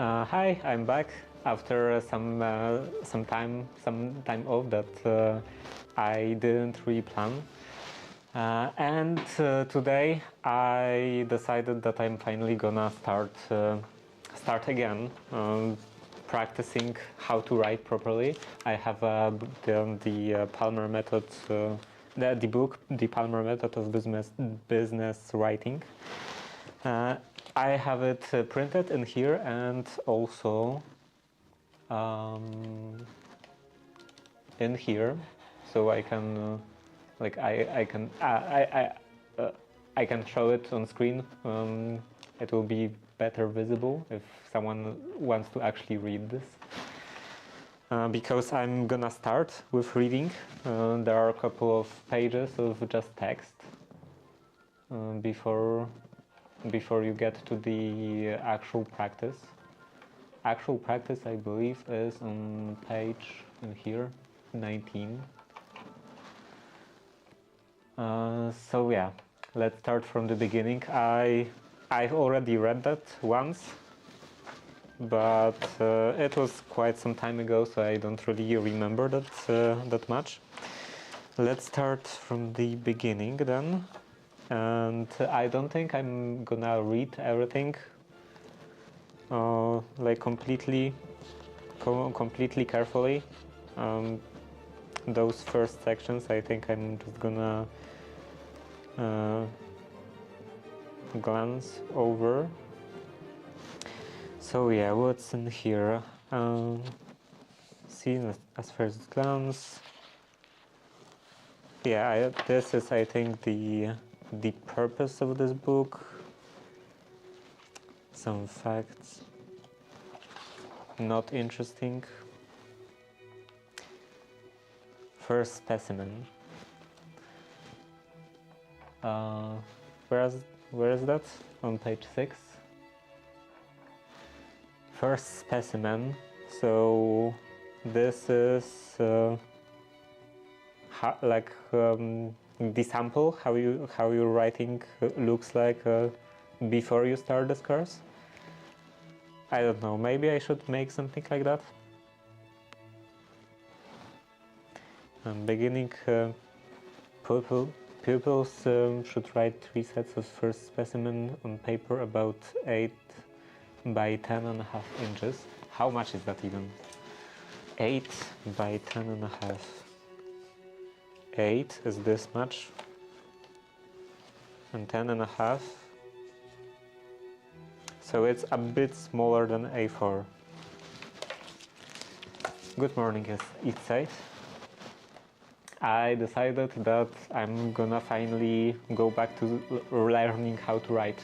Hi, I'm back after some time off that I didn't really plan. And today I decided that I'm finally gonna start again, practicing how to write properly. I have done the Palmer method, the book, the Palmer method of business writing. I have it printed in here and also in here, so I can like I can show it on screen. It will be better visible if someone wants to actually read this. Because I'm gonna start with reading. There are a couple of pages of just text before you get to the actual practice. Actual practice, I believe, is on page in here, 19. So yeah, let's start from the beginning. I've already read that once, but it was quite some time ago, so I don't really remember that much. Let's start from the beginning then. And I don't think I'm gonna read everything like completely carefully. Those first sections, I think I'm just gonna glance over. So yeah, what's in here? Seen as first glance. Yeah, this is, I think, the purpose of this book. Some facts. Not interesting. First specimen. Where is that? On page 6. First specimen. So this is the sample, how your writing looks like before you start this course. I don't know, maybe I should make something like that. Beginning, pupils should write 3 sets of first specimen on paper about 8 by 10.5 inches. How much is that even? 8 by 10.5. 8 is this much, and 10.5. So it's a bit smaller than A4. Good morning, East Side. I decided that I'm gonna finally go back to learning how to write.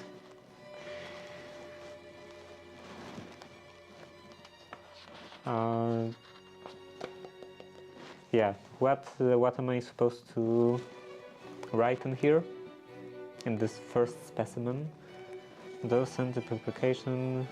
Yeah, what am I supposed to write in here? In this first specimen? Docent, the publication.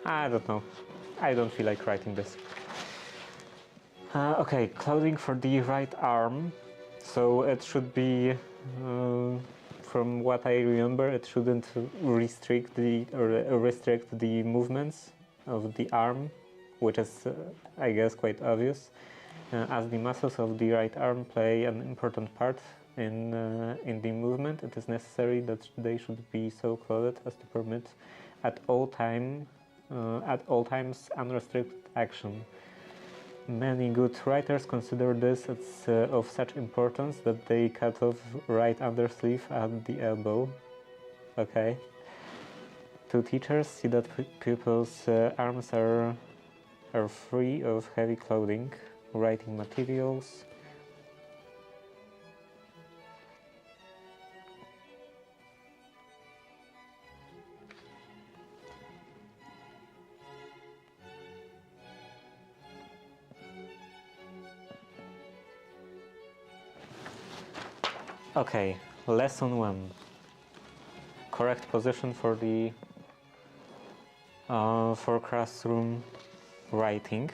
I don't know. I don't feel like writing this. Okay, clothing for the right arm. So it should be from what I remember, it shouldn't restrict the movements of the arm, which is, I guess, quite obvious, as the muscles of the right arm play an important part in the movement. It is necessary that they should be so clothed as to permit at all times unrestricted action. Many good writers consider this as of such importance that they cut off right undersleeve at the elbow. Okay. Two teachers see that pupils' arms are free of heavy clothing, writing materials. Okay, lesson 1. Correct position for the for classroom writing.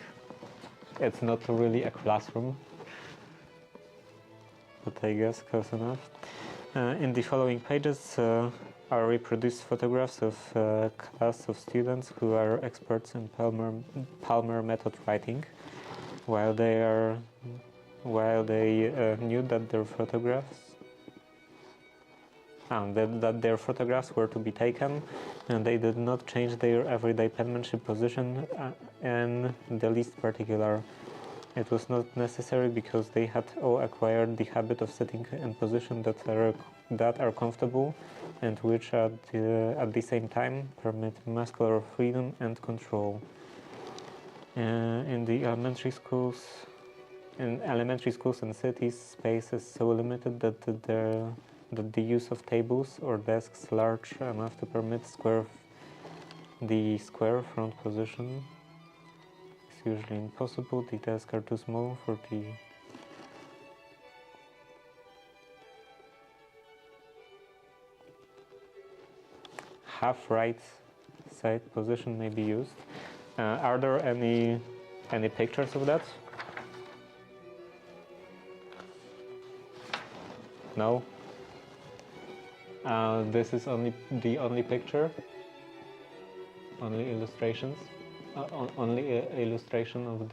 It's not really a classroom, but I guess close enough. In the following pages are reproduced photographs of a class of students who are experts in Palmer method writing, while they knew that their photographs were to be taken, and they did not change their everyday penmanship position in the least particular. It was not necessary because they had all acquired the habit of sitting in positions that are comfortable and which at the same time permit muscular freedom and control. In elementary schools and cities, space is so limited that the use of tables or desks large enough to permit the square front position is usually impossible. The desks are too small for the half right side position may be used. Are there any pictures of that? No? This is the only picture, only illustrations, only illustration of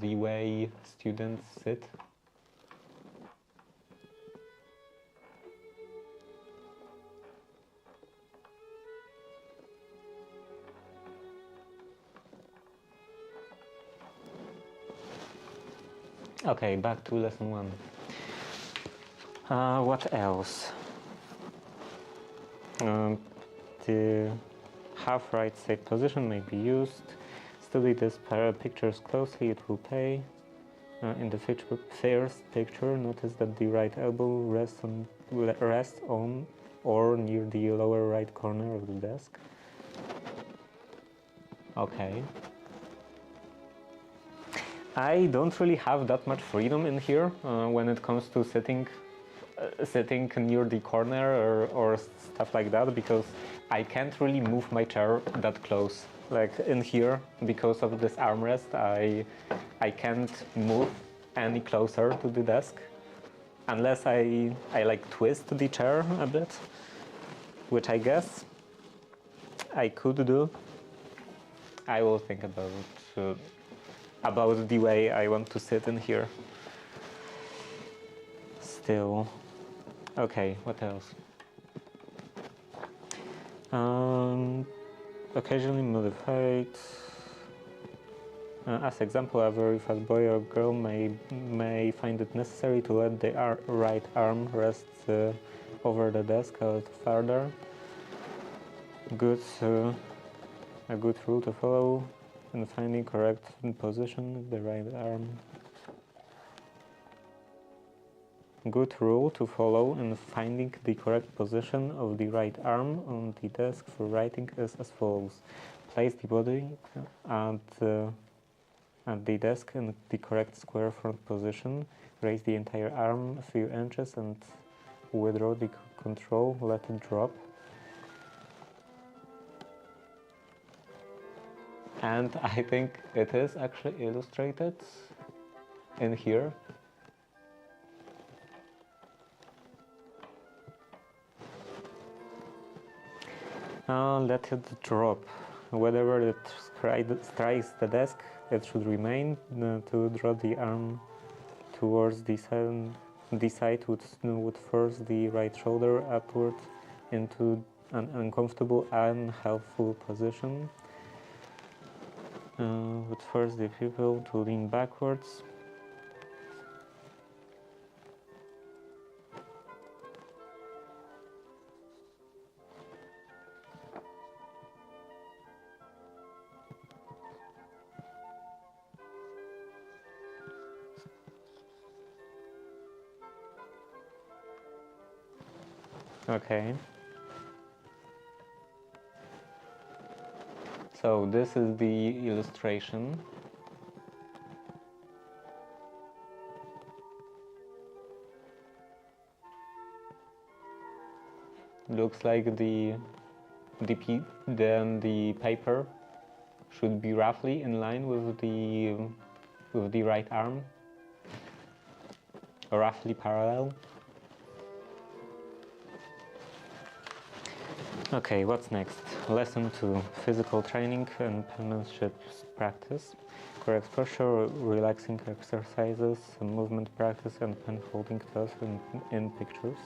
the way students sit. Okay, back to lesson 1. What else? The half right side position may be used. Study these pictures closely, it will pay. In the first picture, notice that the right elbow rests on or near the lower right corner of the desk. Okay. I don't really have that much freedom in here when it comes to sitting near the corner or stuff like that, because I can't really move my chair that close. Like in here, because of this armrest, I can't move any closer to the desk unless I like twist the chair a bit, which I guess I could do. I will think about the way I want to sit in here. Still. Okay, what else? Occasionally modified. As example, a very fast boy or girl may find it necessary to let the right arm rest over the desk a little further. A good rule to follow in finding correct position of the right arm. Good rule to follow in finding the correct position of the right arm on the desk for writing is as follows. Place the body at the desk in the correct square front position. Raise the entire arm a few inches and withdraw the control. Let it drop. And I think it is actually illustrated in here. Let it drop. Whenever it strikes the desk, it should remain to draw the arm towards the side would force the right shoulder upward into an uncomfortable, unhelpful position. Would force the pupil to lean backwards. Okay. So this is the illustration. Looks like the paper should be roughly in line with the right arm, roughly parallel. Okay, what's next? Lesson 2: physical training and penmanship practice. Correct posture, relaxing exercises, movement practice, and pen holding tasks in pictures.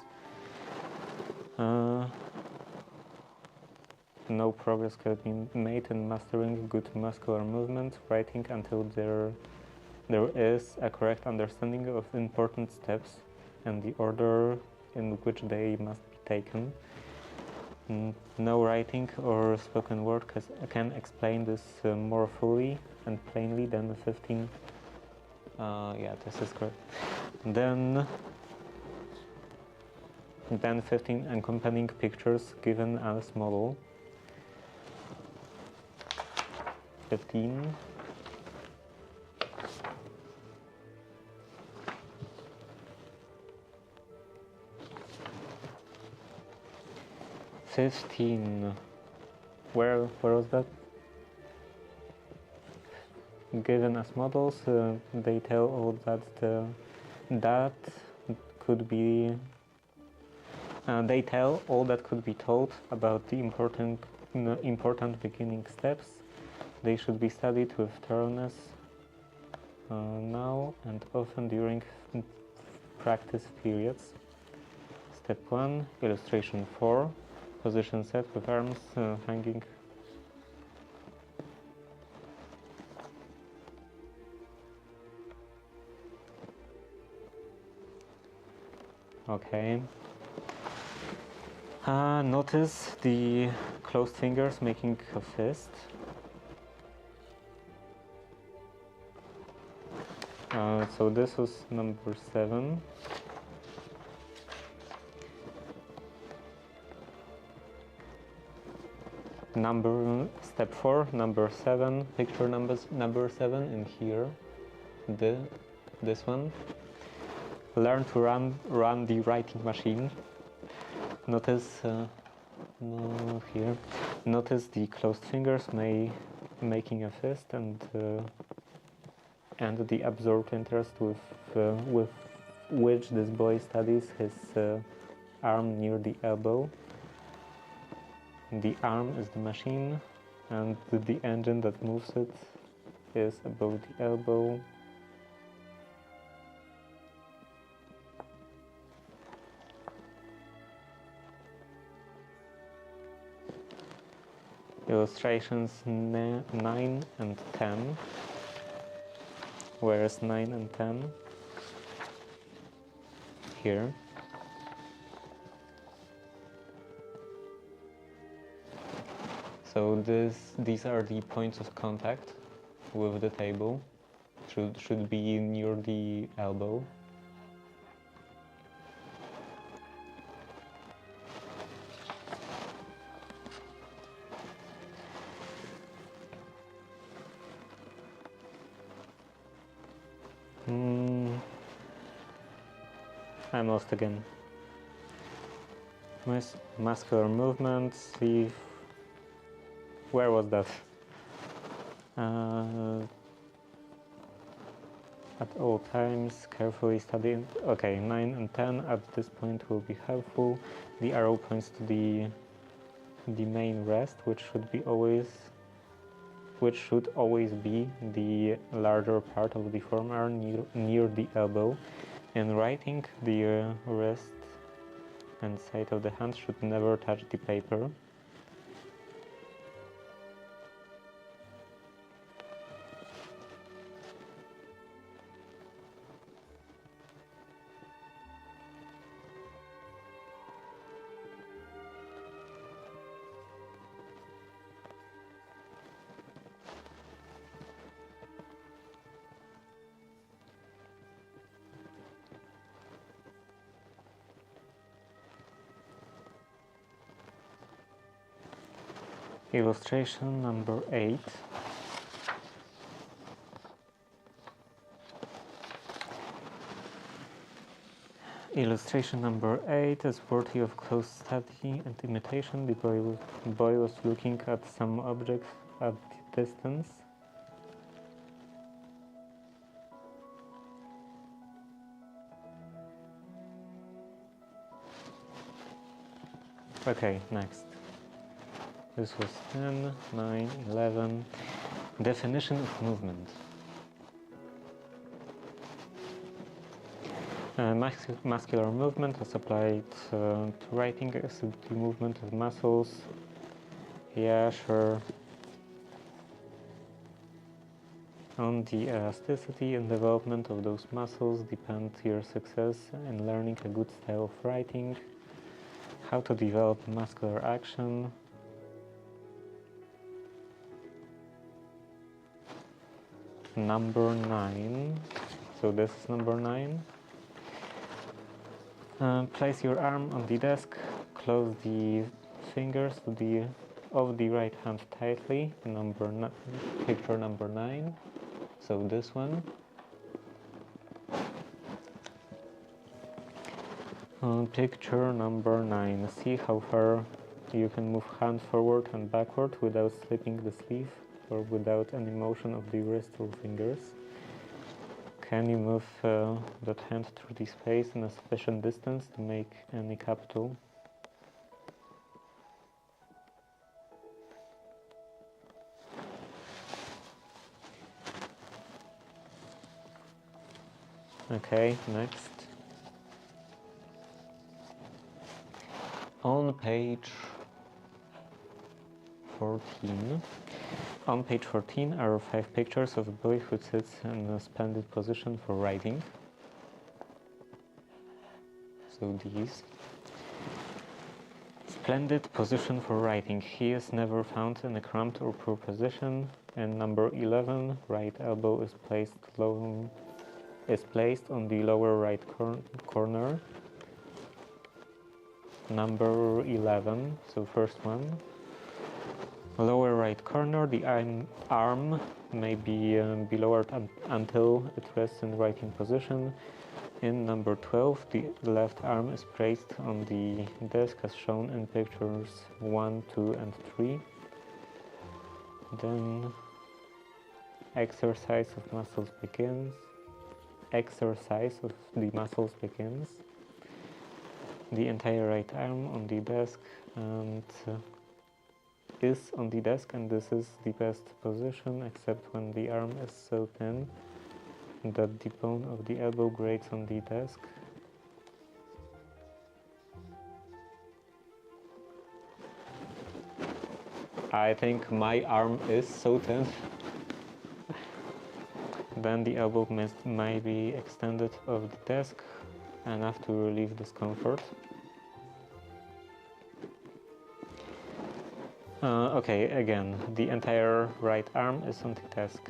No progress can be made in mastering good muscular movement, writing until there is a correct understanding of important steps and the order in which they must be taken. No writing or spoken word can explain this more fully and plainly than 15. Yeah, this is correct. Then 15 accompanying pictures given as model. 15. Where was that? Given as models, they tell all that could be. They tell all that could be told about the important beginning steps. They should be studied with thoroughness now and often during practice periods. Step 1, illustration 4, position set with arms hanging. Okay. Notice the closed fingers making a fist. So this was number 7. Step 4, number 7, picture number 7 in here, this one. Learn to run the writing machine. Notice here. Notice the closed fingers making a fist and the absorbed interest with which this boy studies his arm near the elbow. The arm is the machine, and the engine that moves it is above the elbow. Illustrations 9 and 10. Where is 9 and 10? Here. So these are the points of contact with the table. Should be near the elbow. I'm lost again. Muscular movements. See, where was that? At all times, carefully study. Okay, 9 and 10 at this point will be helpful. The arrow points to the main rest, which should always be the larger part of the forearm near the elbow. In writing, the wrist and side of the hand should never touch the paper. Illustration number 8. Illustration number 8 is worthy of close study and imitation. The boy was looking at some objects at the distance. Okay, next. This was 10, 9, 11. Definition of movement. Muscular movement as applied to writing is the movement of muscles. Yeah, sure. On the elasticity and development of those muscles depend your success in learning a good style of writing. How to develop muscular action. Number 9. So this is number 9. Place your arm on the desk. Close the fingers of the right hand tightly. Picture number 9. So this one. Picture number 9. See how far you can move hand forward and backward without slipping the sleeve or without any motion of the wrist or fingers. Can you move that hand through the space in a sufficient distance to make any capital? Okay, next. On page 14. On page 14 are 5 pictures of a boy who sits in a splendid position for writing. So these. Splendid position for writing. He is never found in a cramped or poor position. And number 11, right elbow is placed on the lower right corner. Number 11, so first one. Lower right corner, the arm may be lowered until it rests in writing position. In number 12, the left arm is placed on the desk as shown in pictures 1, 2, and 3. Then exercise of muscles begins. Exercise of the muscles begins. The entire right arm on the desk and is on the desk, and this is the best position except when the arm is so thin that the bone of the elbow grates on the desk. I think my arm is so thin. Then the elbow may be extended off the desk enough to relieve discomfort. Okay, again, the entire right arm is on the desk.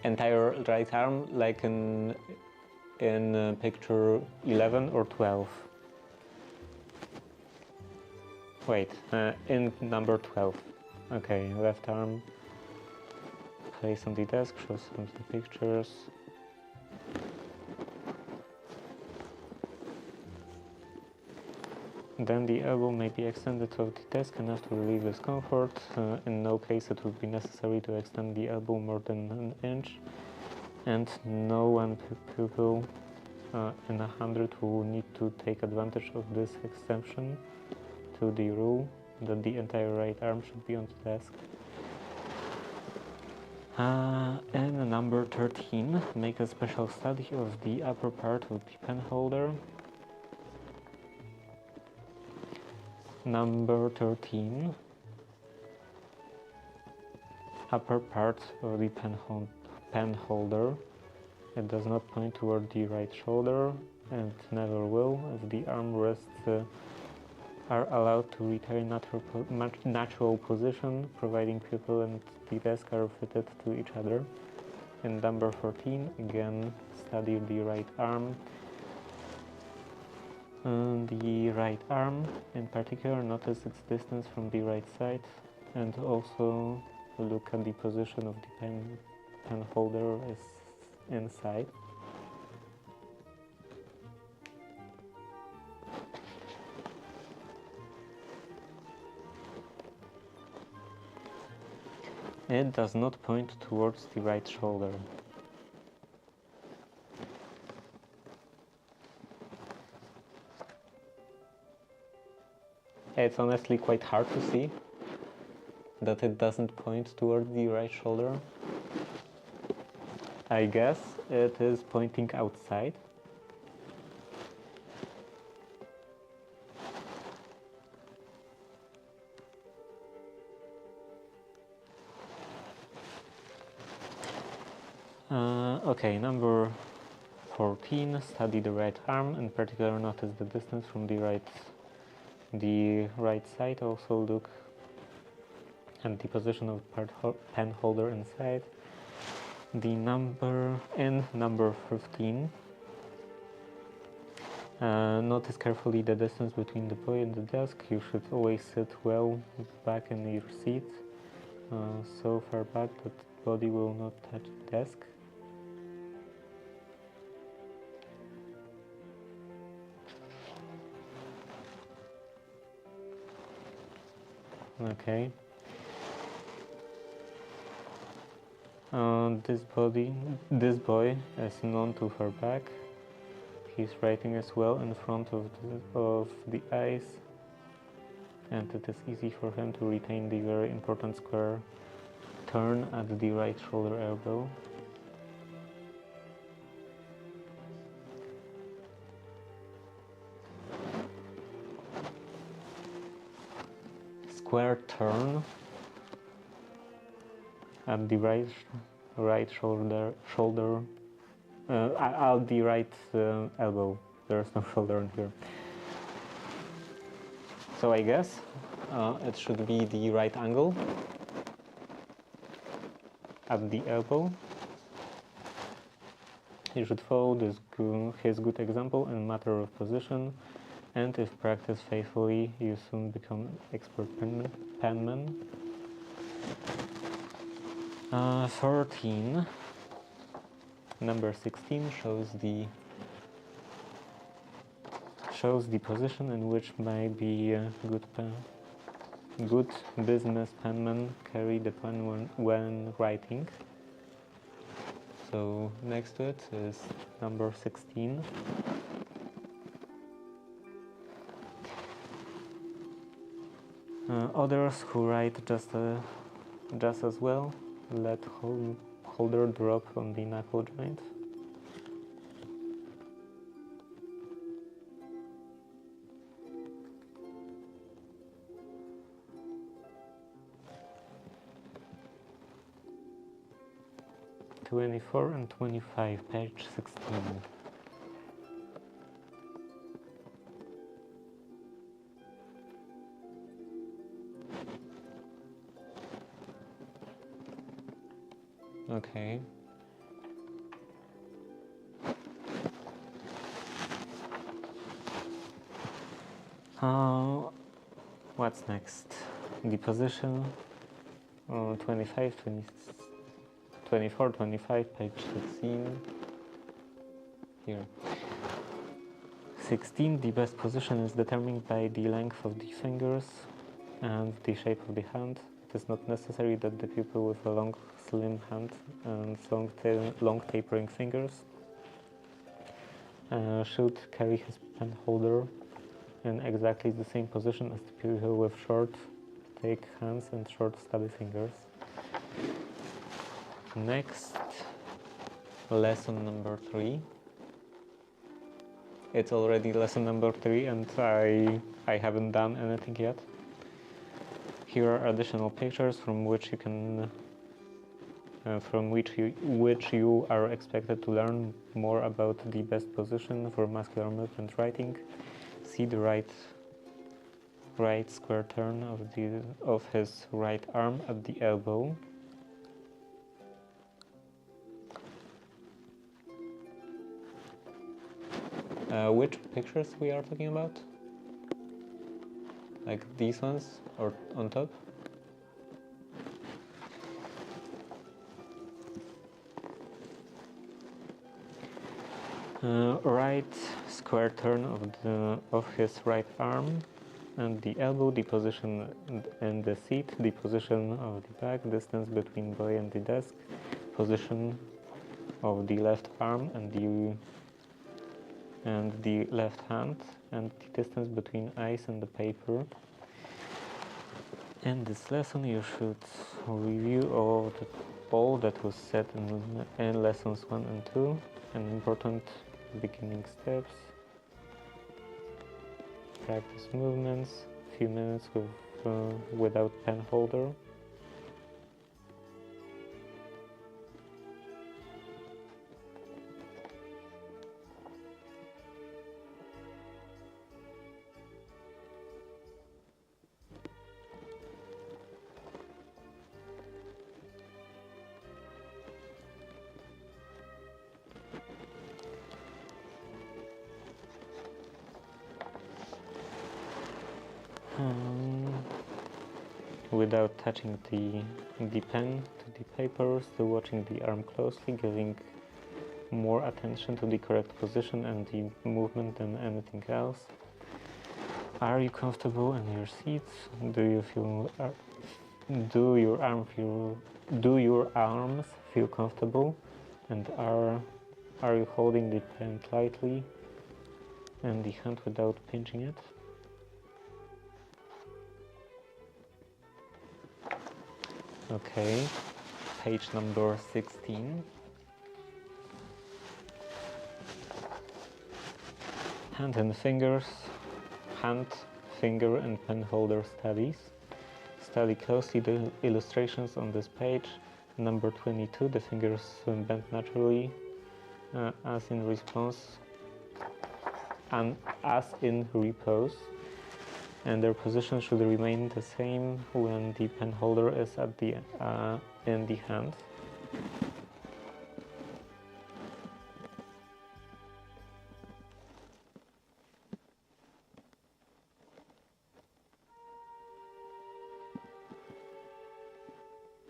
Entire right arm, like in picture 11 or 12. Wait, in number 12. Okay, left arm placed on the desk, shows some of the pictures. Then the elbow may be extended off the desk enough to relieve discomfort. In no case it would be necessary to extend the elbow more than an inch, and no one pupil in 100 will need to take advantage of this exception to the rule that the entire right arm should be on the desk. And number 13, make a special study of the upper part of the pen holder. Number 13, upper part of the pen holder. It does not point toward the right shoulder and never will, as the armrests are allowed to retain natural position, providing pupil and the desk are fitted to each other. In number 14, again, study the right arm. The right arm, in particular, notice its distance from the right side, and also look at the position of the pen holder as inside. It does not point towards the right shoulder. It's honestly quite hard to see that it doesn't point toward the right shoulder. I guess it is pointing outside. Okay, number 14, study the right arm. In particular, notice the distance from the right side. Also look at the position of the pen holder inside. Number 15, notice carefully the distance between the boy and the desk. You should always sit well back in your seat, so far back that the body will not touch the desk. Okay. This boy is known too far back. He's writing as well in front of the eyes, and it is easy for him to retain the very important square turn at the right shoulder elbow. Square turn at the right shoulder at the right elbow. There's no shoulder in here. So I guess it should be the right angle at the elbow. You should follow his good example in matter of position, and if practiced faithfully, you soon become expert penman. 14. Number 16 shows the position in which maybe good business penmen carry the pen when writing. So next to it is number 16. Others who write just as well let holder drop on the knuckle joint. (24 and 25, page 16). Okay. What's next? The position 25, 24, 25, page 16. Here. 16. The best position is determined by the length of the fingers and the shape of the hand. It is not necessary that the pupil with a long, slim hand and long tapering fingers should carry his pen holder in exactly the same position as the pupil with short, thick hands and short, stubby fingers. Next, lesson number 3. It's already lesson number 3 and I haven't done anything yet. Here are additional pictures from which you can which you are expected to learn more about the best position for muscular movement writing. See the right square turn of his right arm at the elbow. Which pictures we are talking about? Like these ones or on top? Right square turn of his right arm and the elbow, the position in the seat, the position of the back, distance between boy and the desk, position of the left arm and the left hand, and the distance between eyes and the paper. In this lesson you should review all that was said in lessons 1 and 2 and important beginning steps, practice movements, few minutes without pen holder. Without touching the pen to the paper, still watching the arm closely, giving more attention to the correct position and the movement than anything else. Are you comfortable in your seats? Do your arms feel comfortable? And are you holding the pen tightly in the hand without pinching it? Okay, page number 16. Hand and fingers, hand, finger and pen holder studies. Study closely the illustrations on this page. Number 22, the fingers bend naturally as in response and as in repose, and their position should remain the same when the pen holder is at the in the hand.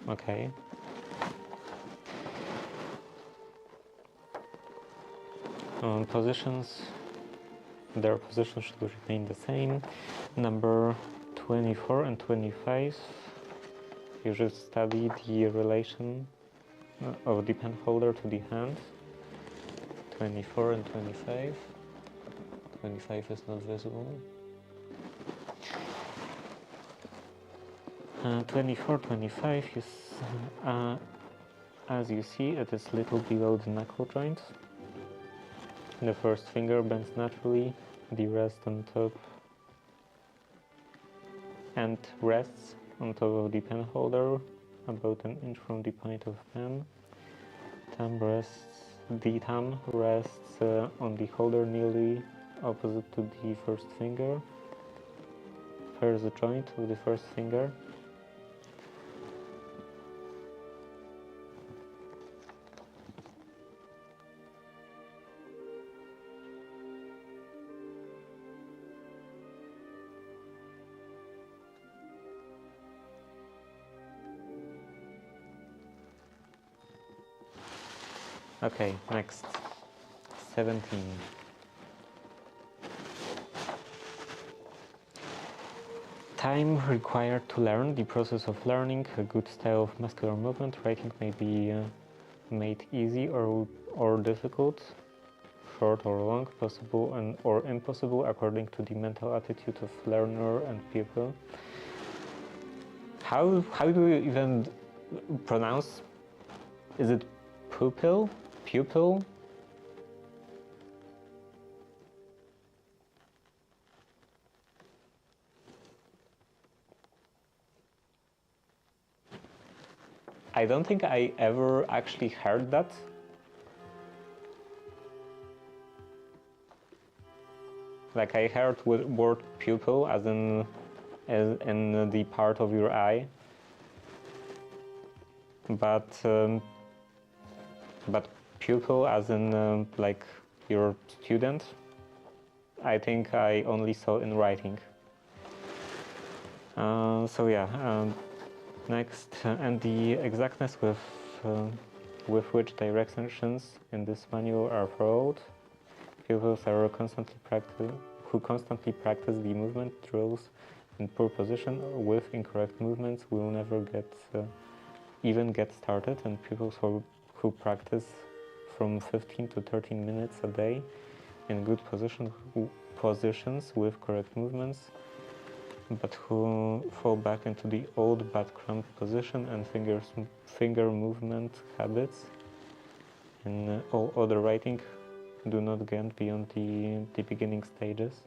Okay. Positions. Their position should remain the same. Number 24 and 25, you should study the relation of the pen holder to the hand. 24 and 25. 25 is not visible. 24, 25 is, as you see, it is little below the knuckle joint. The first finger bends naturally, the rest on top and rests on top of the pen holder, about an inch from the point of pen. The thumb rests on the holder nearly opposite to the first finger. Here's the joint of the first finger. Okay, next. 17. time required to learn, the process of learning a good style of muscular movement. Writing may be made easy or difficult, short or long, possible or impossible according to the mental attitude of learner and pupil. How do you even pronounce? Is it pupil? Pupil? I don't think I ever actually heard that. Like I heard word pupil as in the part of your eye, but pupil as in like your student, I think I only saw in writing. So yeah, next, and the exactness with which directions in this manual are followed. Pupils are who constantly practice the movement drills in poor position with incorrect movements will never even get started, and pupils who practice from 15 to 13 minutes a day in good positions with correct movements, but who fall back into the old bad cramped position and finger movement habits. In all other writing, do not get beyond the beginning stages.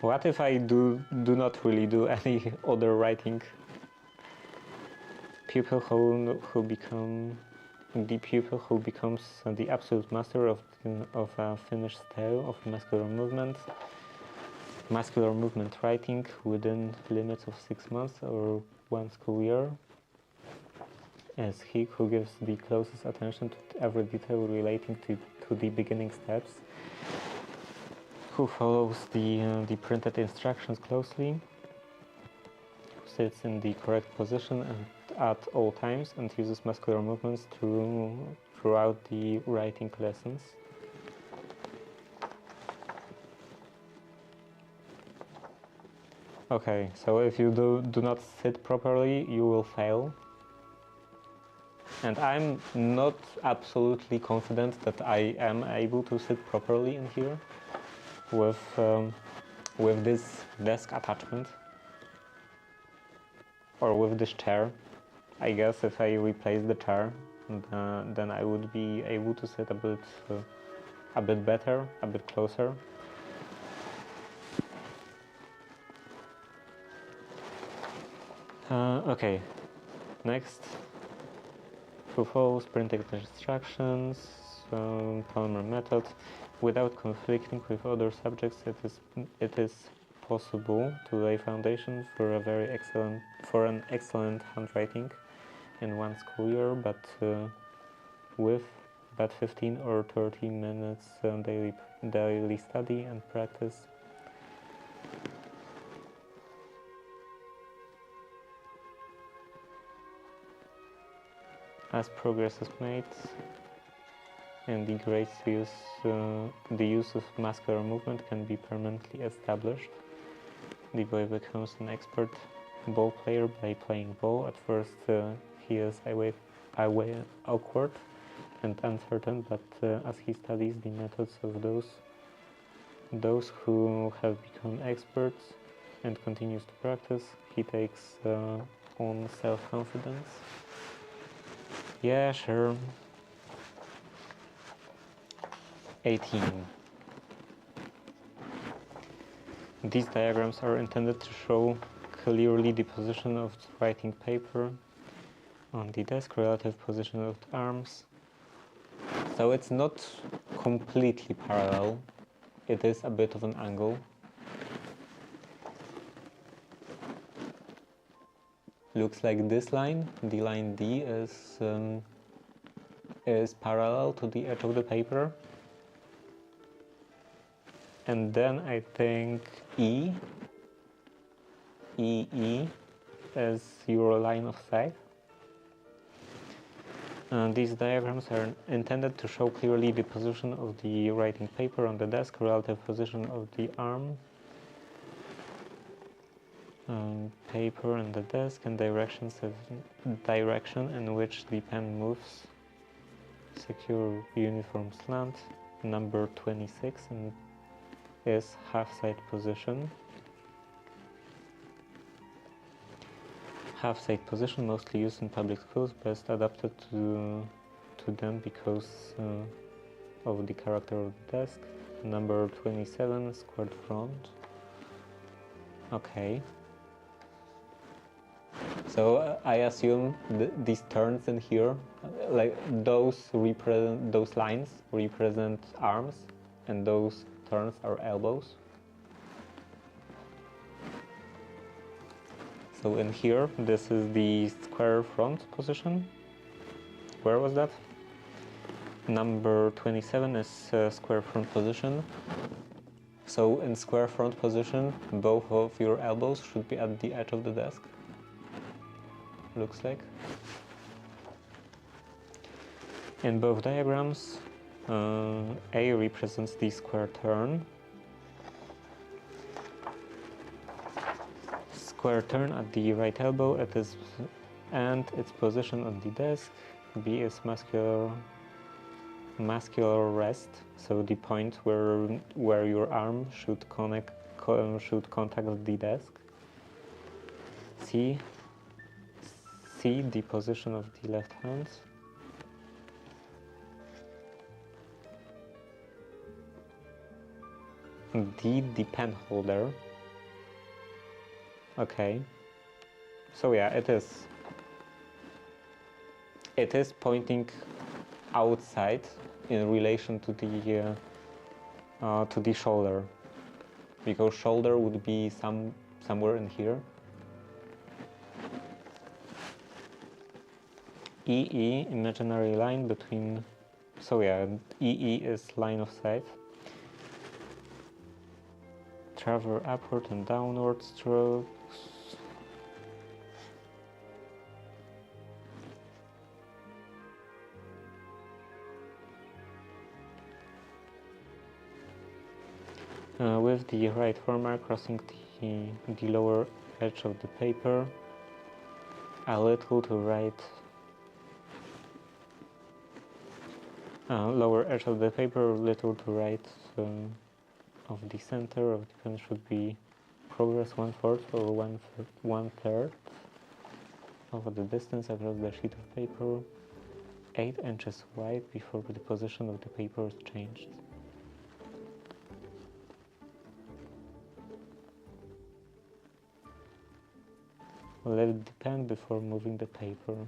What if I do not really do any other writing? Pupil who becomes the absolute master of a finished style of muscular movement writing within limits of 6 months or 1 school year, is he who gives the closest attention to every detail relating to the beginning steps, who follows the printed instructions closely, who sits in the correct position and at all times and uses muscular movements throughout the writing lessons. Okay, so if you do not sit properly, you will fail. And I'm not absolutely confident that I am able to sit properly in here with this desk attachment or with this chair. I guess if I replace the chair, then I would be able to sit a bit better, a bit closer. Okay, next. Who follows printed instructions, polymer method, without conflicting with other subjects. It is possible to lay foundation for an excellent handwriting in 1 school year, but with about 15 or 30 minutes daily study and practice. As progress is made and the use of muscular movement can be permanently established, the boy becomes an expert ball player by playing ball. At first he is awkward and uncertain, but as he studies the methods of those who have become experts and continues to practice, he takes on self-confidence. Yeah, sure. 18. These diagrams are intended to show clearly the position of the writing paper on the desk, relative position of the arms. So it's not completely parallel. It is a bit of an angle. Looks like this line, the line D, is parallel to the edge of the paper. And then I think E is your line of sight. These diagrams are intended to show clearly the position of the writing paper on the desk, relative position of the arm, paper on the desk, and direction in which the pen moves. Secure uniform slant, number 26, and is half-side position. Half-side position, mostly used in public schools, best adapted to them because of the character of the desk. Number 27, squared front. Okay. So I assume these turns in here, like those lines represent arms, and those turns are elbows. So in here, this is the square front position. Where was that? Number 27 is square front position. So in square front position, both of your elbows should be at the edge of the desk. Looks like. In both diagrams, A represents the square turn. Square turn at the right elbow, and its position on the desk. B is muscular rest, so the point where your arm should contact the desk. C, the position of the left hand. D, the pen holder. Okay, so yeah, it is pointing outside in relation to the shoulder, because shoulder would be somewhere in here. EE, imaginary line between, so yeah, EE is line of sight. Travel upward and downward strokes. With the right foremark crossing the lower edge of the paper, a little to right. Lower edge of the paper, a little to right of the center of the pen should be progress 1/4 or 1/3 of the distance across the sheet of paper, 8 inches wide before the position of the paper is changed. Lift the pen before moving the paper.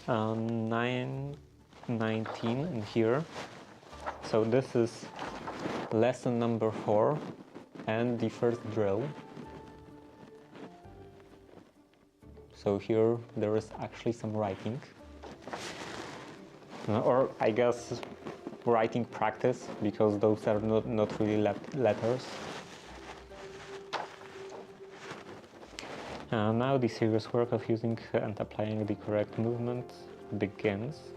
9:19 in here. So this is lesson number 4 and the first drill. So here there is actually some writing, or I guess writing practice, because those are not really letters. Now the serious work of using and applying the correct movement begins.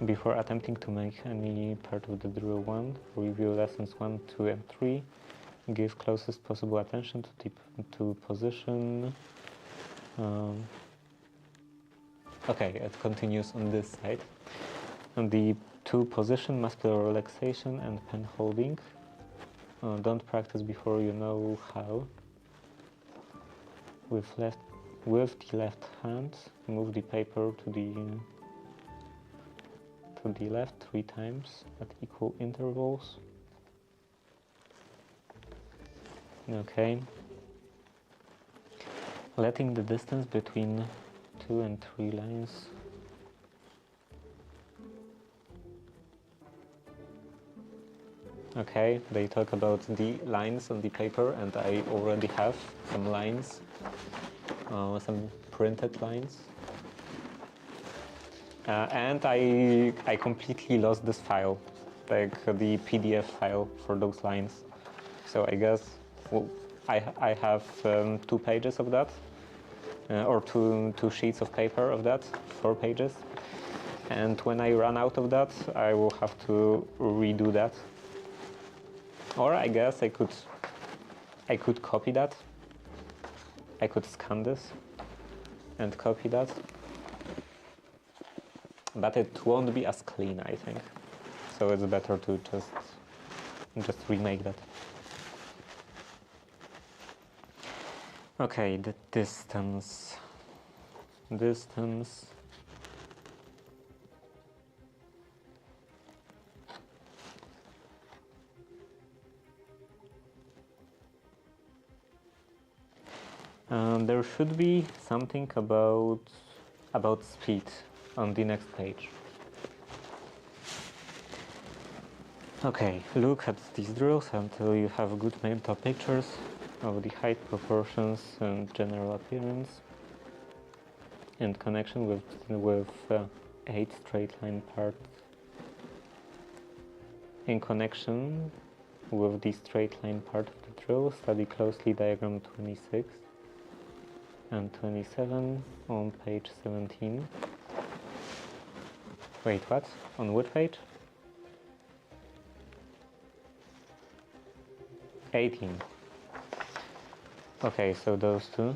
Before attempting to make any part of the drill 1, review lessons 1, 2, and 3. Give closest possible attention to position. Okay, it continues on this side. And the 2 position, muscular relaxation and pen holding. Don't practice before you know how. With the left hand, move the paper to the left 3 times at equal intervals. Okay. Letting the distance between 2 and 3 lines. Okay, they talk about the lines on the paper, and I already have some lines, some printed lines. And I completely lost this file, like the PDF file for those lines. So I guess I have 2 pages of that, or two sheets of paper of that, 4 pages. And when I run out of that, I will have to redo that. Or I guess I could copy that. I could scan this and copy that. But it won't be as clean, I think. So it's better to just remake that. Okay, the distance. There should be something about speed on the next page. Okay, look at these drills until you have good mental pictures of the height, proportions, and general appearance, and connection with 8 straight line parts. In connection with the straight line part of the drill, study closely diagram 26 and 27 on page 17. Wait, what? On what page? 18. Okay, so those two.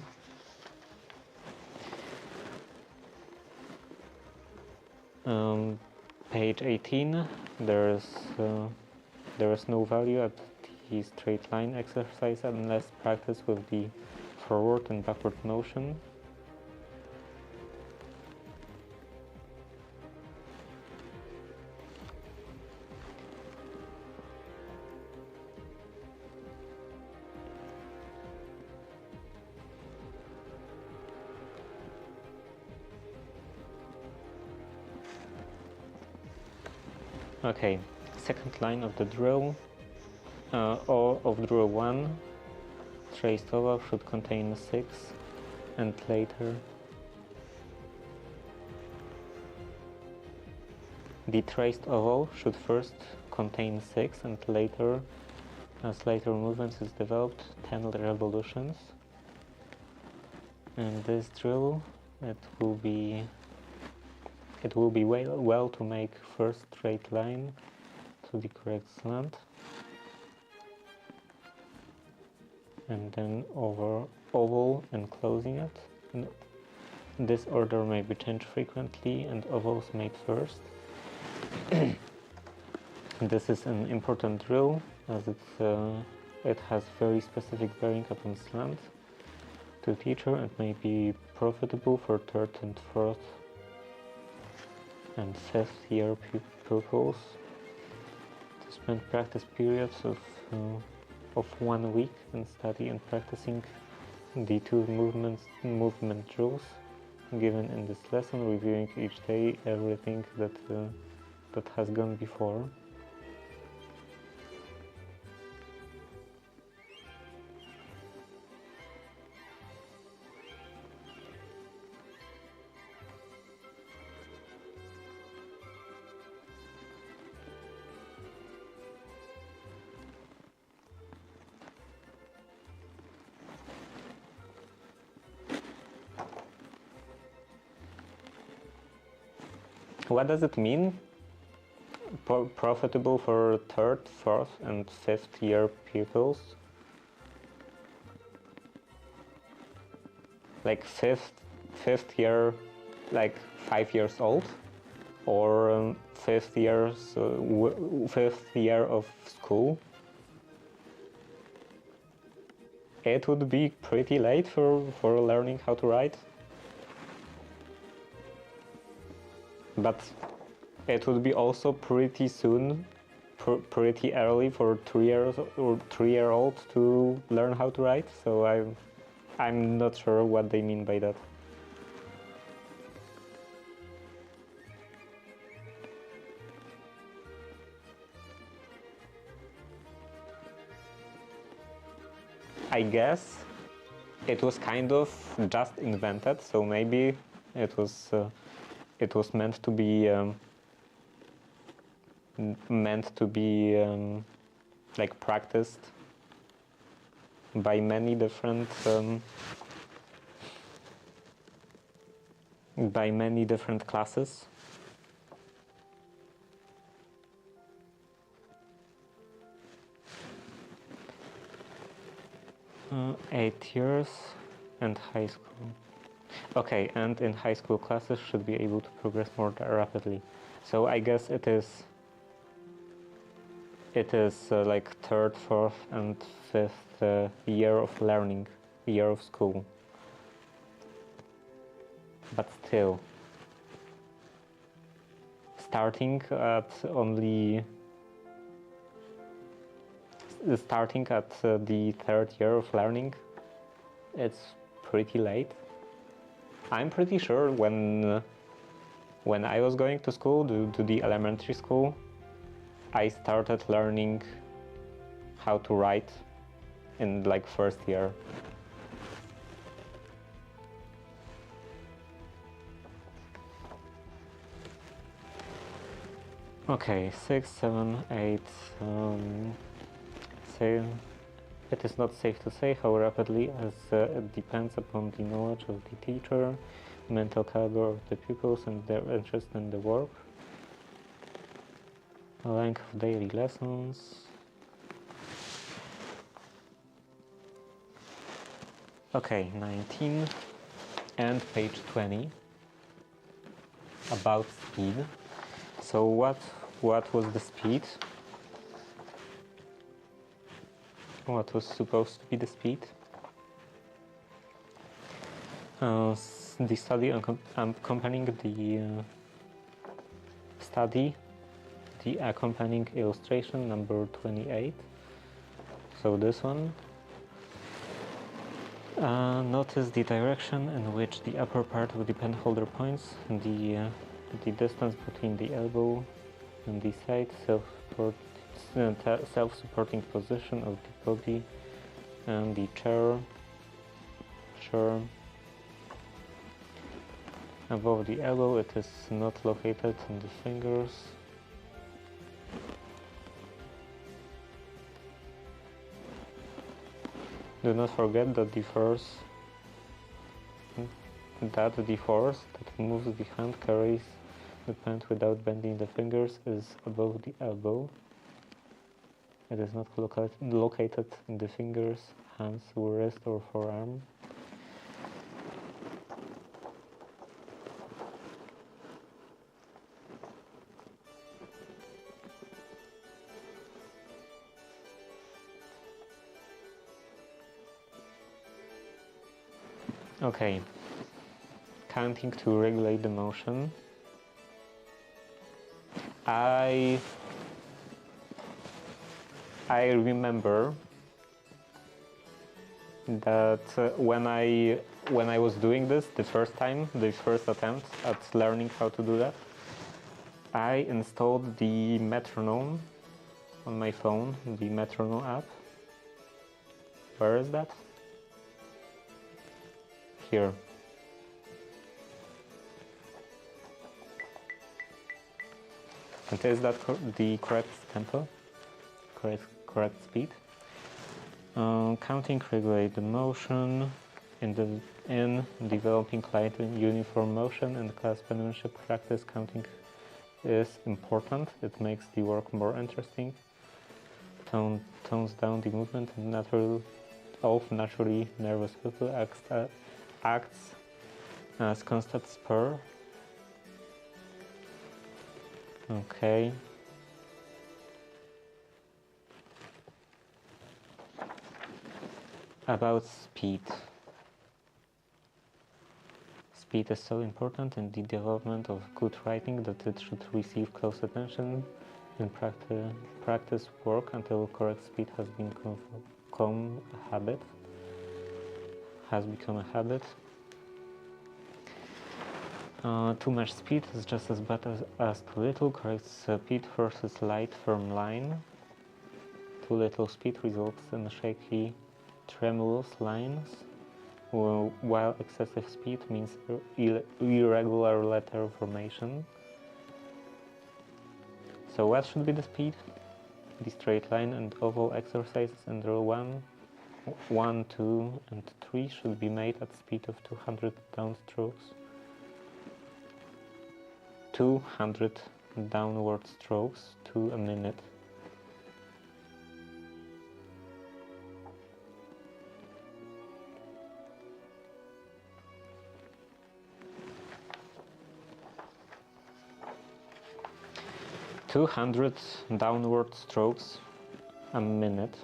Page 18, there is no value at the straight line exercise unless practice with the forward and backward motion. Okay, second line of the drill, or of drill 1, traced oval should contain 6, and later the traced oval should first contain 6 and later, as later movements is developed, 10 revolutions. And this drill, it will be well to make first straight line to the correct slant, and then over oval and closing it. And this order may be changed frequently and ovals made first. This is an important drill as it has very specific bearing upon slant to teacher and may be profitable for third and fourth and fifth year pupils to spend practice periods of 1 week and study and practicing the 2 movement drills given in this lesson, reviewing each day everything that has gone before. What does it mean? Profitable for third, fourth, and fifth year pupils? Like fifth year, like 5 years old, or fifth year of school? It would be pretty late for learning how to write. But it would be also pretty soon, pretty early for 3 years or 3-year-old to learn how to write. So I'm not sure what they mean by that. I guess it was kind of just invented, so maybe it was meant to be like practiced by many different by many different classes. Uh, 8 years and high school. Okay, and in high school classes should be able to progress more rapidly. So I guess it is like third, fourth, and fifth year of learning, year of school. But still, starting at the third year of learning, it's pretty late. I'm pretty sure when I was going to school, to the elementary school, I started learning how to write in like first year. Okay, 6, 7, 8. Say it is not safe to say how rapidly, as it depends upon the knowledge of the teacher, mental caliber of the pupils, and their interest in the work. Length of daily lessons. Okay, 19 and page 20 about speed. So what was the speed? What was supposed to be the speed? The study accompanying the study, the accompanying illustration number 28. So this one. Notice the direction in which the upper part of the pen holder points, the distance between the elbow and the side, self-supporting position of the body, and the chair above the elbow. It is not located in the fingers. Do not forget that the force that moves the hand carries the pen without bending the fingers is above the elbow. It is not located in the fingers, hands, wrist or forearm. Okay, counting to regulate the motion. I remember that when I was doing this the first attempt at learning how to do that, I installed the metronome on my phone, the metronome app. Where is that? Here. And is that the correct tempo? Correct speed? Counting regulate the motion in developing light and uniform motion and class penmanship practice. Counting is important. It makes the work more interesting. Tones down the movement and naturally nervous people. Acts as constant spur. Okay. About speed. Speed is so important in the development of good writing that it should receive close attention in practice work until correct speed has become a habit. Too much speed is just as bad as too little. Correct speed versus light, firm line. Too little speed results in shaky, tremulous lines, while excessive speed means irregular letter formation. So what should be the speed? The straight line and oval exercises in drill 1, 2, and 3 should be made at speed of 200 downstrokes 200 downward strokes to a minute. $200 downward strokes a minute.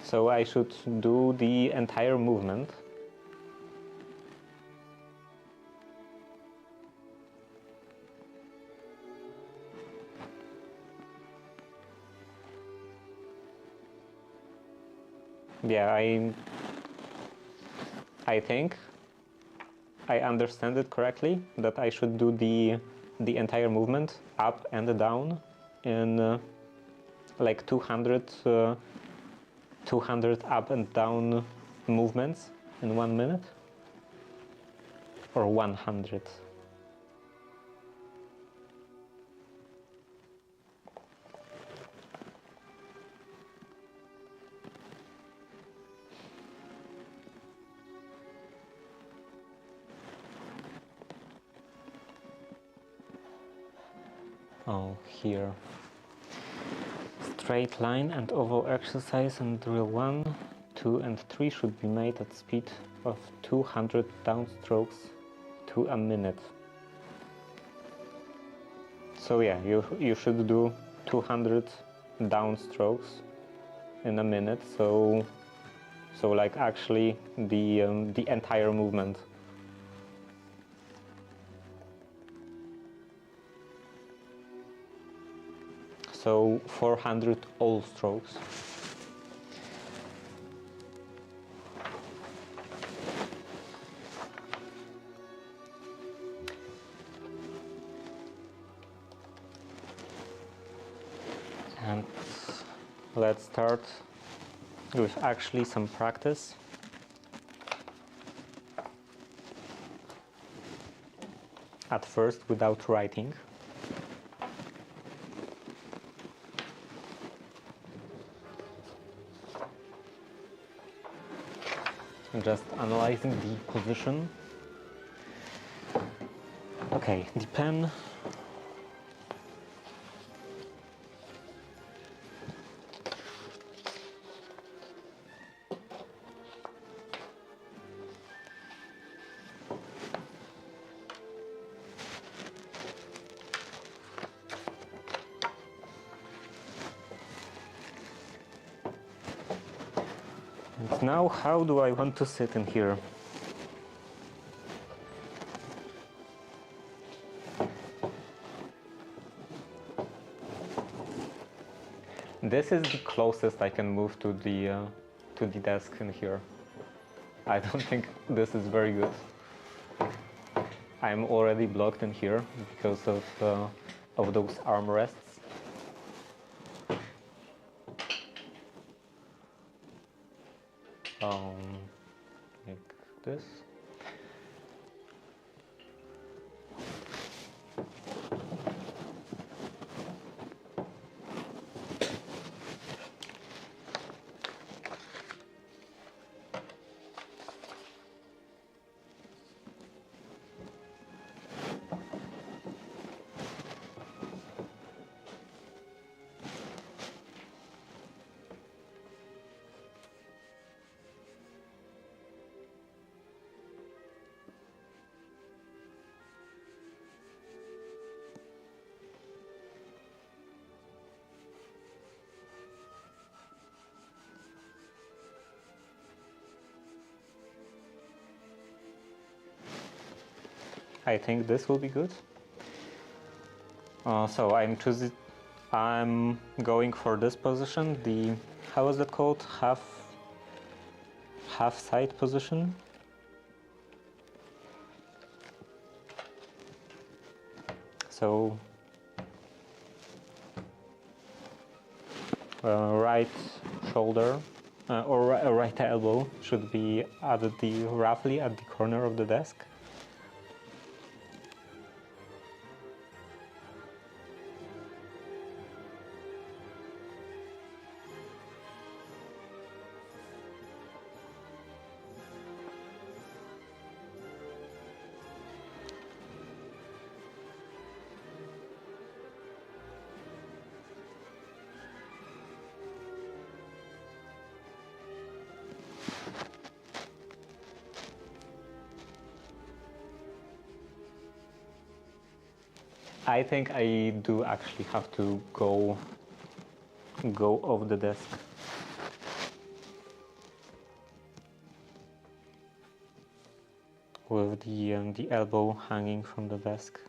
So I should do the entire movement. Yeah, I think I understand it correctly, that I should do the entire movement up and down in like 200 up and down movements in 1 minute, or 100. Oh, here. Straight line and oval exercise and drill 1, 2 and 3 should be made at speed of 200 downstrokes to a minute. So yeah, you should do 200 downstrokes in a minute, so like actually the entire movement. So 400 all strokes. And let's start with actually some practice. At first, without writing. And just analyzing the position. Okay, the pen. And now, how do I want to sit in here? This is the closest I can move to the desk in here. I don't think this is very good. I'm already blocked in here because of those armrests. Like this. I think this will be good. So I'm going for this position. The, how is it called? Half side position. So right shoulder or right elbow should be roughly at the corner of the desk. I think I do actually have to go off the desk. With the elbow hanging from the desk.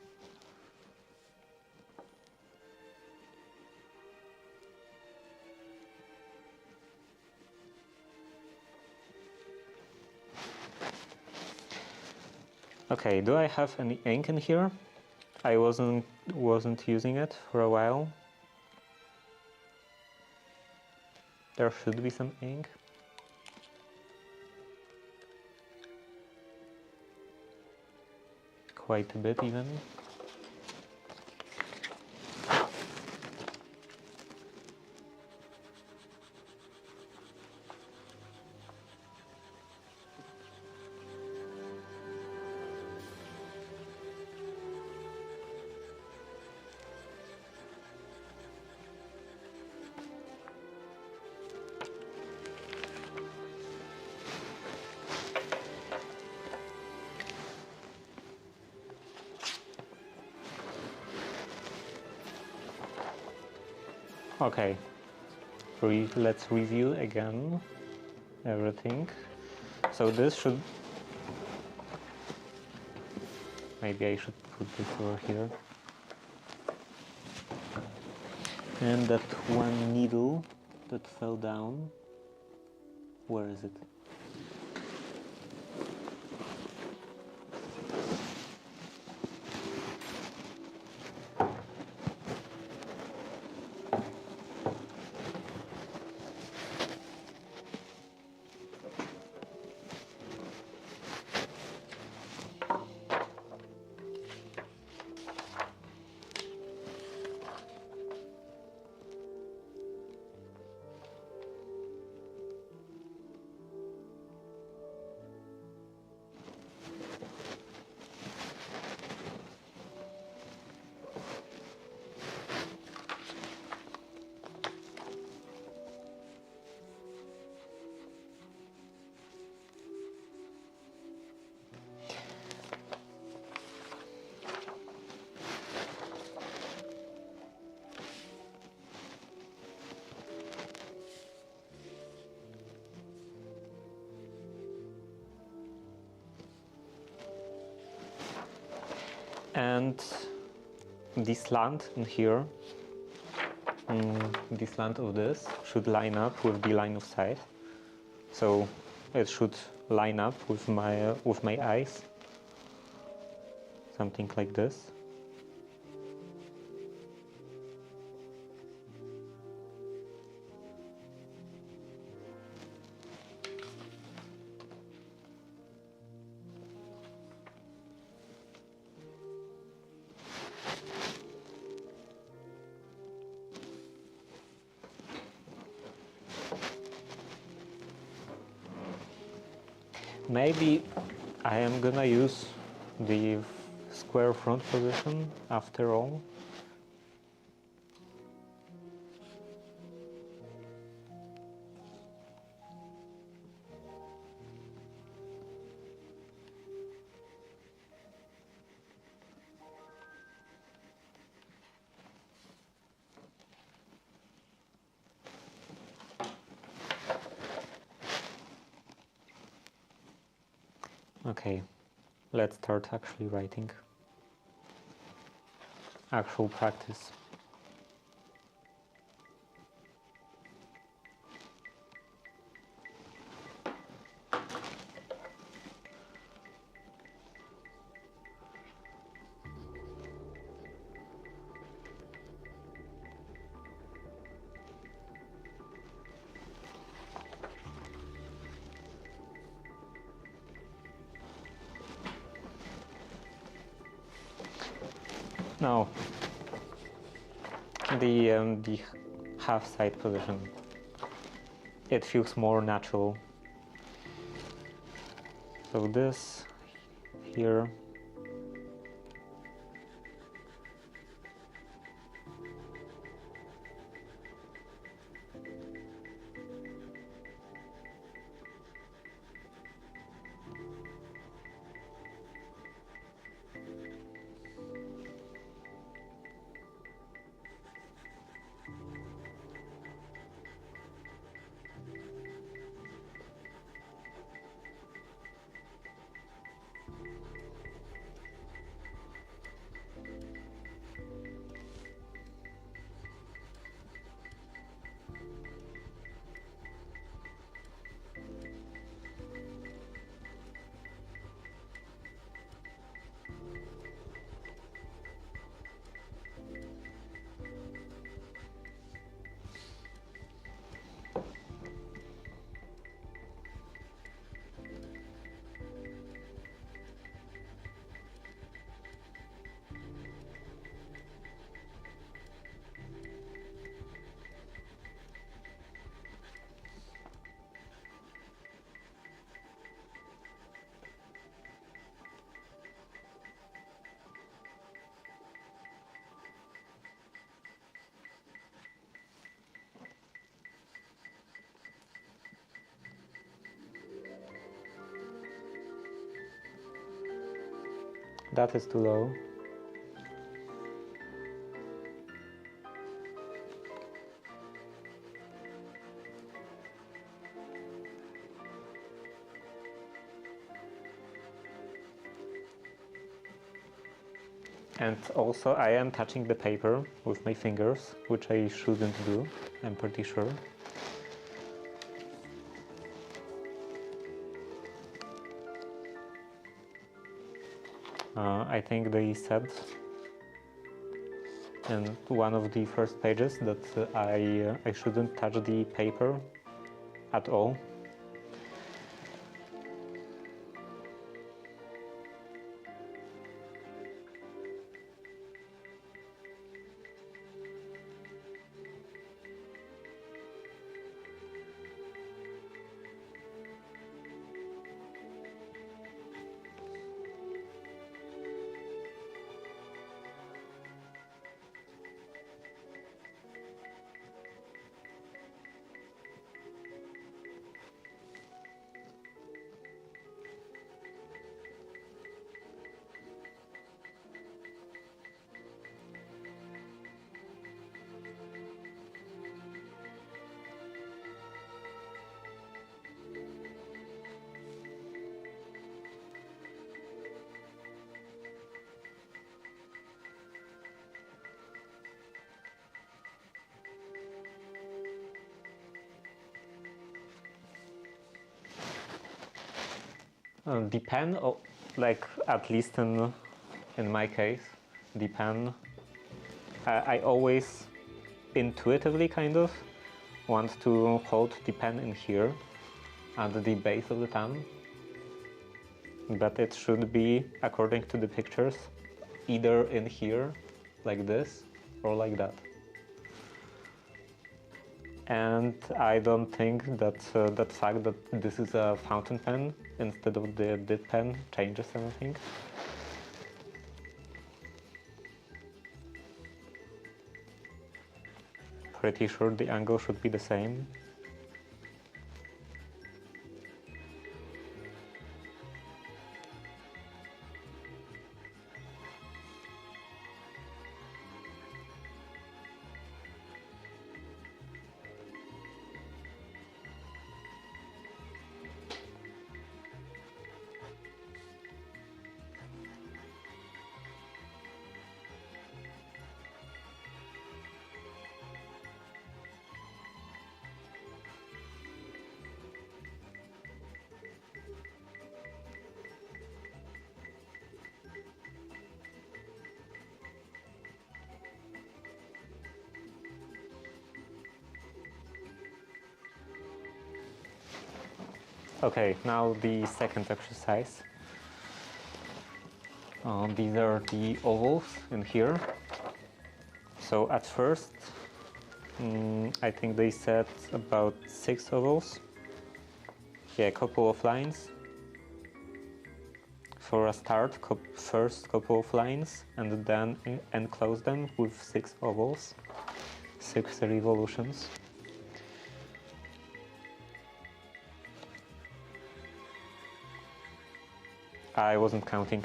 Okay, do I have any ink in here? I wasn't using it for a while. There should be some ink. Quite a bit even. Okay, let's review again everything. So this should... Maybe I should put this over here. And that one needle that fell down, where is it? And the slant in here, the slant of this should line up with the line of sight. So it should line up with my eyes, something like this. Maybe I am gonna use the square front position after all. Okay, let's start actually writing. Actual practice. Now, the half side position. It feels more natural. So this here. That is too low. And also I am touching the paper with my fingers, which I shouldn't do, I'm pretty sure. I think they said in one of the first pages that I shouldn't touch the paper at all. The pen, like at least in my case, the pen, I always intuitively kind of want to hold the pen in here at the base of the thumb, but it should be, according to the pictures, either in here like this or like that. And I don't think that that fact that this is a fountain pen instead of the dip pen changes anything. Pretty sure the angle should be the same. Okay, now the second exercise. These are the ovals in here. So at first, I think they said about 6 ovals. Yeah, a couple of lines. For a start, first couple of lines, and then enclose them with 6 ovals, 6 revolutions. I wasn't counting.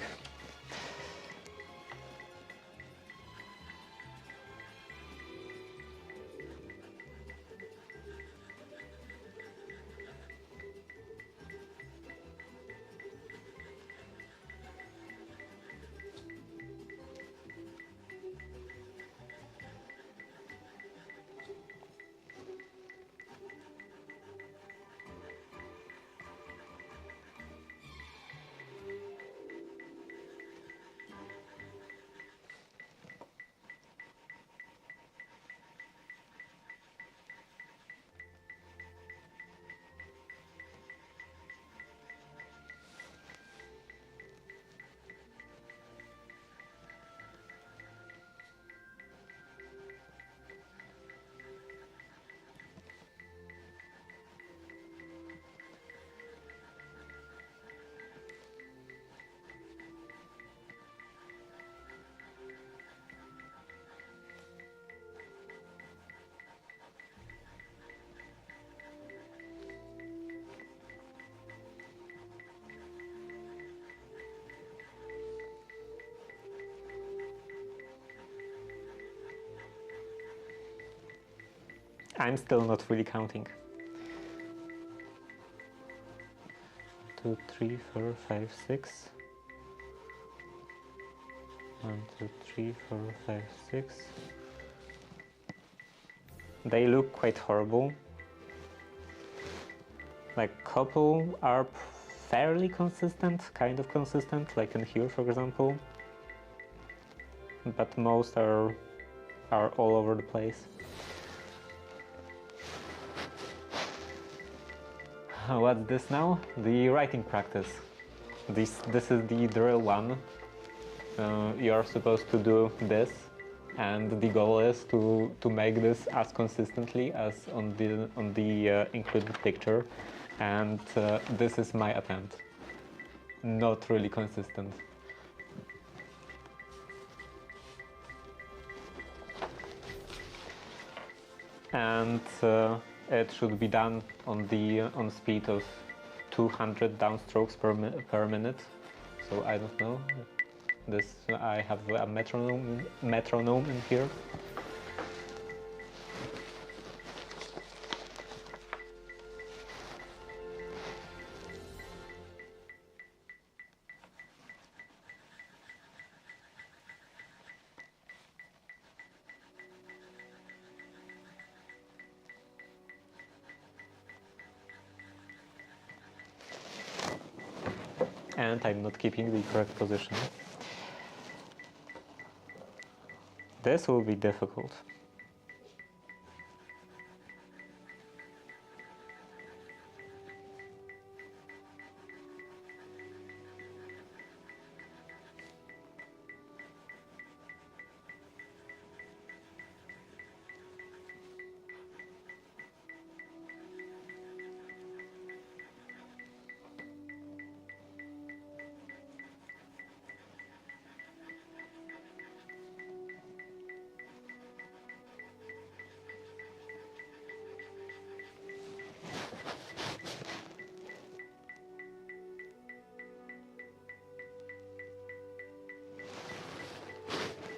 I'm still not really counting. 2, 3, 4, 5, 6. 1, 2, 3, 4, 5, 6. They look quite horrible. Like couple are fairly consistent, kind of consistent, like in here, for example. But most are all over the place. What's this now? The writing practice. This is the drill one. You're supposed to do this, and the goal is to make this as consistently as on the included picture. And this is my attempt. Not really consistent. And it should be done on speed of 200 downstrokes per minute. So I don't know. This I have a metronome in here. And I'm not keeping the correct position. This will be difficult.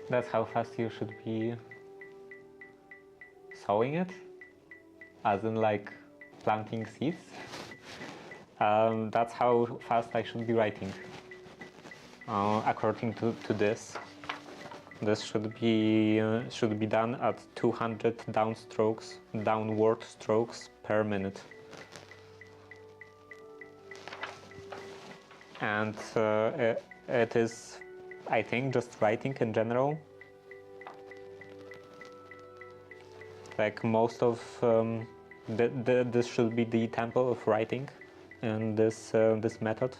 That's how fast you should be sowing it, as in like planting seeds. That's how fast I should be writing. According to this, this should be done at 200 downward strokes per minute. And it is, I think, just writing in general. Like most of this should be the tempo of writing in this method.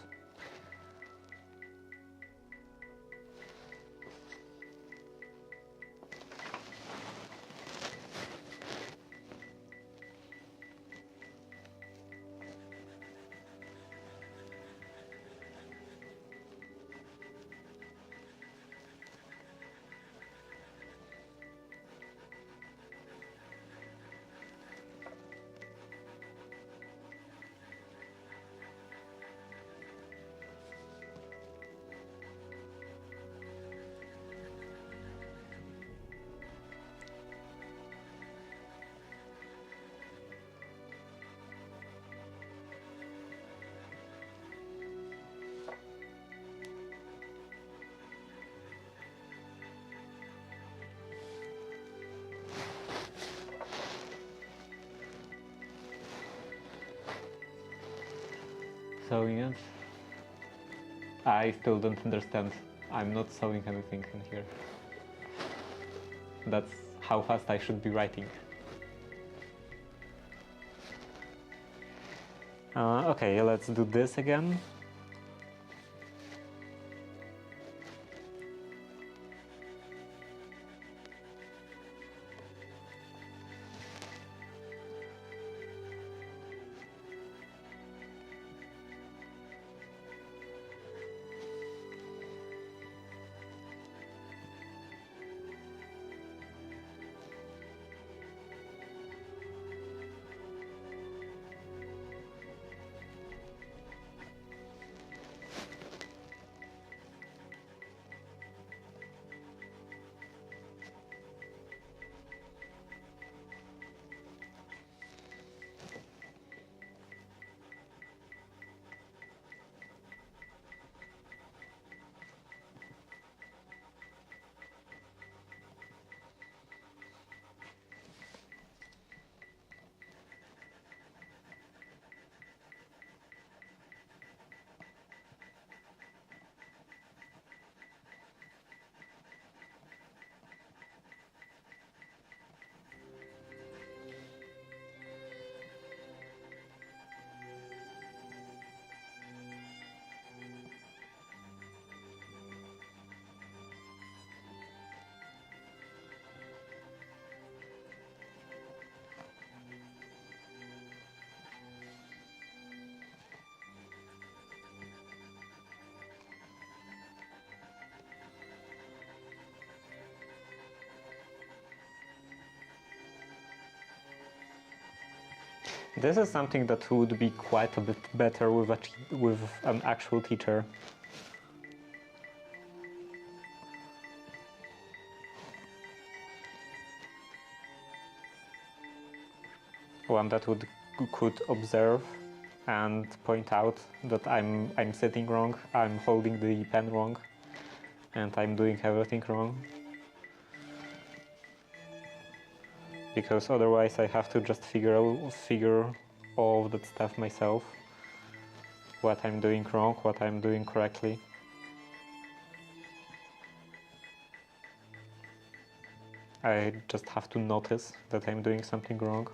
Sewing it? I still don't understand. I'm not sewing anything in here. That's how fast I should be writing. Okay, let's do this again. This is something that would be quite a bit better with an actual teacher. One that could observe and point out that I'm sitting wrong, I'm holding the pen wrong, and I'm doing everything wrong. Because otherwise I have to just figure all that stuff myself. What I'm doing wrong, what I'm doing correctly. I just have to notice that I'm doing something wrong.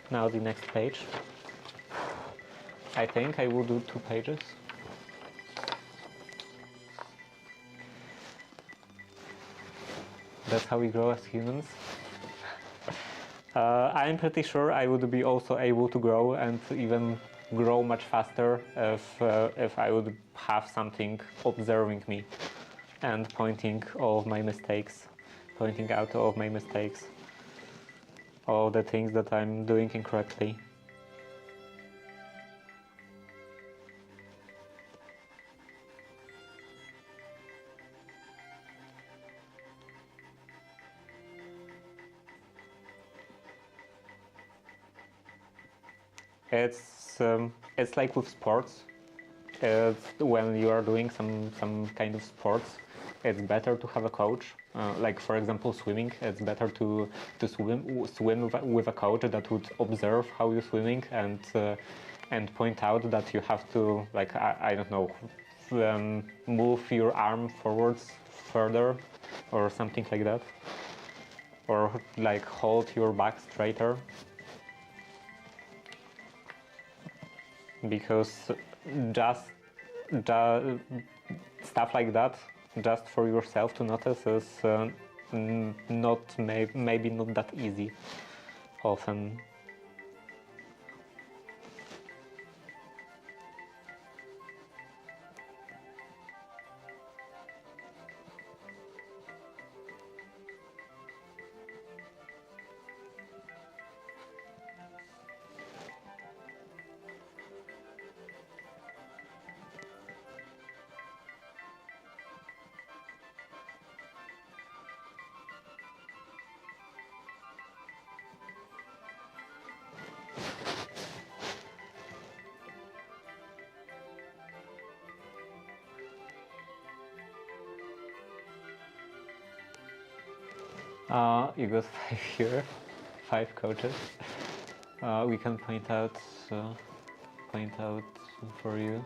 Now the next page. I think I will do 2 pages. That's how we grow as humans. I'm pretty sure I would be also able to grow and even grow much faster if I would have something observing me and pointing all of my mistakes, pointing out all of my mistakes, all the things that I'm doing incorrectly. It's like with sports. When you are doing some kind of sports, it's better to have a coach. Like for example, swimming. It's better to swim with a coach that would observe how you're swimming and point out that you have to, like, I don't know, move your arm forwards further or something like that, or like hold your back straighter. Because just stuff like that, just for yourself to notice, is maybe not that easy often. You got 5 here, 5 coaches. We can point out for you.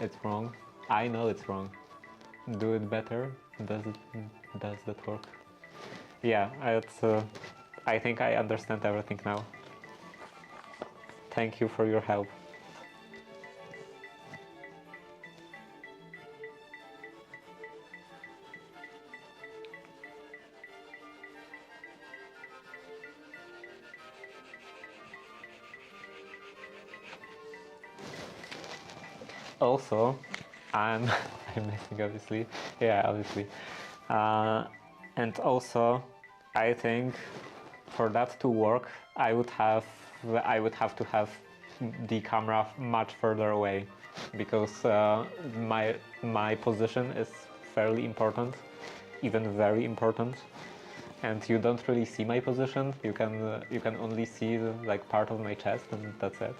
It's wrong. I know it's wrong. Do it better. Does that work? Yeah, I think I understand everything now. Thank you for your help. Also, I'm missing, obviously. Yeah, obviously. And also, I think for that to work, I would have to have the camera much further away, because my position is fairly important, even very important, and you don't really see my position. You can only see like part of my chest, and that's it.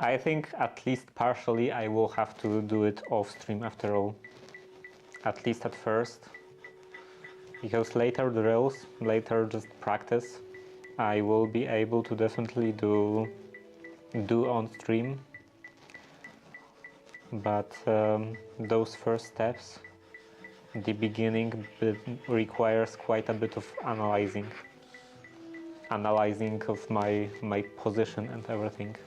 I think at least partially I will have to do it off stream after all. At least at first. Because later drills, later just practice, I will be able to definitely do on stream. But those first steps, the beginning requires quite a bit of analyzing of my position and everything.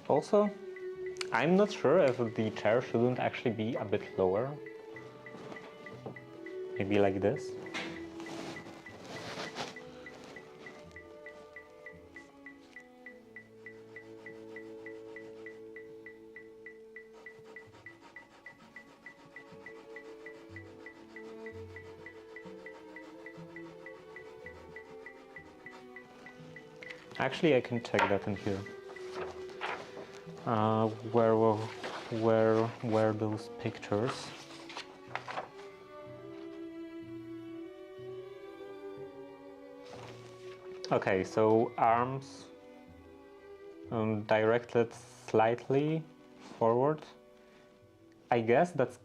Also, I'm not sure if the chair shouldn't actually be a bit lower. Maybe like this. Actually, I can check that in here. Where were those pictures? Okay, so arms directed slightly forward. I guess that's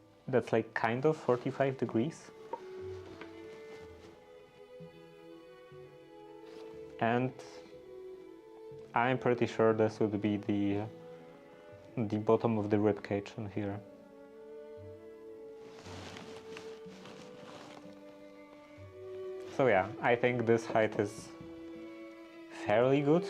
like kind of 45 degrees. And I'm pretty sure this would be the bottom of the rib cage in here. So yeah, I think this height is fairly good.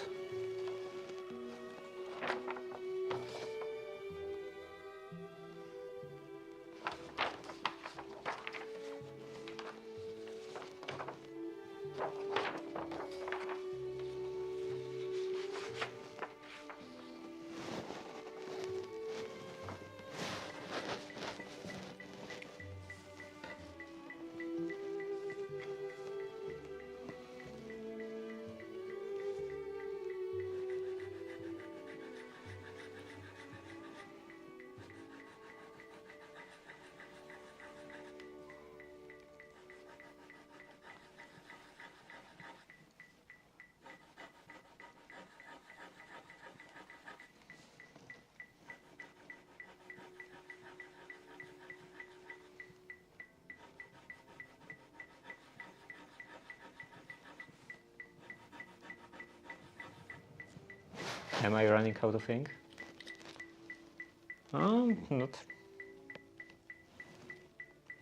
Am I running out of ink?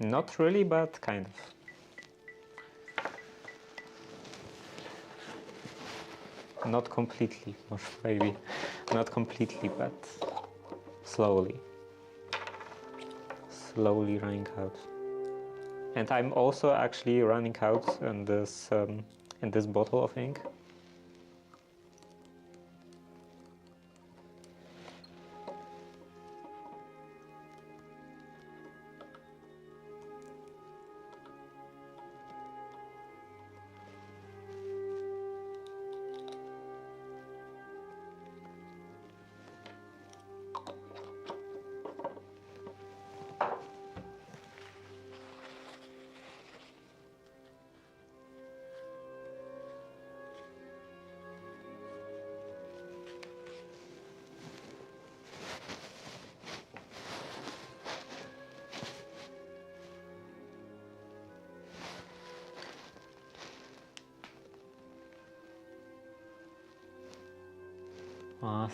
Not really, but kind of. Not completely, maybe. Not completely, but slowly. Slowly running out. And I'm also actually running out in this bottle of ink.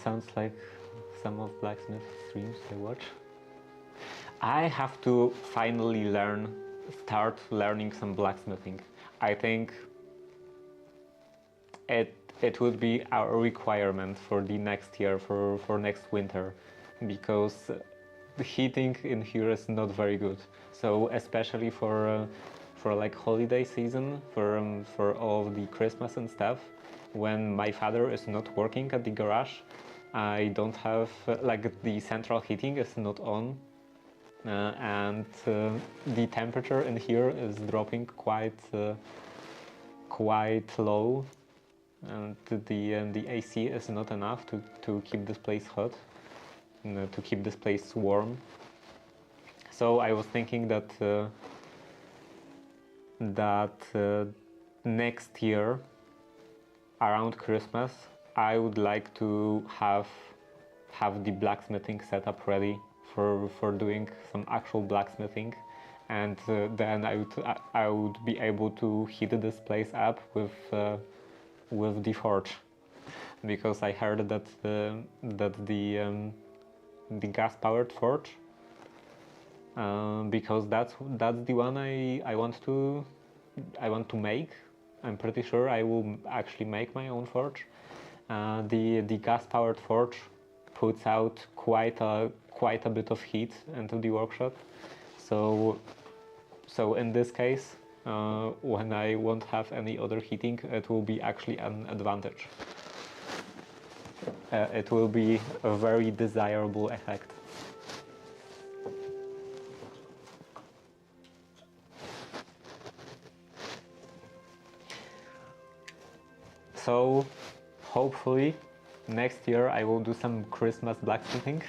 Sounds like some of blacksmith streams I watch. I have to finally start learning some blacksmithing. I think it would be our requirement for the next year, for next winter, because the heating in here is not very good. So especially for like holiday season, for all of the Christmas and stuff, when my father is not working at the garage, I don't have like the central heating is not on, and the temperature in here is dropping quite low, and the AC is not enough to keep this place hot, to keep this place warm. So I was thinking that next year around Christmas I would like to have the blacksmithing setup ready for doing some actual blacksmithing, and then I would be able to heat this place up with the forge, because I heard that the gas-powered forge, because that's the one I want to make. I'm pretty sure I will actually make my own forge. The gas-powered forge puts out quite a bit of heat into the workshop. So in this case, when I won't have any other heating, it will be actually an advantage. It will be a very desirable effect. So hopefully next year I will do some Christmas blacksmithing.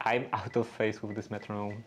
I'm out of phase with this metronome.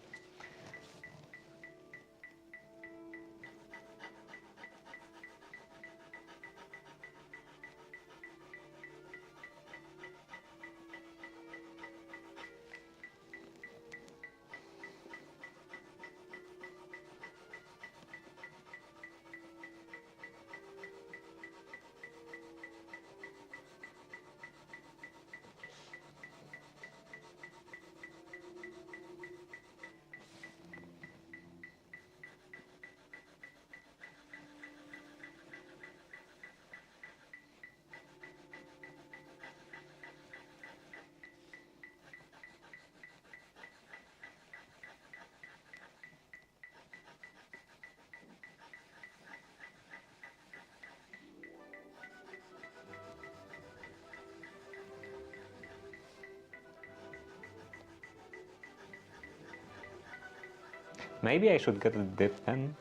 Maybe I should get a dip pen.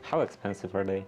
How expensive are they?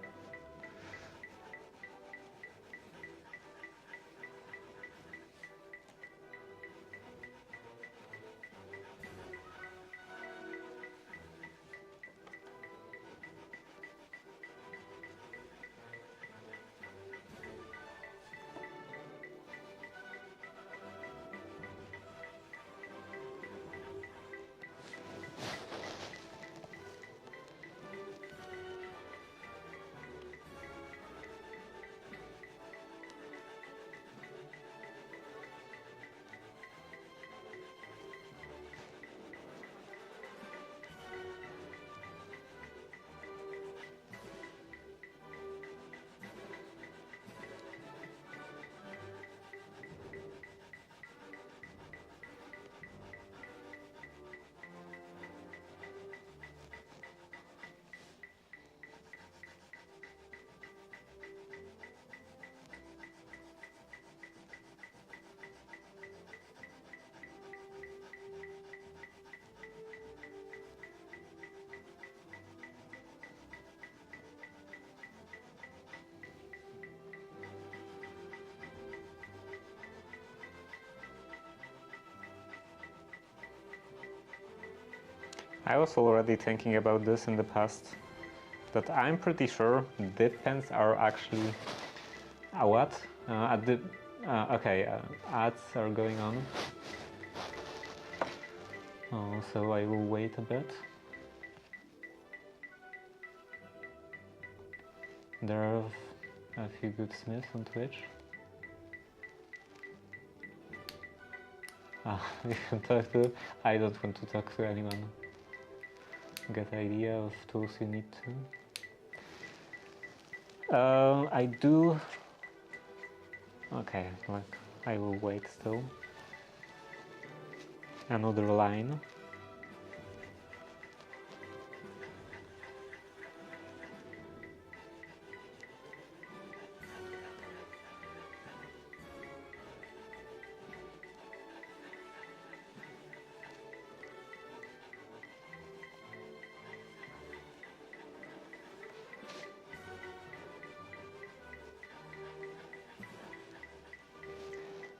I was already thinking about this in the past, that I'm pretty sure dip pens are actually what? At the okay, ads are going on. So I will wait a bit. There are a few good smiths on Twitch. You can talk to. I don't want to talk to anyone. Get idea of tools you need to. I do. Okay, like I will wait still. Another line.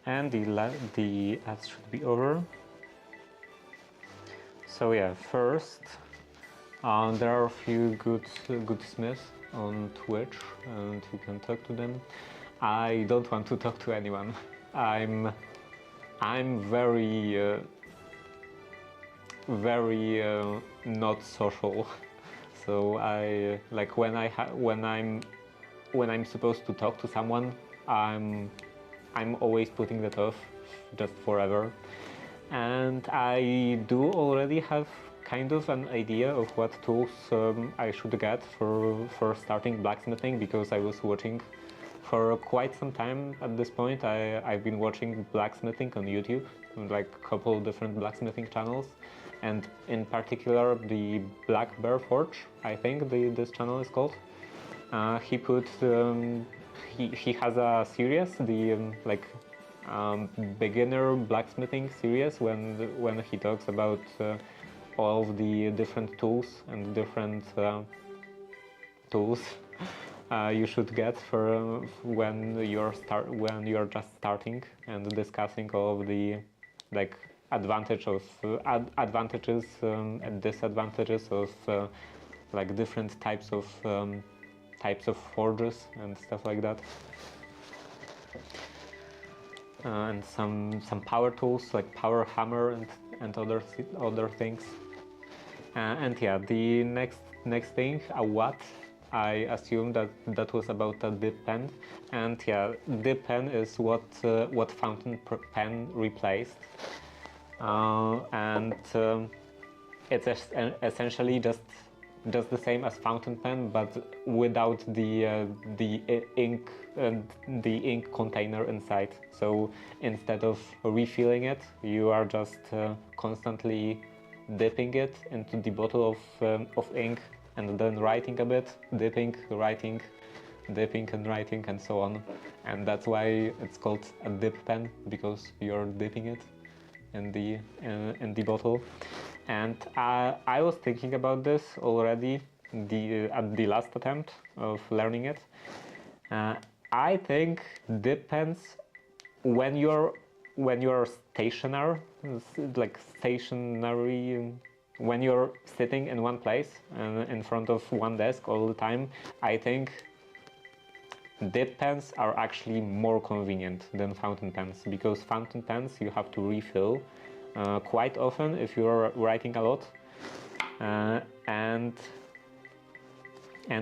And the ads should be over. So yeah, first there are a few good smiths on Twitch, and you can talk to them. I don't want to talk to anyone. I'm very not social. So I like when I'm supposed to talk to someone, I'm always putting that off just forever. And I do already have kind of an idea of what tools I should get for starting blacksmithing, because I was watching for quite some time at this point. I've been watching blacksmithing on YouTube, like a couple different blacksmithing channels, and in particular the Black Bear Forge, I think this channel is called. He put he has a series, the beginner blacksmithing series, when he talks about all of the different tools and different tools you should get for when you're just starting, and discussing all of the like advantages and disadvantages of like different types of forges and stuff like that. And some power tools like power hammer and other things. And yeah, the next thing, a watt. I assume that was about a dip pen, and yeah, dip pen is what fountain pen replaced, and it's essentially just the same as fountain pen, but without the ink and the ink container inside. So instead of refilling it, you are just constantly dipping it into the bottle of ink, and then writing a bit, dipping, writing, dipping and writing, and so on. And that's why it's called a dip pen, because you're dipping it in the bottle. And I was thinking about this already at the last attempt of learning it. I think dip pens, when you're stationary, when you're sitting in one place in front of one desk all the time, I think dip pens are actually more convenient than fountain pens, because fountain pens you have to refill quite often if you're writing a lot, and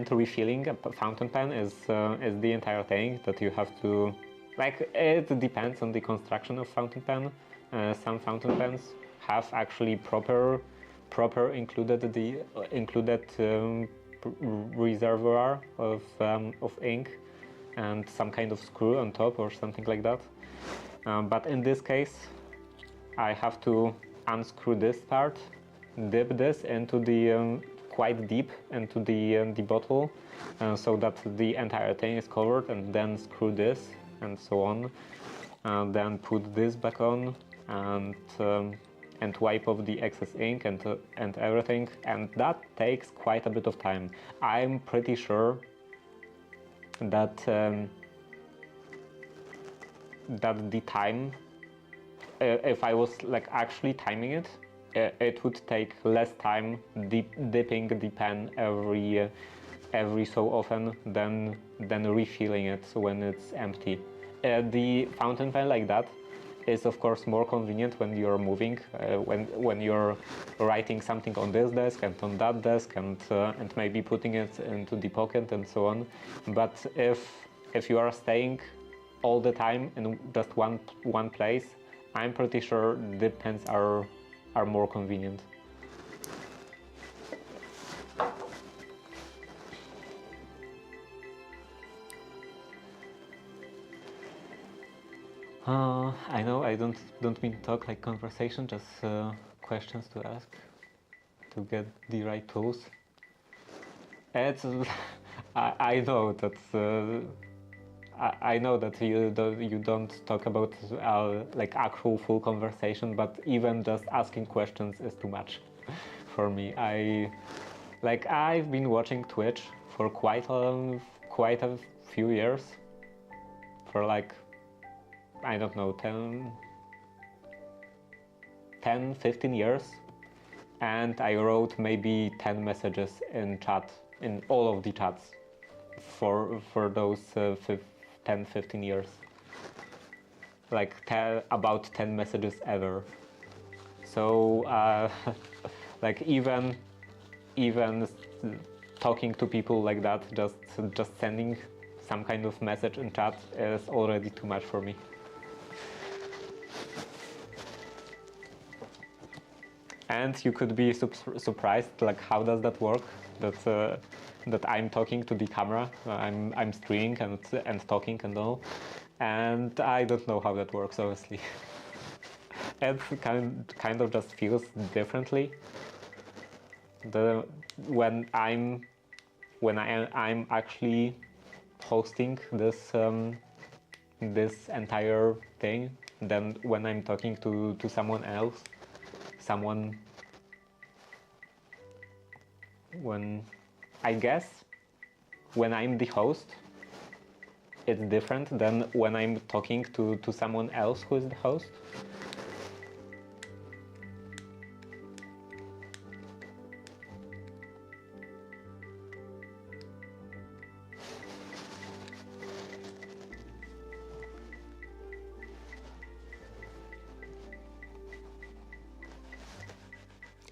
refilling a fountain pen is the entire thing that you have to, like, it depends on the construction of fountain pen. Some fountain pens have actually proper included reservoir of ink and some kind of screw on top or something like that. But in this case, I have to unscrew this part, dip this into the quite deep into the bottle, so that the entire thing is covered, and then screw this and so on. Then put this back on and wipe off the excess ink and everything, and that takes quite a bit of time. I'm pretty sure that that the time, if I was like actually timing it, it would take less time dipping the pen every so often than refilling it when it's empty. The fountain pen like that is of course more convenient when you're moving, when you're writing something on this desk and on that desk and maybe putting it into the pocket and so on. But if you are staying all the time in just one place, I'm pretty sure the pens are more convenient. I know I don't mean to talk like conversation, just questions to ask to get the right tools. It's I know that I know that you don't talk about like actual full conversation, but even just asking questions is too much for me. I've been watching Twitch for quite a few years, for like, I don't know, 15 years, and I wrote maybe 10 messages in chat, in all of the chats for those 10-15 years. Like about 10 messages ever. So like even talking to people like that, just sending some kind of message in chat is already too much for me. And you could be surprised, like, how does that work? That I'm talking to the camera, I'm streaming and talking and all, and I don't know how that works, honestly. It kind of just feels differently. When I'm actually hosting this this entire thing, than when I'm talking to someone else. When I guess when I'm the host, it's different than when I'm talking to someone else who is the host.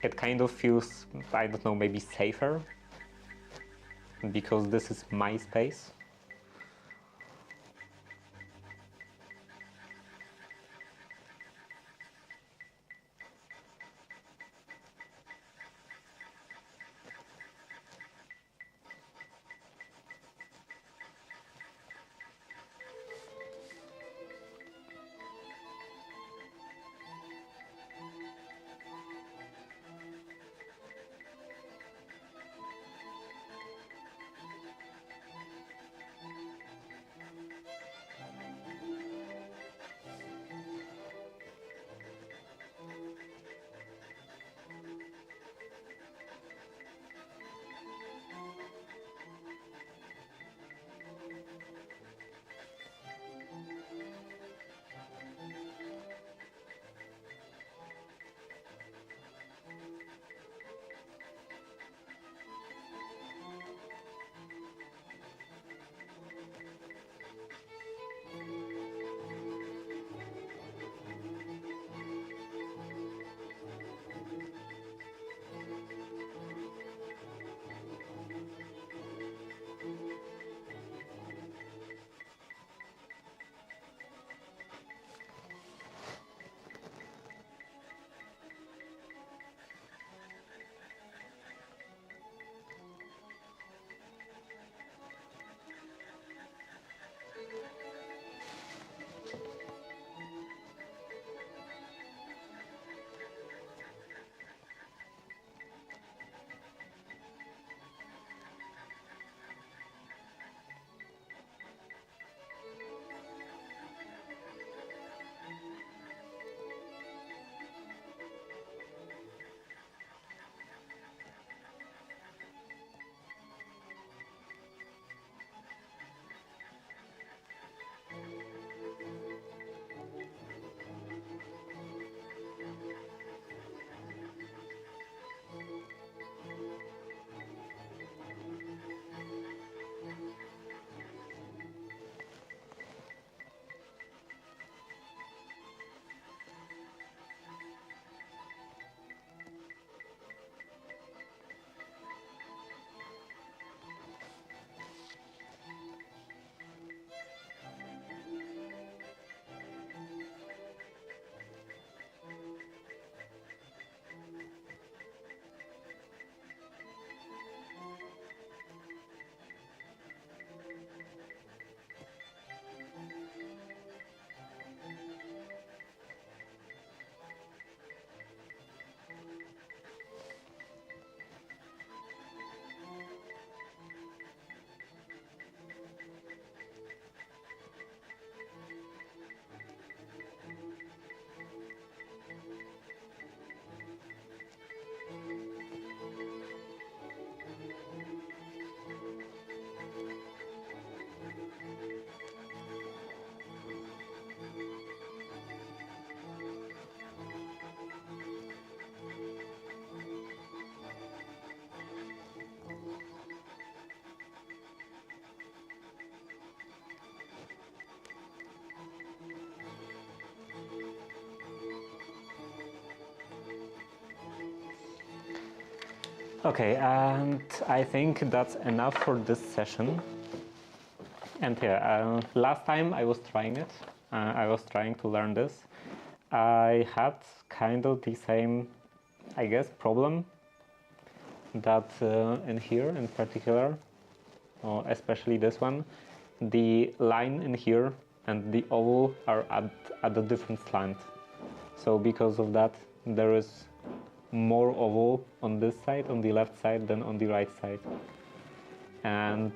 It kind of feels, I don't know, maybe safer, because this is my space. Okay, and I think that's enough for this session. And yeah, last time I was trying it. I was trying to learn this. I had kind of the same, I guess, problem that in here in particular, or especially this one, the line in here and the oval are at a different slant. So because of that, there is more oval on this side, on the left side, than on the right side. And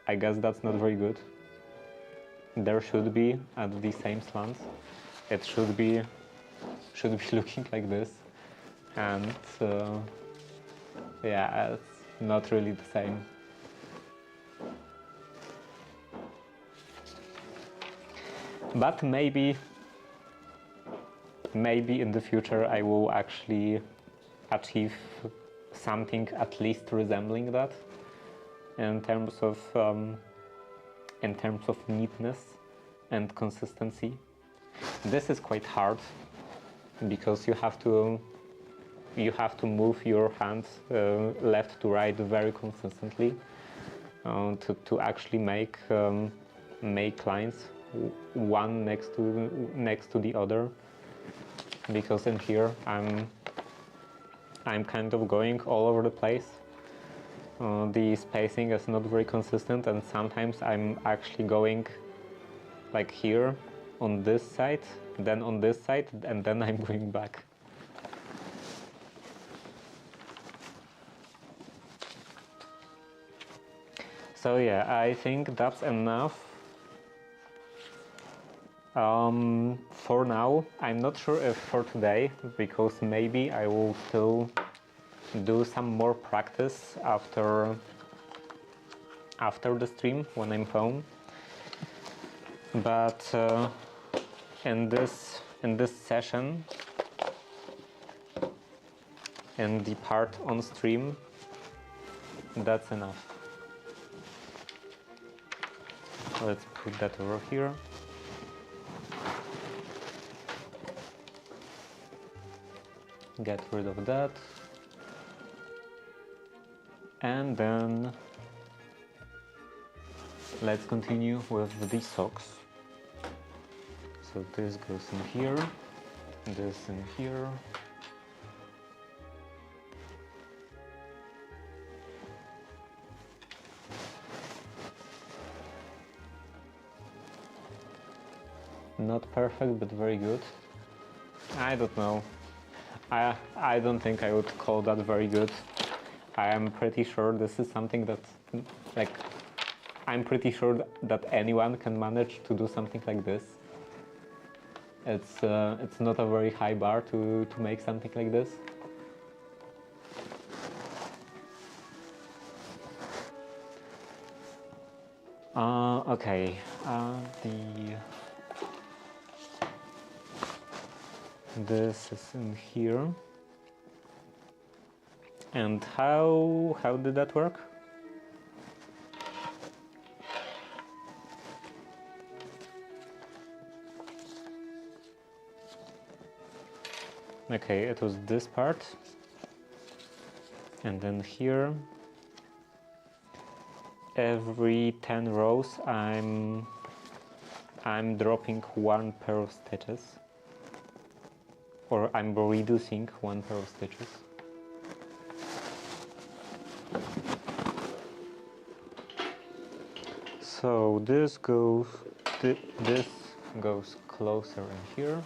I guess that's not very good. There should be at the same slants. It should be looking like this, and yeah, it's not really the same. But maybe in the future I will actually achieve something at least resembling that in terms of neatness and consistency. This is quite hard because you have to move your hands left to right very consistently to actually make lines one next to the other, because in here I'm kind of going all over the place. The spacing is not very consistent, and sometimes I'm actually going like here on this side, then on this side, and then I'm going back. So yeah, I think that's enough. For now, I'm not sure if for today, because maybe I will still do some more practice after the stream when I'm home. But in this session, in the part on stream, that's enough. Let's put that over here. Get rid of that. And then let's continue with the socks. So this goes in here, this in here. Not perfect, but very good. I don't know. I don't think I would call that very good. I am pretty sure this is something that, like, I'm pretty sure that anyone can manage to do something like this. It's not a very high bar to make something like this. Okay, this is in here. And how did that work? Okay, it was this part, and then here, every 10 rows I'm dropping one pair of stitches, or I'm reducing one pair of stitches. So this goes closer in here.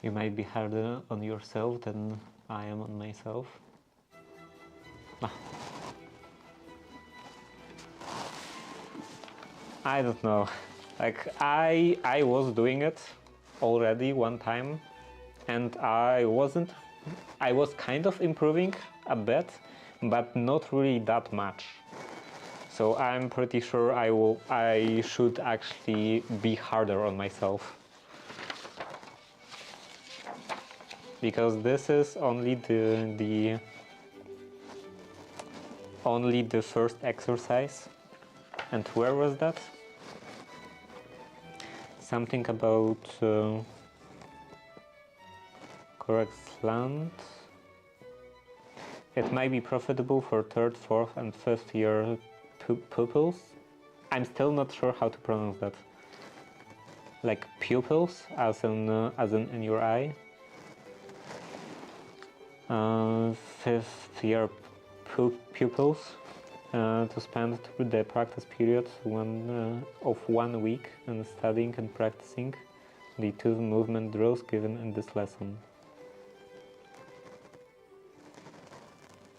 You might be harder on yourself than I am on myself. I don't know. Like I was doing it already one time, and I was kind of improving a bit, but not really that much. So I'm pretty sure I should actually be harder on myself. Because this is only the first exercise. And where was that? Something about correct slant. It might be profitable for third, fourth, and fifth year pupils. I'm still not sure how to pronounce that. Like pupils, as in your eye. Fifth year pupils to spend the practice period of 1 week in studying and practicing the 2 movement drills given in this lesson.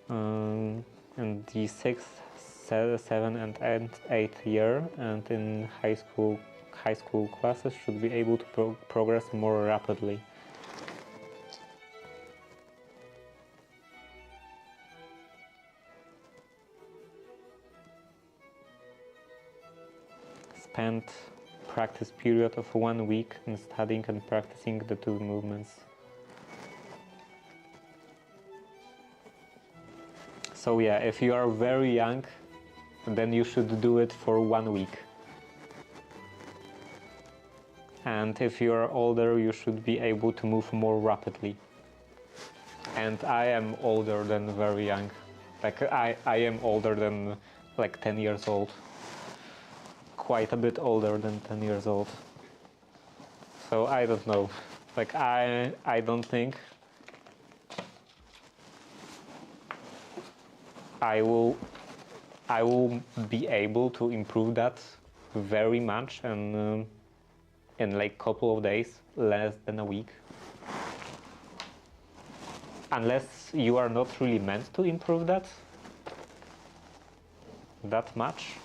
In the 6th, 7th, and 8th year, and in high school classes should be able to progress more rapidly. Spent practice period of 1 week in studying and practicing the 2 movements. So yeah, if you are very young, then you should do it for 1 week. And if you are older, you should be able to move more rapidly. And I am older than very young. Like I am older than like 10 years old. Quite a bit older than 10 years old. So I don't know. Like I don't think I will be able to improve that very much and in like couple of days, less than a week. Unless you are not really meant to improve that much.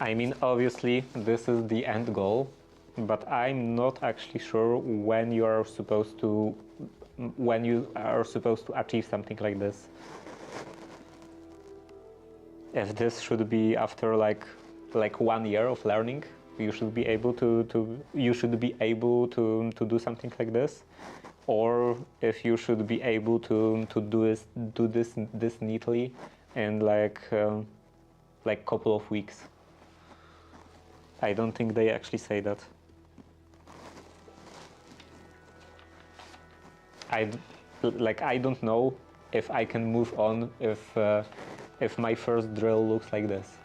I mean, obviously, this is the end goal, but I'm not actually sure when you are supposed to achieve something like this. If this should be after like 1 year of learning, you should be able to do something like this, or if you should be able to do this neatly in like couple of weeks. I don't think they actually say that. I don't know if I can move on if my first drill looks like this.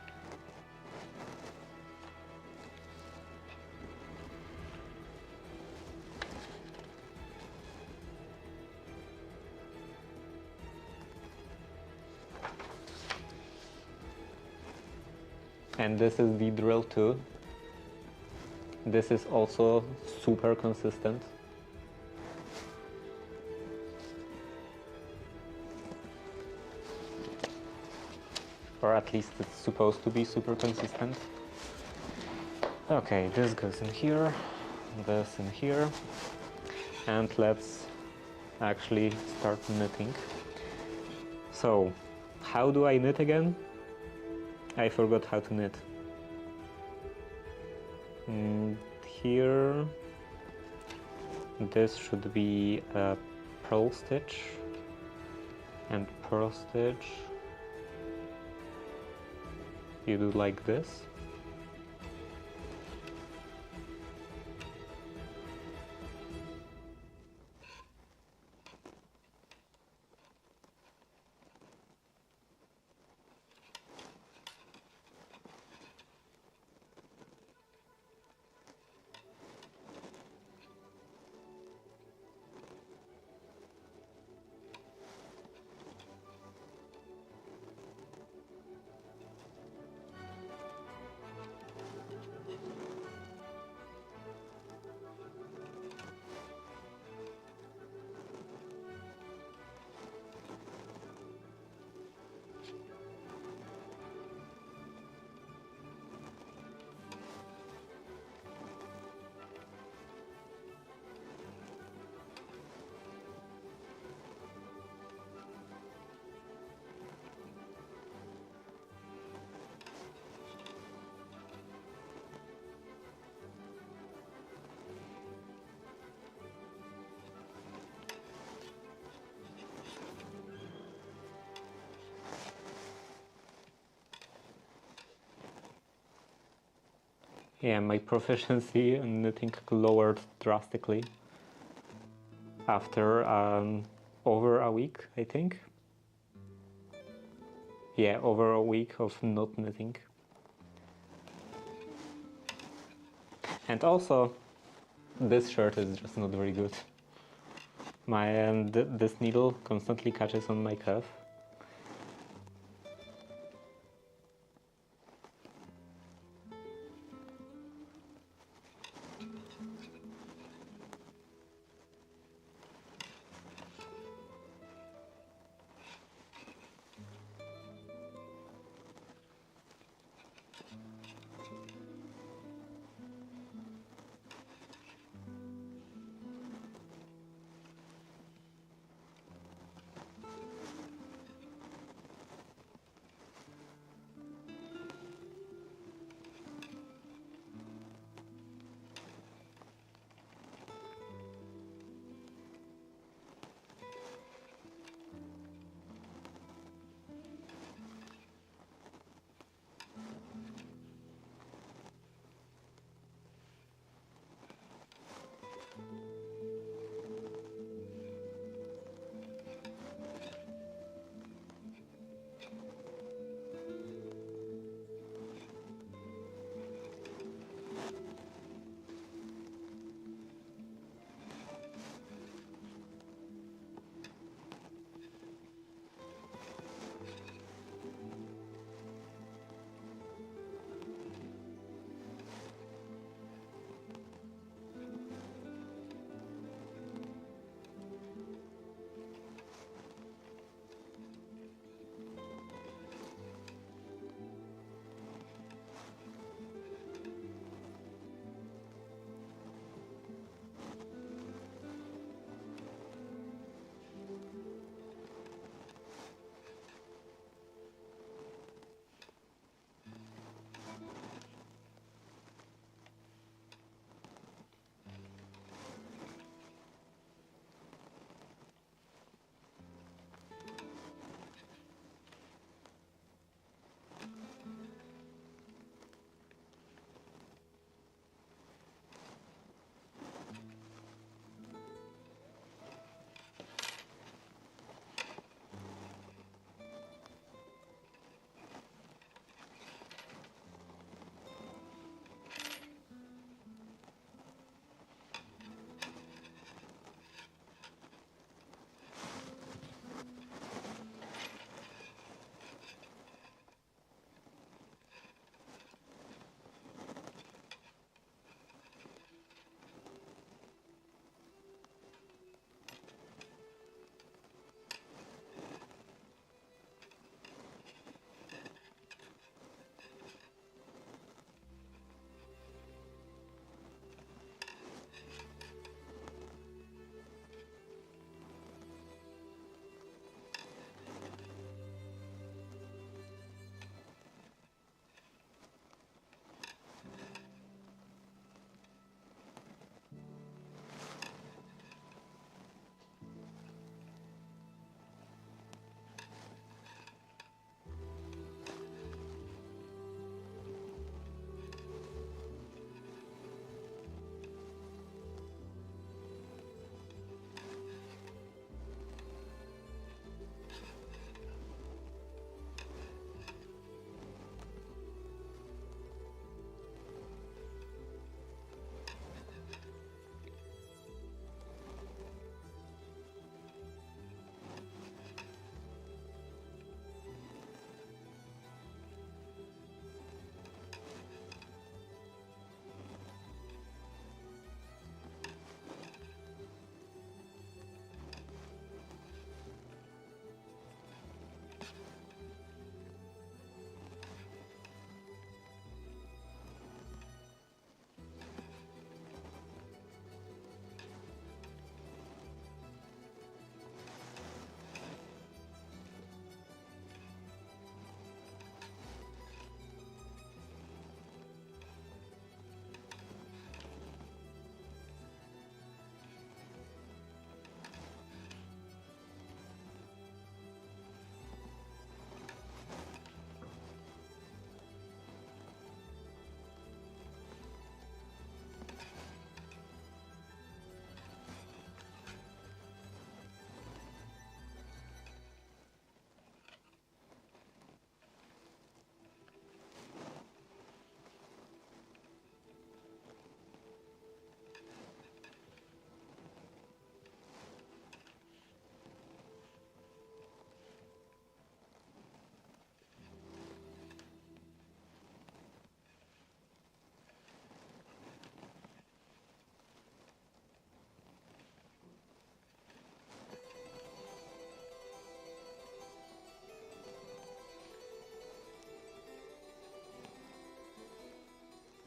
And this is the drill 2. This is also super consistent. Or at least it's supposed to be super consistent. Okay, this goes in here, this in here, and let's actually start knitting. So, how do I knit again? I forgot how to knit. Here, this should be a purl stitch, and purl stitch, you do like this. Yeah, my proficiency in knitting lowered drastically after over a week, I think. Yeah, over a week of not knitting. And also, this shirt is just not very good. This needle constantly catches on my cuff.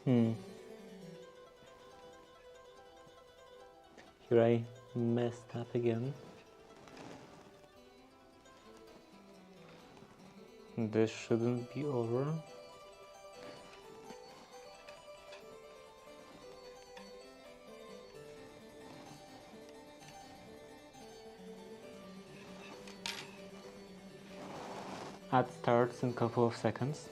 Here I messed up again. This shouldn't be over. Ad starts in a couple of seconds.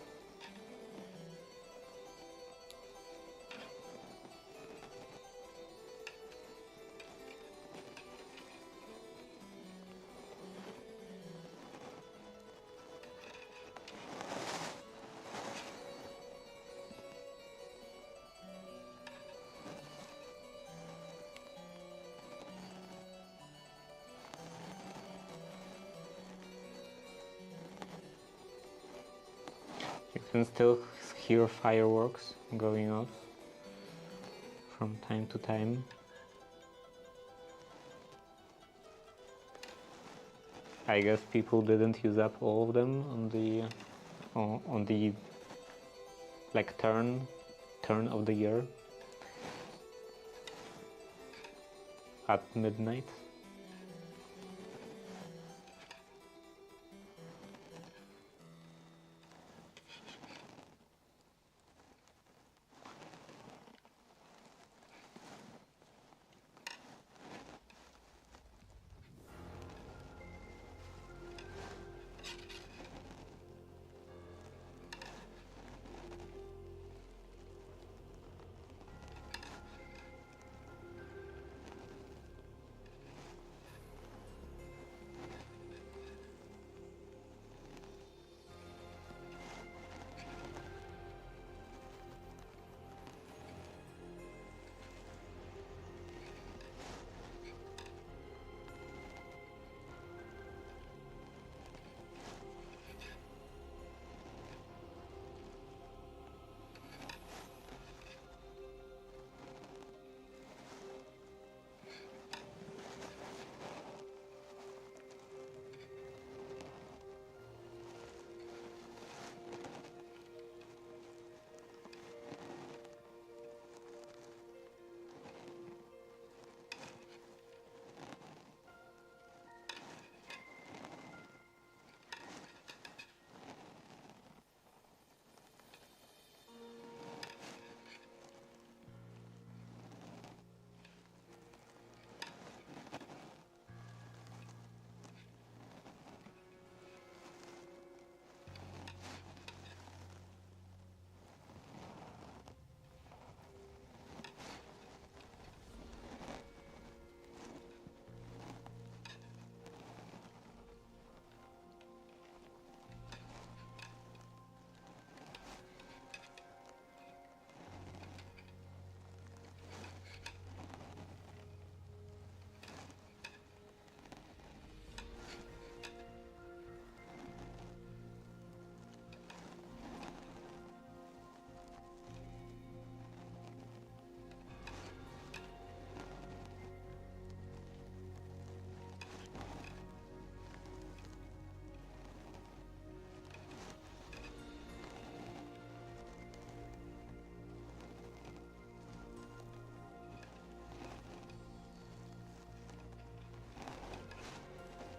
You can still hear fireworks going off from time to time. I guess people didn't use up all of them on the like turn of the year at midnight.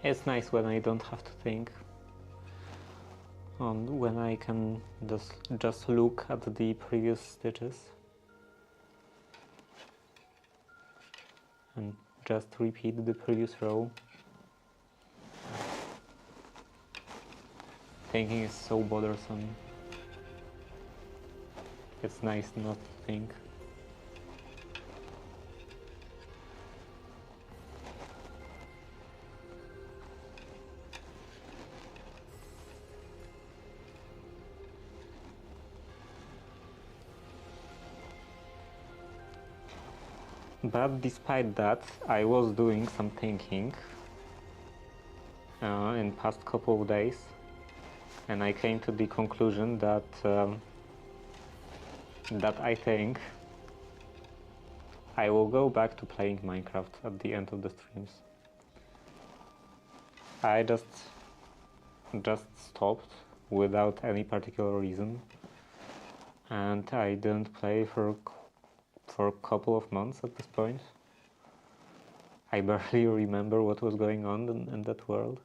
It's nice when I don't have to think, when I can just look at the previous stitches and just repeat the previous row. Thinking is so bothersome. It's nice not to think. But despite that, I was doing some thinking in past couple of days, and I came to the conclusion that I think I will go back to playing Minecraft at the end of the streams. I just stopped without any particular reason. and I didn't play for a couple of months at this point. I barely remember what was going on in that world.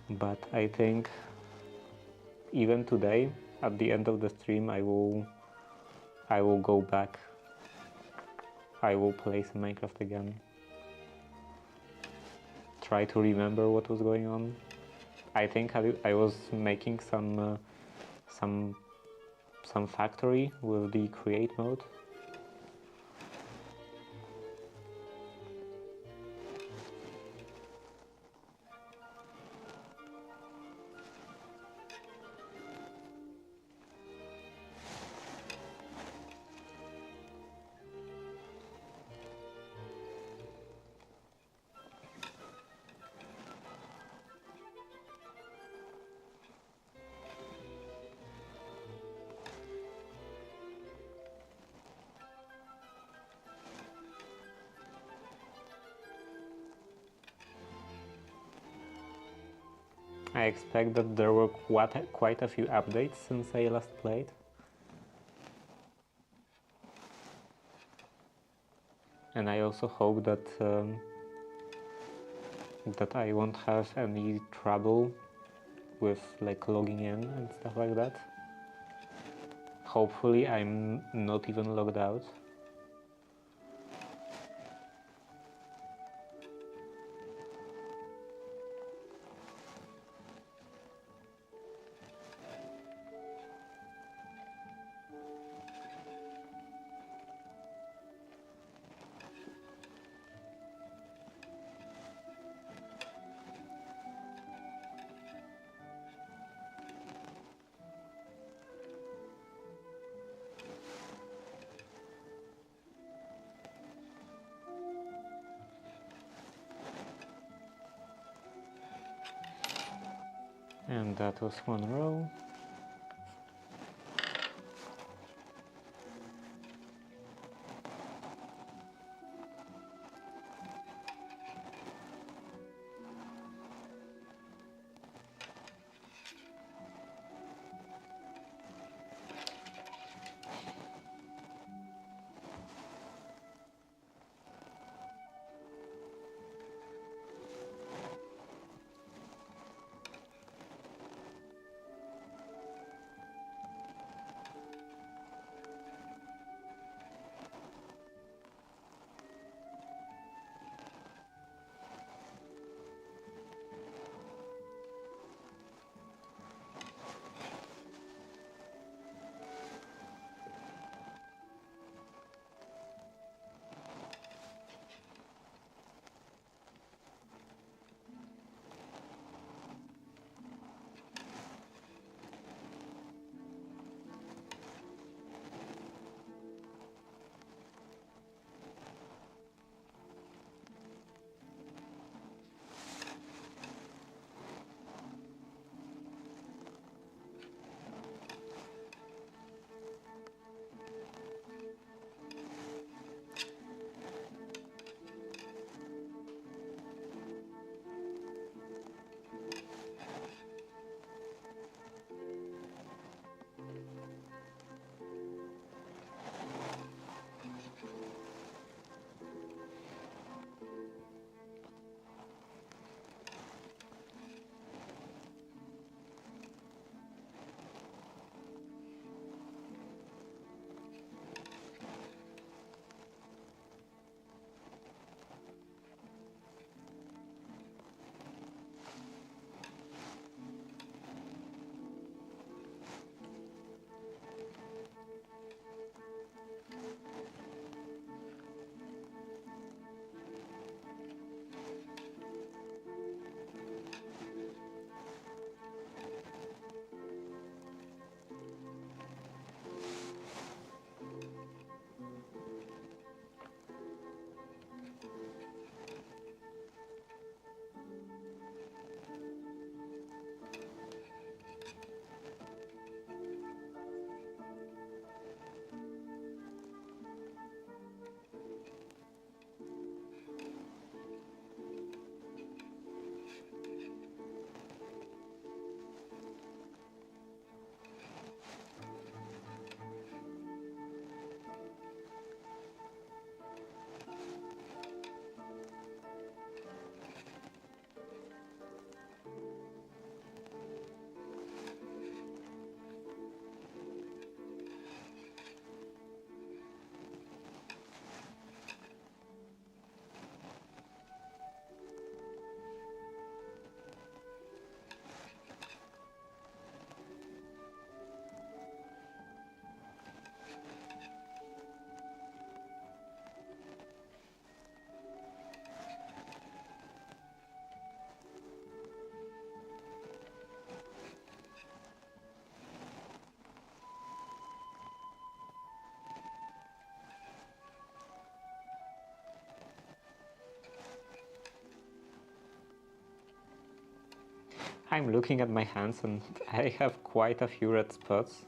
But I think even today, at the end of the stream, I will go back. I will play some Minecraft again. Try to remember what was going on. I think I was making some factory with the create mode. I expect that there were quite a few updates since I last played. And I also hope that that I won't have any trouble with like logging in and stuff like that. Hopefully I'm not even logged out. And that was one row. I'm looking at my hands and I have quite a few red spots,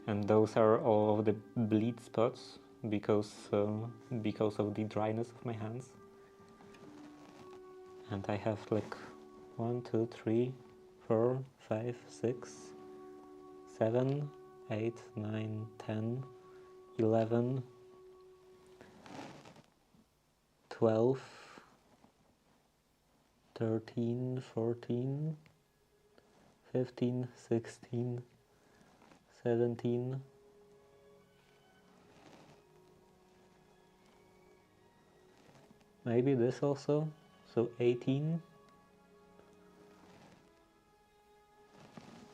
and those are all of the bleed spots because of the dryness of my hands. And I have like 1, 2, 3, 4, 5, 6, 7, 8, 9, 10, 11, 12, 13, 14, 15, 16, 17, maybe this also, so 18,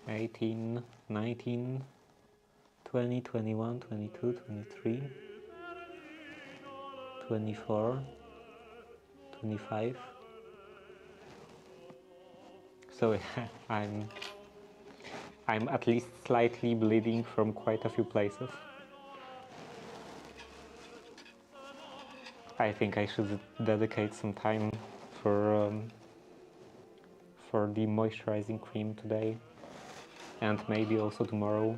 19, 20, 21, 22, 23, 24, 25. So I'm at least slightly bleeding from quite a few places. I think I should dedicate some time for the moisturizing cream today, and maybe also tomorrow.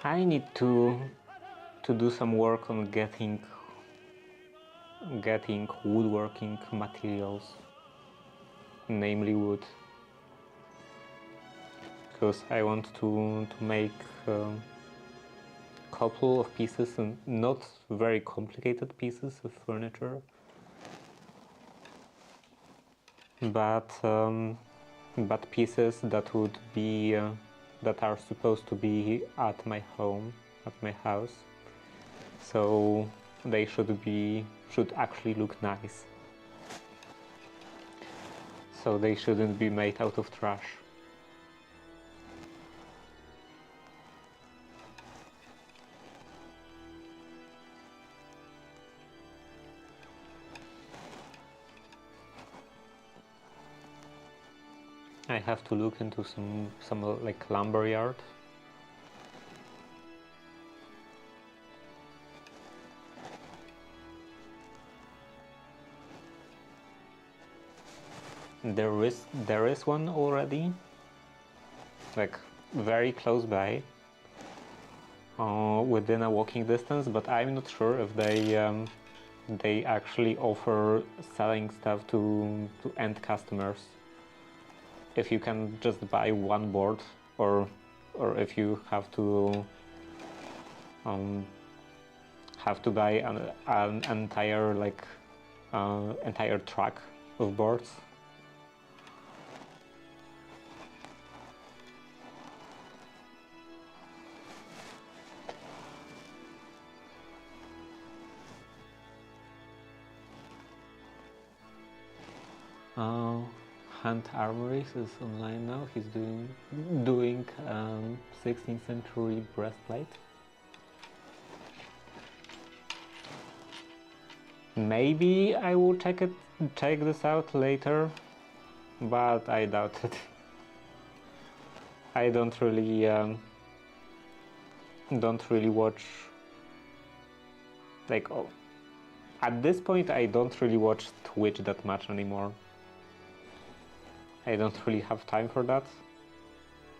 I need to do some work on getting woodworking materials, namely wood, because I want to make a couple of pieces, and not very complicated pieces of furniture, but pieces that would be that are supposed to be at my home, at my house, so they should actually look nice. So they shouldn't be made out of trash. I have to look into some like lumber yard. There is one already, like very close by, within a walking distance, but I'm not sure if they actually offer selling stuff to end customers. If you can just buy one board, or if you have to buy an entire entire truck of boards. Hand Armories is online now. He's doing 16th century breastplate. Maybe I will check this out later, but I doubt it. I don't really watch, like, oh, at this point I don't really watch Twitch that much anymore. I don't really have time for that.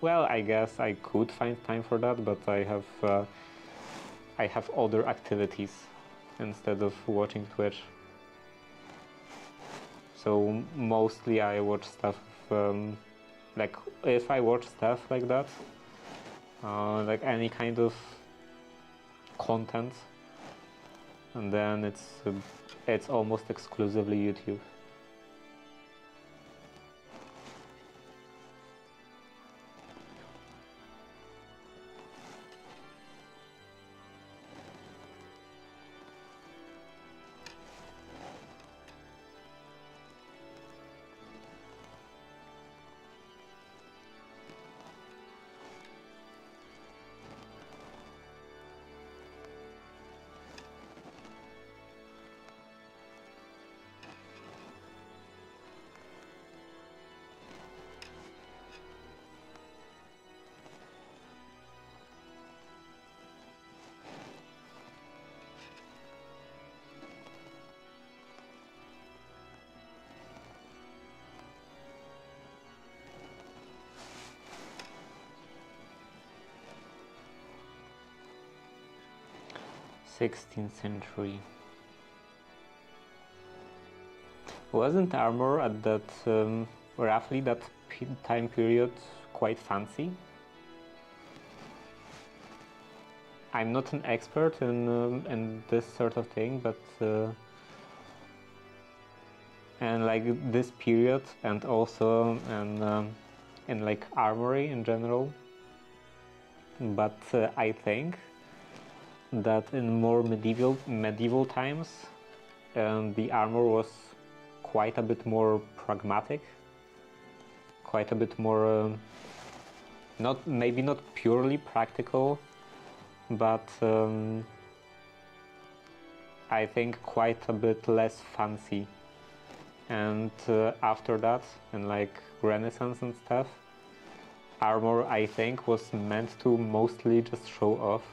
Well, I guess I could find time for that, but I have other activities instead of watching Twitch. So mostly I watch stuff, like if I watch stuff like that, like any kind of content, and then it's almost exclusively YouTube. (16th century). Wasn't armor at that roughly that time period quite fancy? I'm not an expert in this sort of thing, but and like this period, and also in like armory in general. But I think that in more medieval times, the armor was quite a bit more pragmatic, quite a bit more maybe not purely practical, but I think quite a bit less fancy. And after that, in like Renaissance and stuff, armor I think was meant to mostly just show off.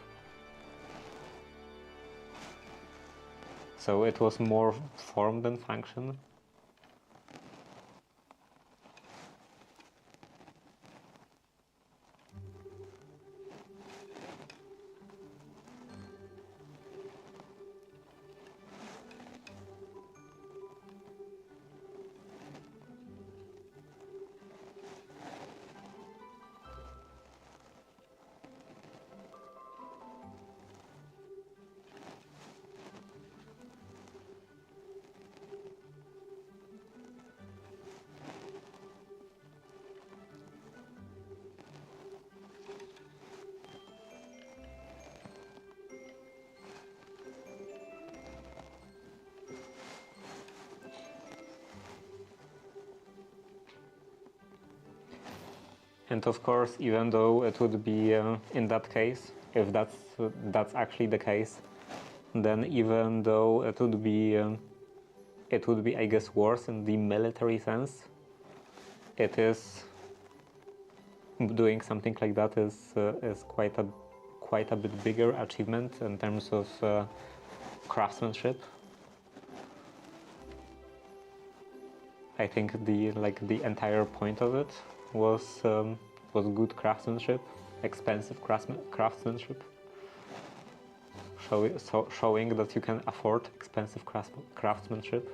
So it was more form than function. And of course, even though it would be in that case, if that's actually the case, then even though it would be I guess worse in the military sense, it is doing something like that is quite a bit bigger achievement in terms of craftsmanship. I think the entire point of it was good craftsmanship, expensive craftsmanship, showing that you can afford expensive craftsmanship.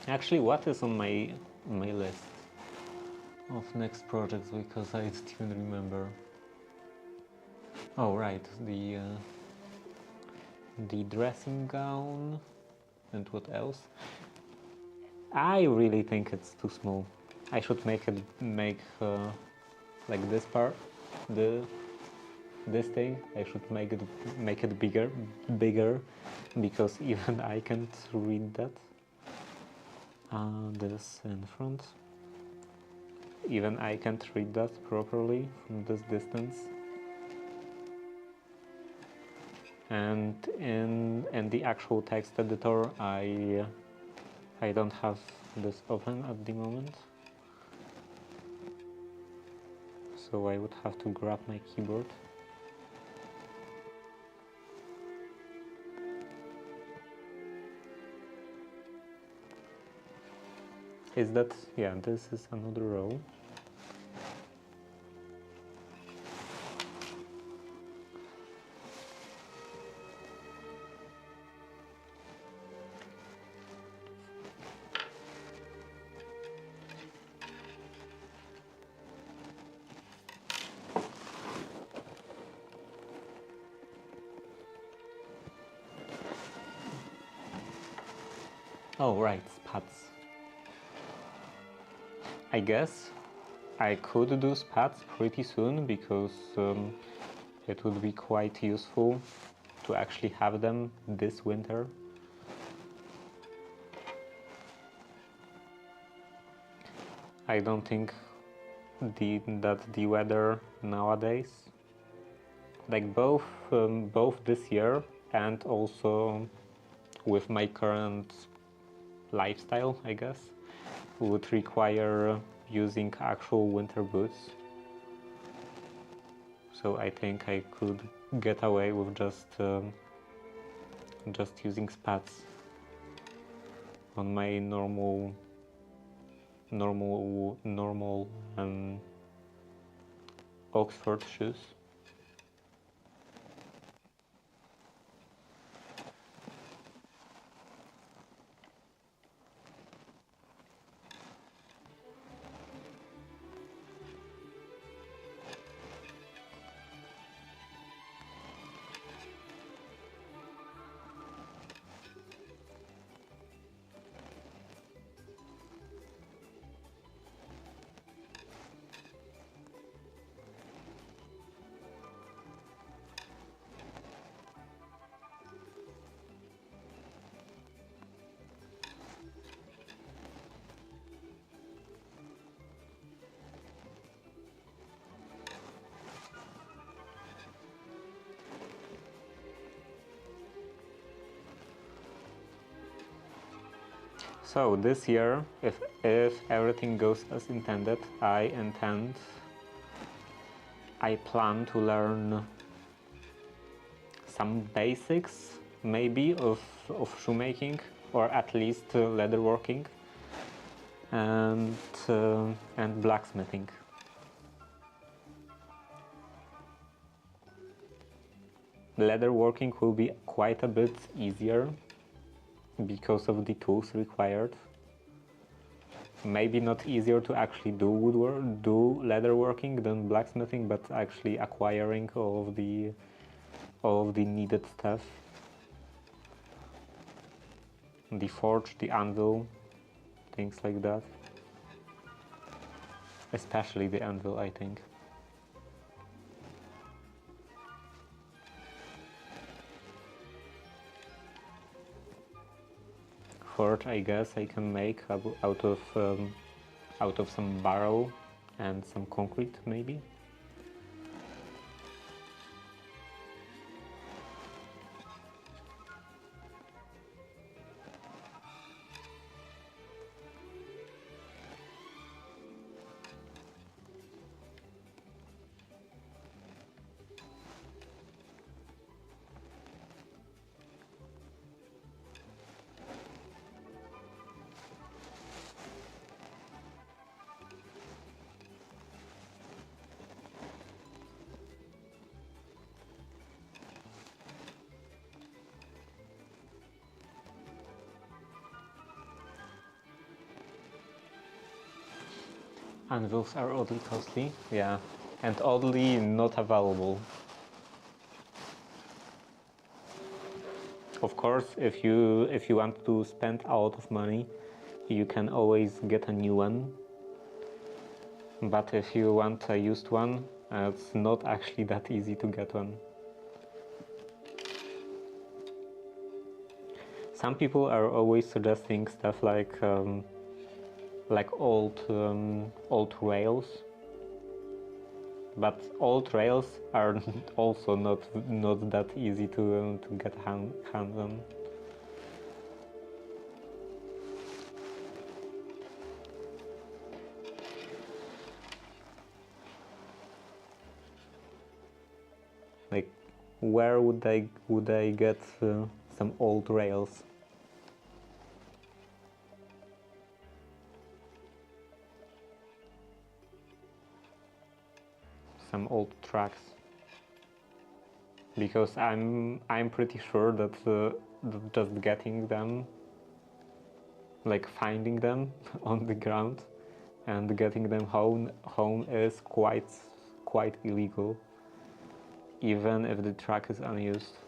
Actually, what is on my list of next projects, because I don't even remember. Oh right, the dressing gown, and what else? I really think it's too small. I should make like this part, this thing. I should make it bigger, because even I can't read that. This in front. Even I can't read that properly from this distance. And in the actual text editor, I don't have this open at the moment, so I would have to grab my keyboard. Is that, yeah, this is another row. Oh right, spats. I guess I could do spats pretty soon, because it would be quite useful to actually have them this winter. I don't think that the weather nowadays, like both this year and also with my current lifestyle, I guess, would require using actual winter boots. So I think I could get away with just using spats on my normal Oxford shoes. So this year, if everything goes as intended, I plan to learn some basics, maybe, of shoemaking, or at least leatherworking, and blacksmithing. Leatherworking will be quite a bit easier because of the tools required. Maybe not easier to actually do leatherworking than blacksmithing, but actually acquiring all of the needed stuff. The forge, the anvil, things like that. Especially the anvil, I think. Forge, I guess I can make out of some barrel and some concrete, maybe. Anvils are oddly costly, yeah, and oddly not available. Of course, if you want to spend a lot of money, you can always get a new one. But if you want a used one, it's not actually that easy to get one. Some people are always suggesting stuff like old rails, but old rails are also not that easy to get hands on. Like, where would I get some old rails? Some old tracks, because I'm pretty sure that just getting them, like finding them on the ground and getting them home is quite illegal, even if the track is unused.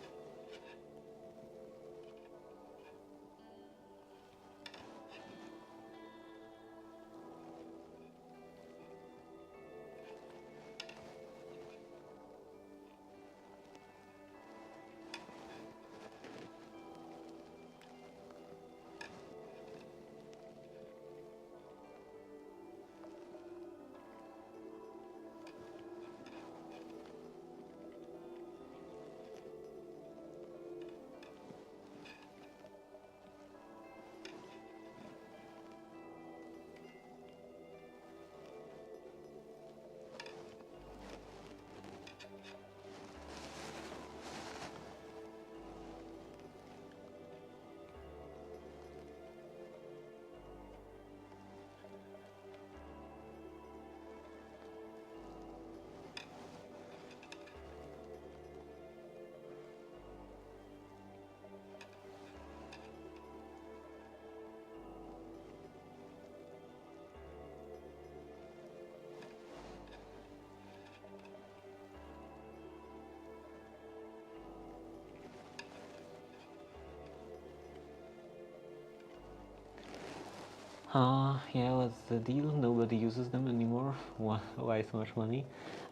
Yeah, what's the deal? Nobody uses them anymore. Why so much money?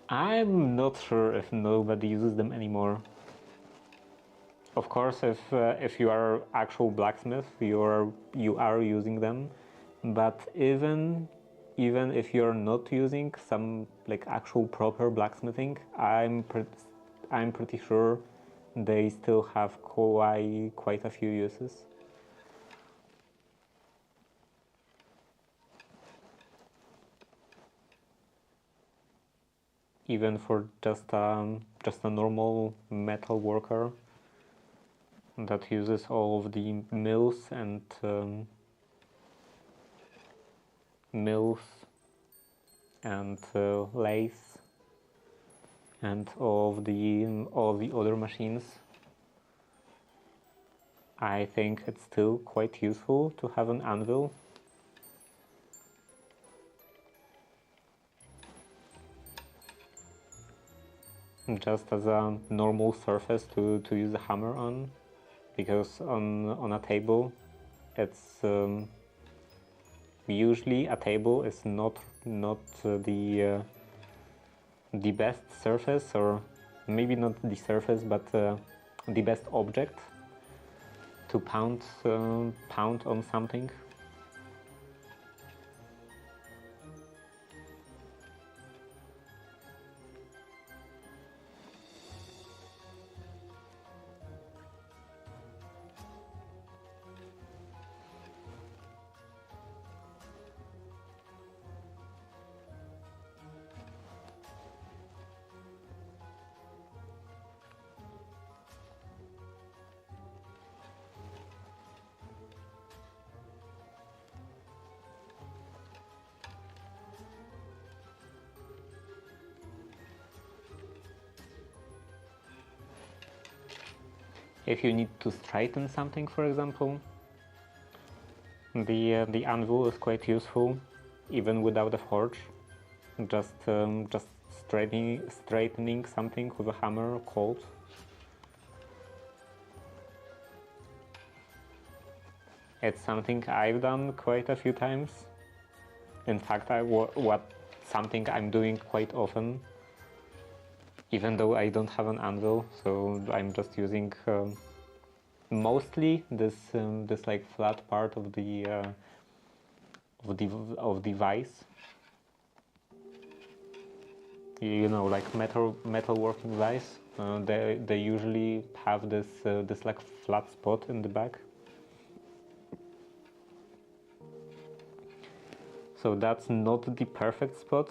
I'm not sure if nobody uses them anymore. Of course, if you are actual blacksmith, you are using them, but even if you're not using some like actual proper blacksmithing, I'm pretty sure they still have quite a few uses. Even for just a normal metal worker that uses all of the mills and lathes and all of the other machines, I think it's still quite useful to have an anvil. Just as a normal surface to use a hammer on, because on a table, it's usually a table is not the best surface, or maybe not the surface, but the best object to pound on something. If you need to straighten something, for example, the anvil is quite useful, even without a forge, just straightening something with a hammer cold. It's something I've done quite a few times. In fact, something I'm doing quite often, even though I don't have an anvil. So I'm just using mostly this like flat part of the vise. You know, like metal working vise. They usually have this like flat spot in the back. So that's not the perfect spot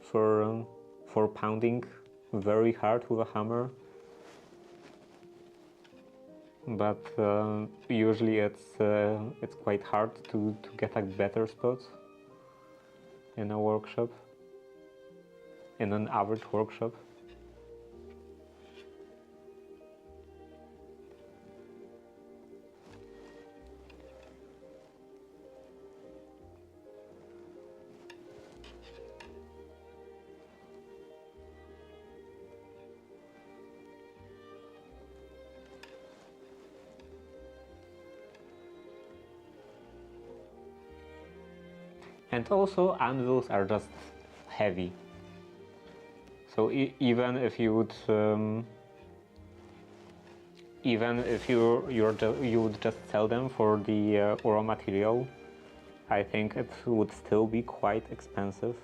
for pounding very hard with a hammer, but usually it's quite hard to get a better spot in a workshop, in an average workshop. And also anvils are just heavy. So even if you would you would just sell them for the raw material, I think it would still be quite expensive.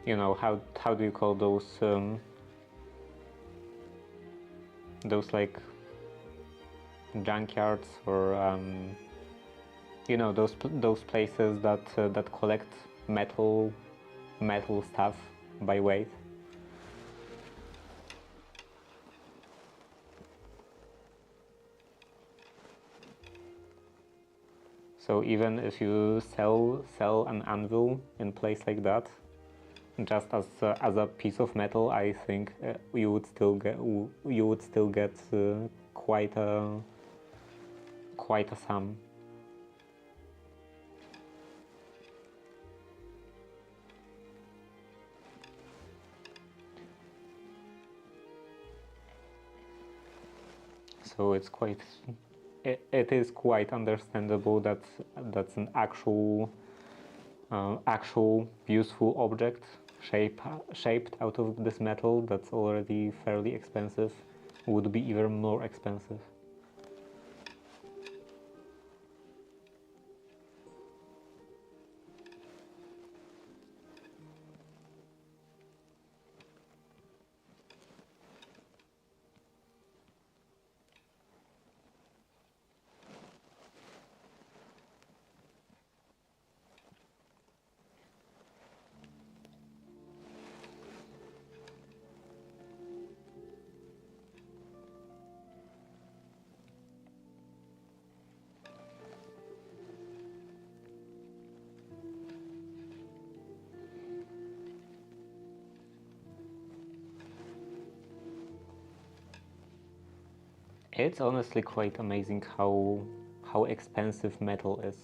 You know, how do you call those like junkyards, or you know, those places that collect metal stuff by weight. So even if you sell an anvil in place like that, just as a piece of metal, I think you would still get quite a sum. So it is quite understandable that that's an actual useful object shaped out of this metal that's already fairly expensive would be even more expensive. It's honestly quite amazing how expensive metal is.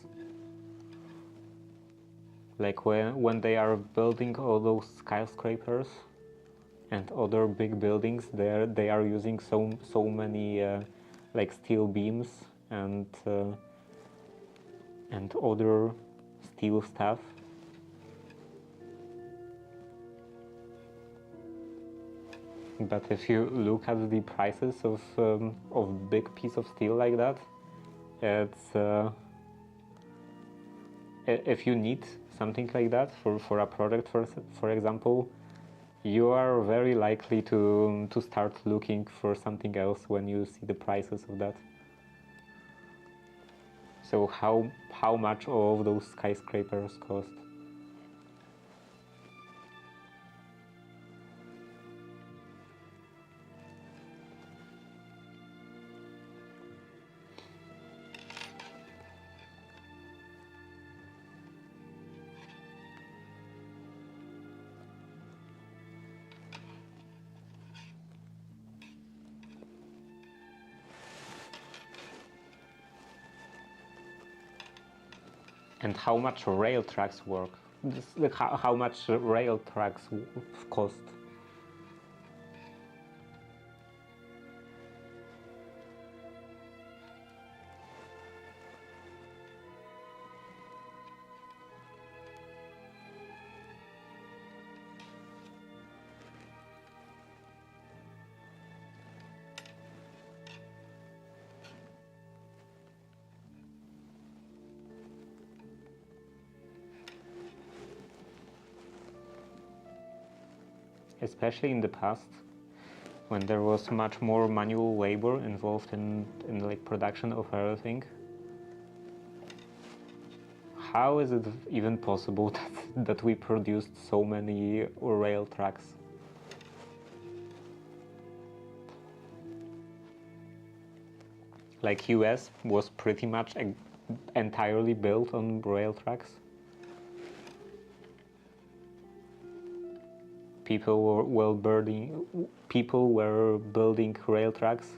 Like when they are building all those skyscrapers and other big buildings, they are using so many like steel beams and other steel stuff. But if you look at the prices of big piece of steel like that, it's if you need something like that for a project, for example, you are very likely to start looking for something else when you see the prices of that. So how much of those skyscrapers cost? And how much rail tracks work? How much rail tracks cost? Especially in the past, when there was much more manual labor involved in like production of everything. How is it even possible that we produced so many rail tracks? Like US was pretty much entirely built on rail tracks. People were building rail tracks,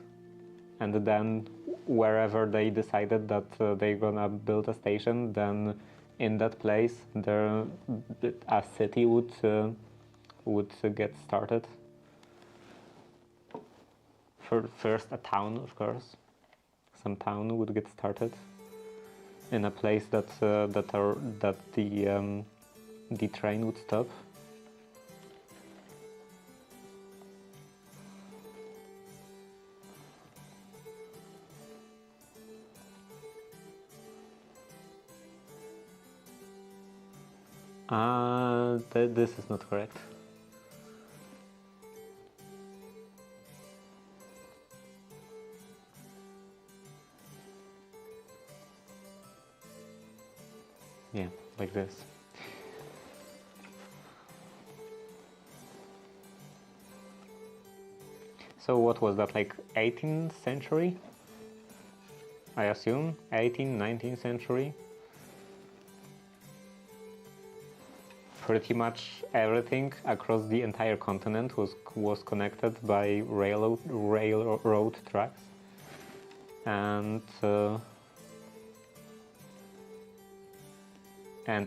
and then wherever they decided that they're gonna build a station, then in that place a city would get started. First a town, of course. Some town would get started in a place that the train would stop. This is not correct. Yeah, like this. So what was that, like 18th century? I assume 18th, 19th century. Pretty much everything across the entire continent was connected by railroad tracks, and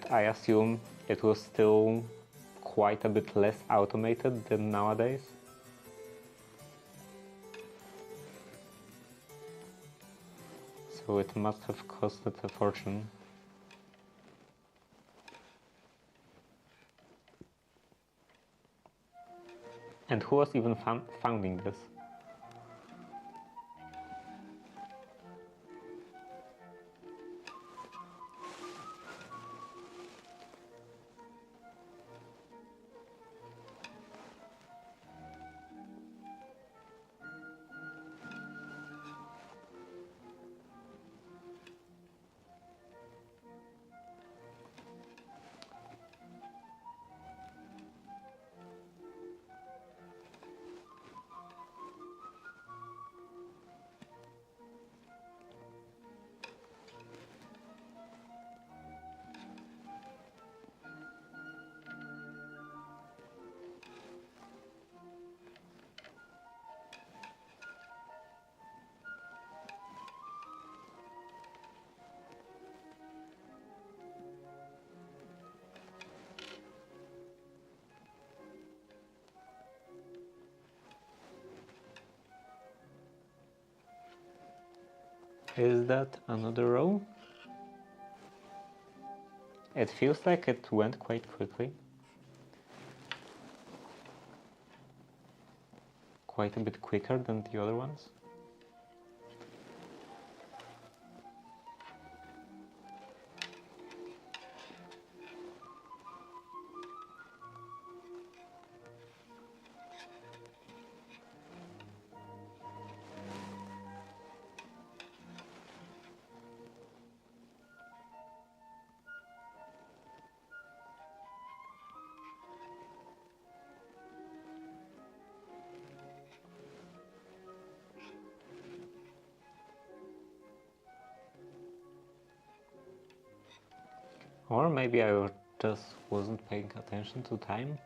I assume it was still quite a bit less automated than nowadays. So it must have costed a fortune. And who was even founding this? Is that another row? It feels like it went quite quickly. Quite a bit quicker than the other ones. Or maybe I just wasn't paying attention to time.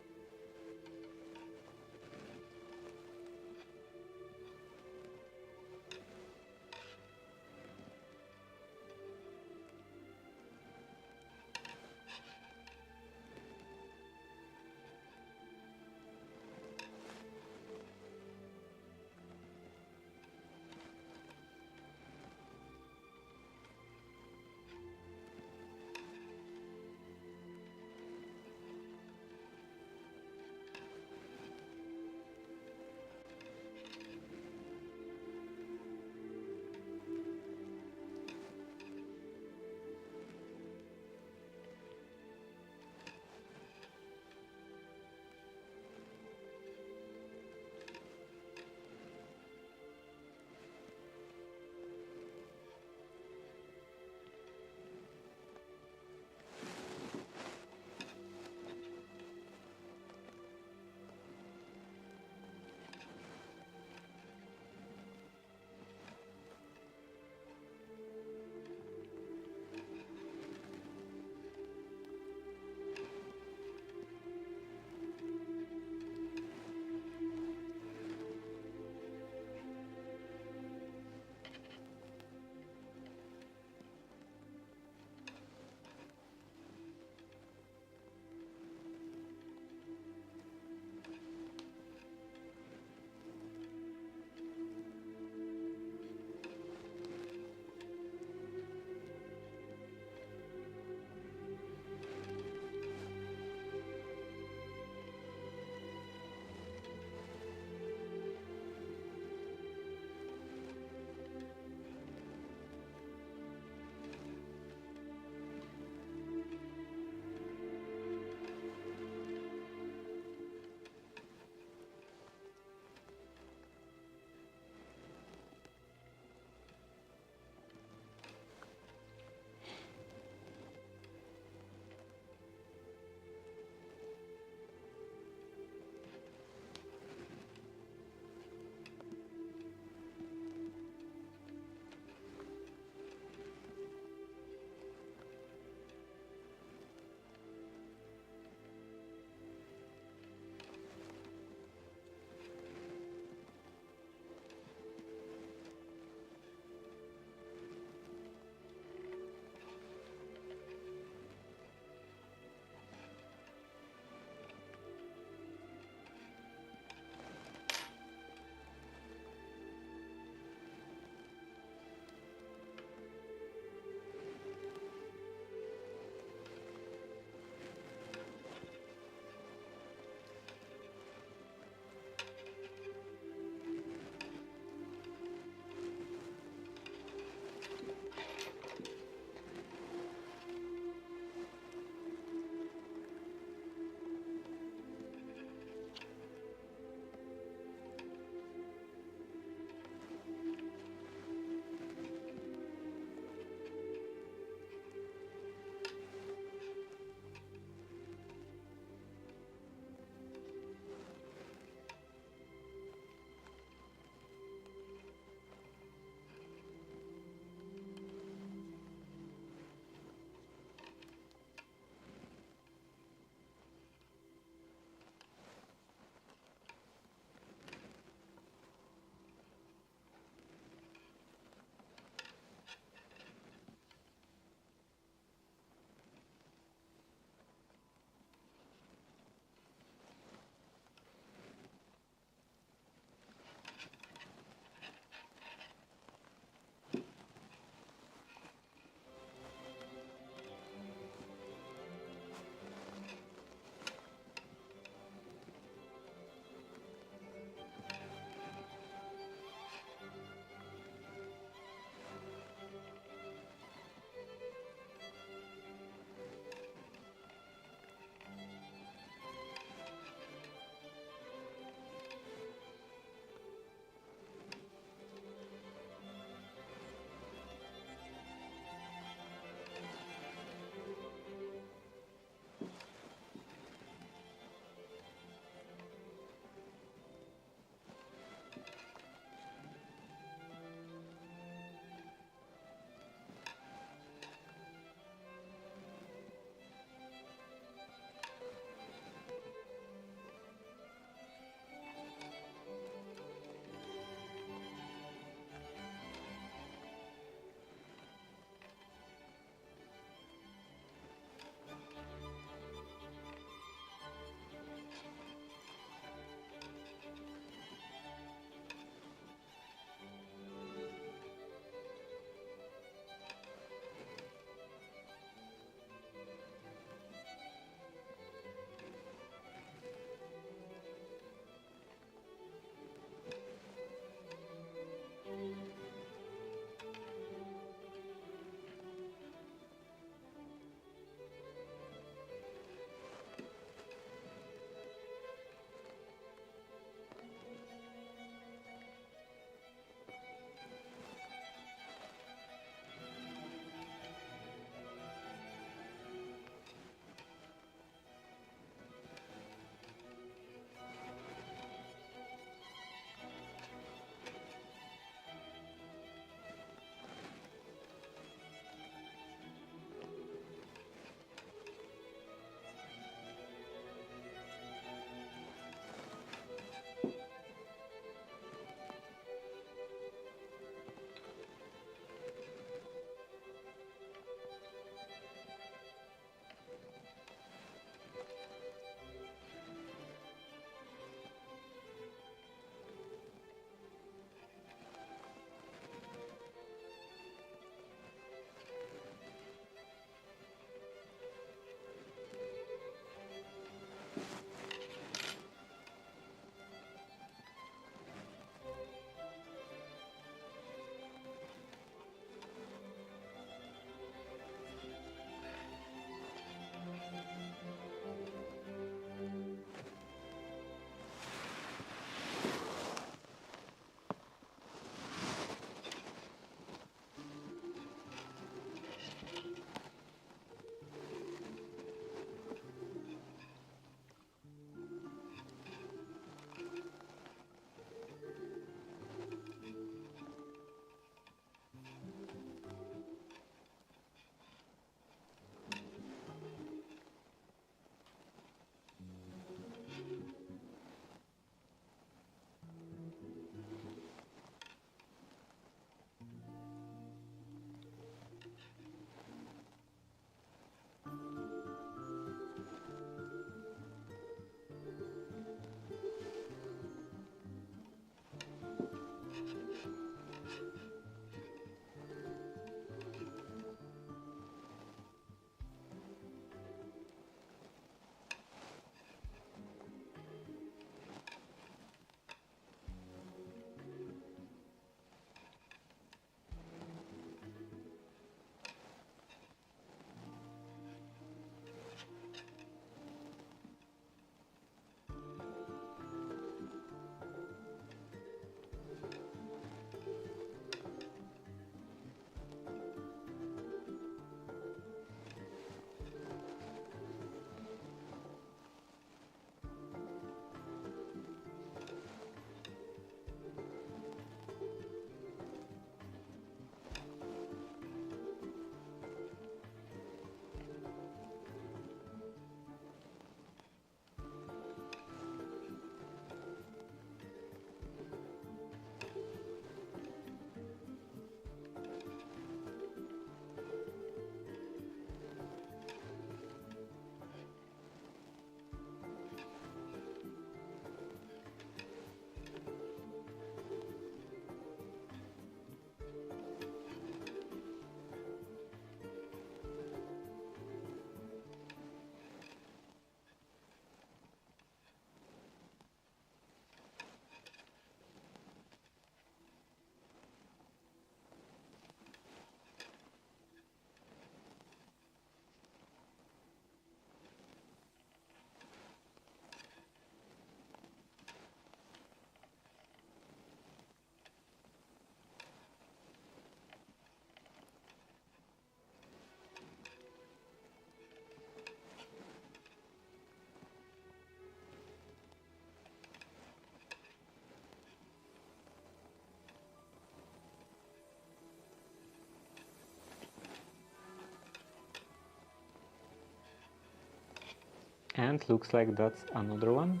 And looks like that's another one.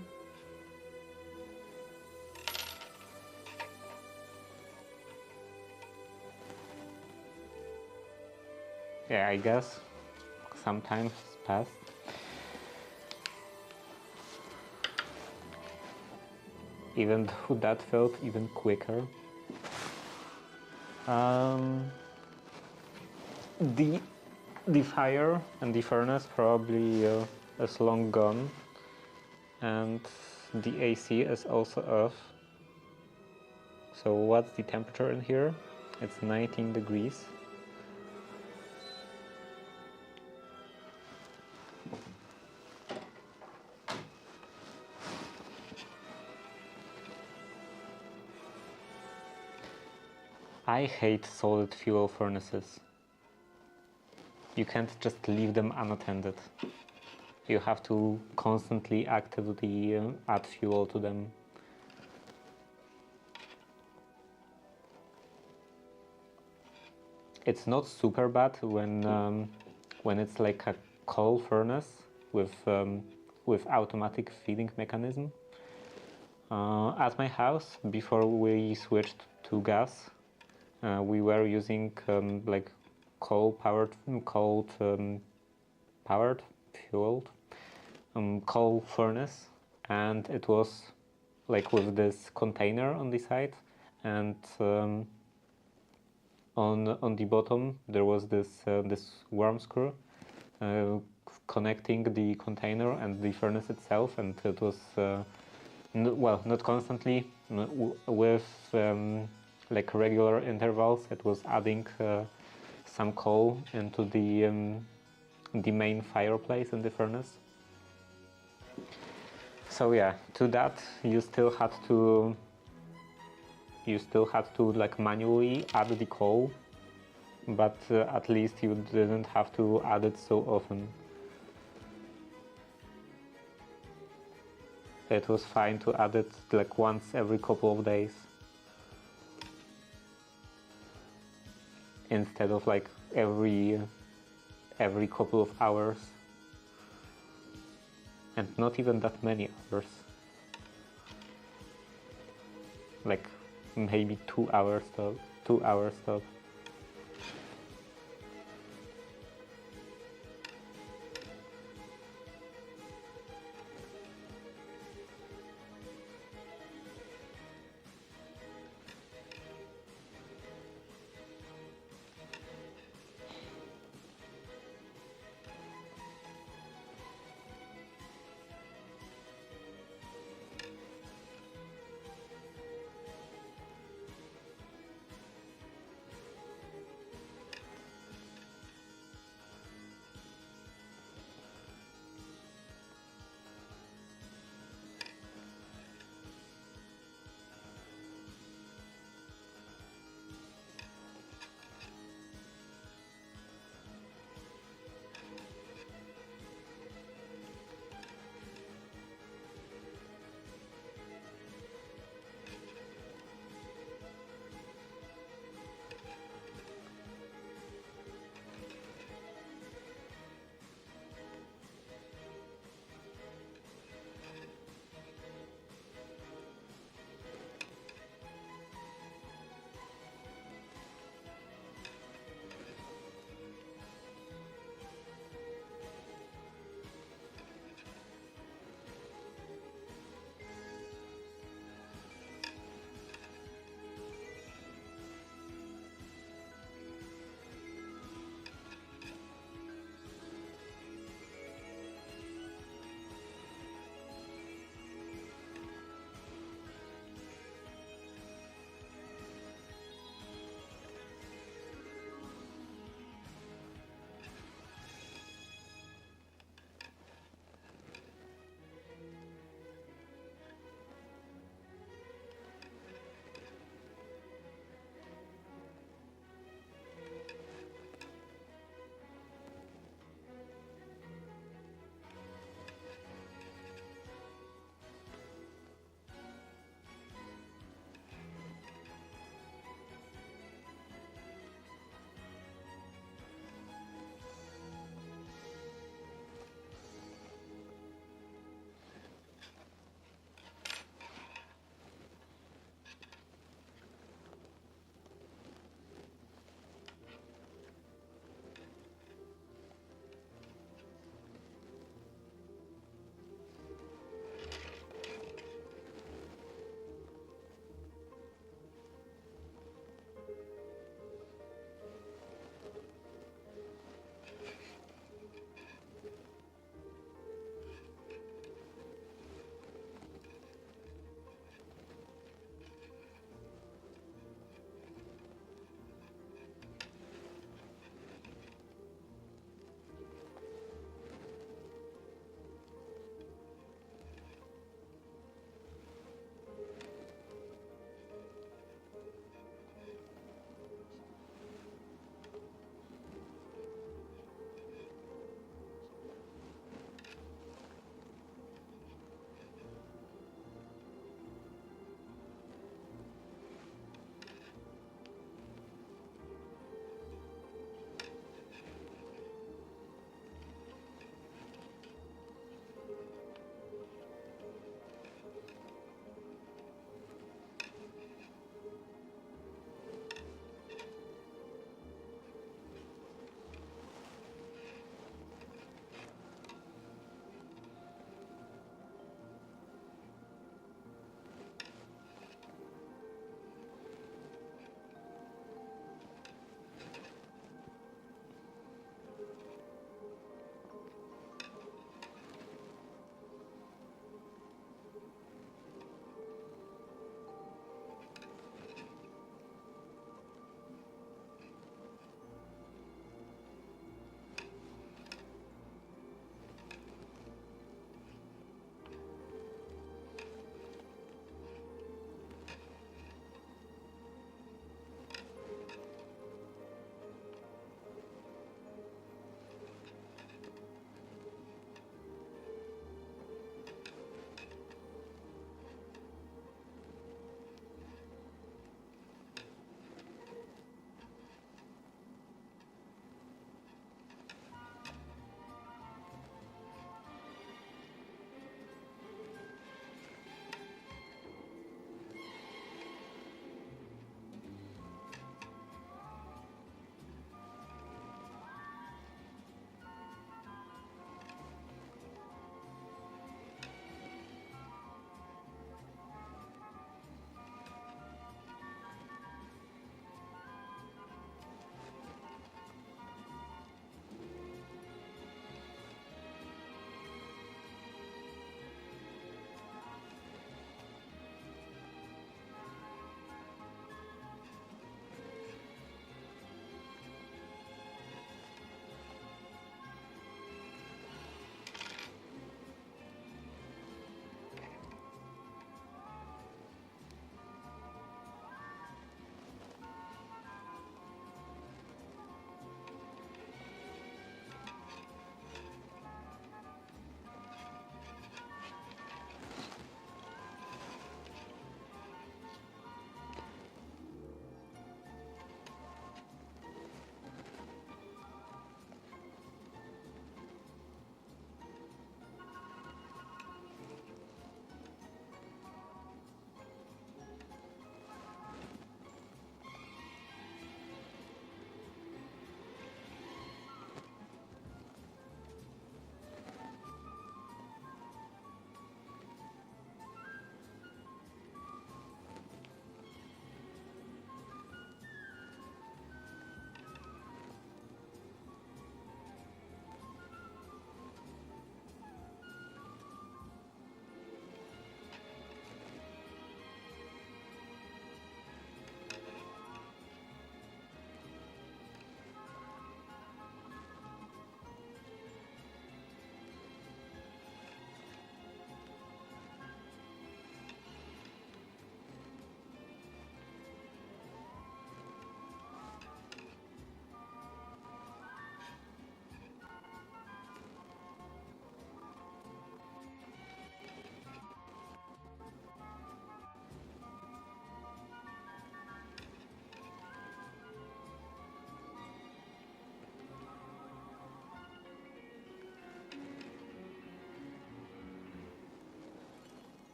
Yeah, I guess some time has passed. Even though that felt even quicker. The fire and the furnace probably is long gone, and the AC is also off. So what's the temperature in here? It's 19 degrees. I hate solid fuel furnaces. You can't just leave them unattended. You have to constantly actively add fuel to them. It's not super bad when it's like a coal furnace with automatic feeding mechanism. At my house, before we switched to gas, we were using like coal-powered, fueled coal furnace, and it was like with this container on the side, and on the bottom there was this worm screw connecting the container and the furnace itself, and it was well, not constantly, with like regular intervals. It was adding some coal into the main fireplace in the furnace. So yeah, to that you still had to like manually add the coal, but at least you didn't have to add it so often. It was fine to add it like once every couple of days, instead of like every couple of hours, and not even that many hours, like maybe 2 hours stop.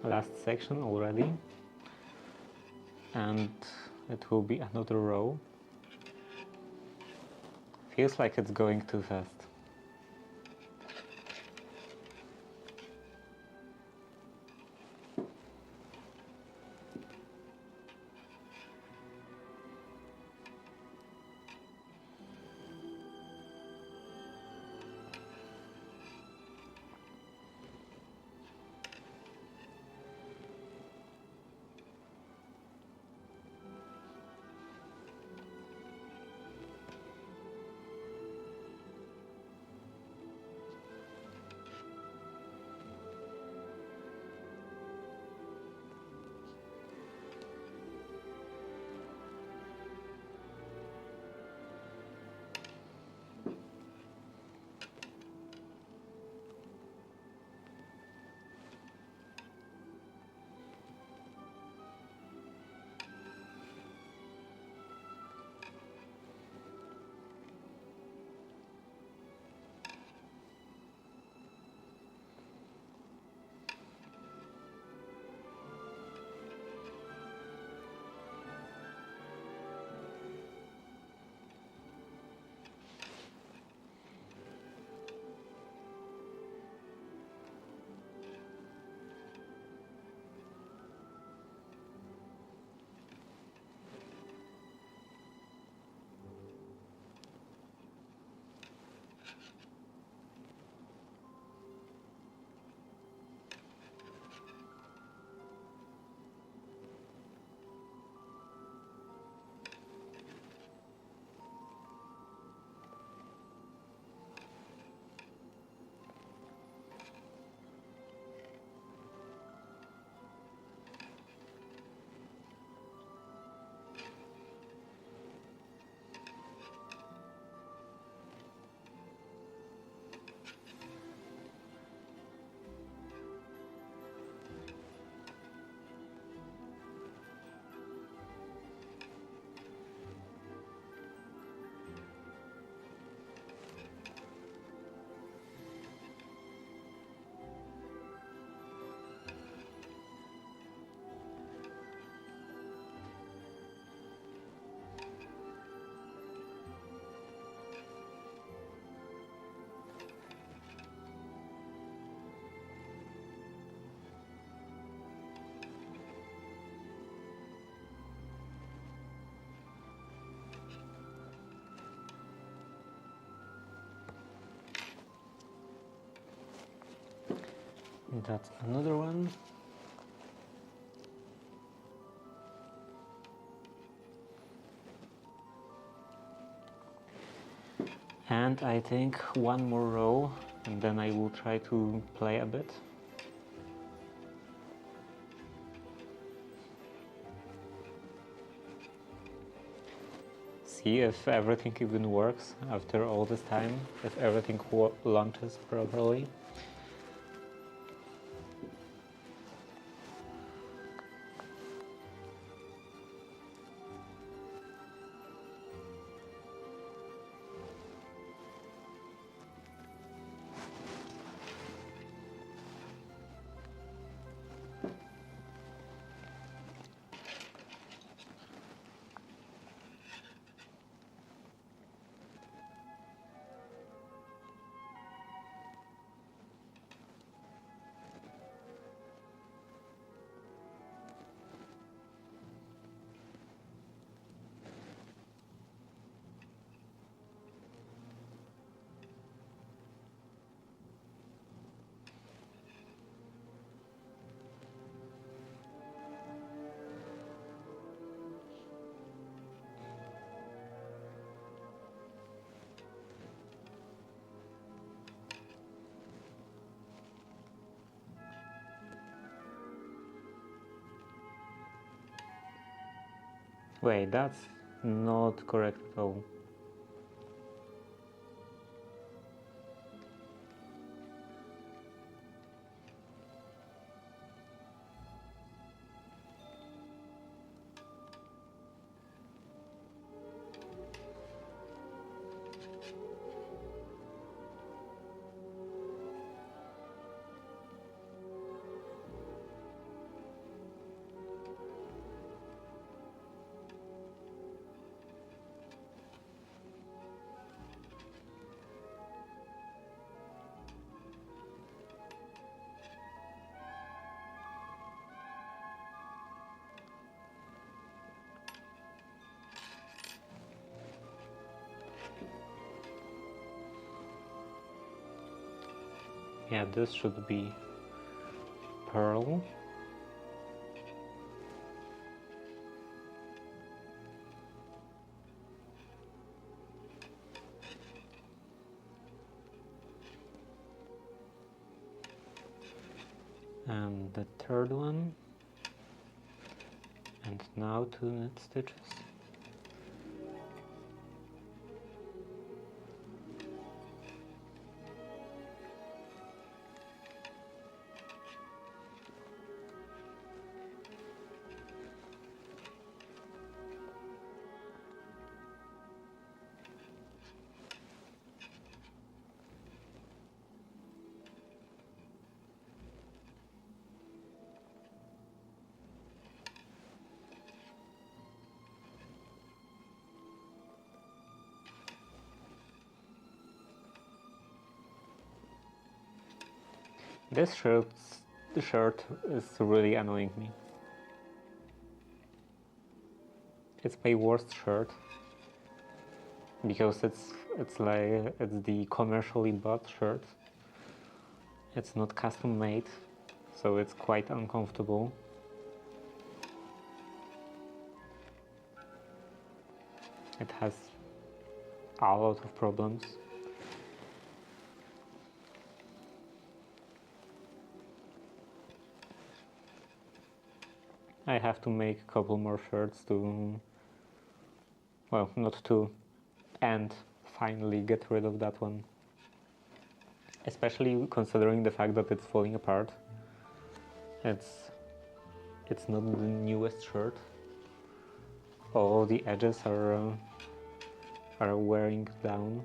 last section already, and it will be another row. Feels like it's going too fast. That's another one. And I think one more row, and then I will try to play a bit. See if everything even works after all this time, if everything launches properly. Wait, that's not correct at all. Yeah, this should be pearl. And the third one, and now 2 knit stitches. This shirt is really annoying me. It's my worst shirt because it's the commercially bought shirt. It's not custom made, so it's quite uncomfortable. It has a lot of problems. I have to make a couple more shirts to, well, not to, and finally get rid of that one. Especially considering the fact that it's falling apart. It's not the newest shirt. All the edges are wearing down.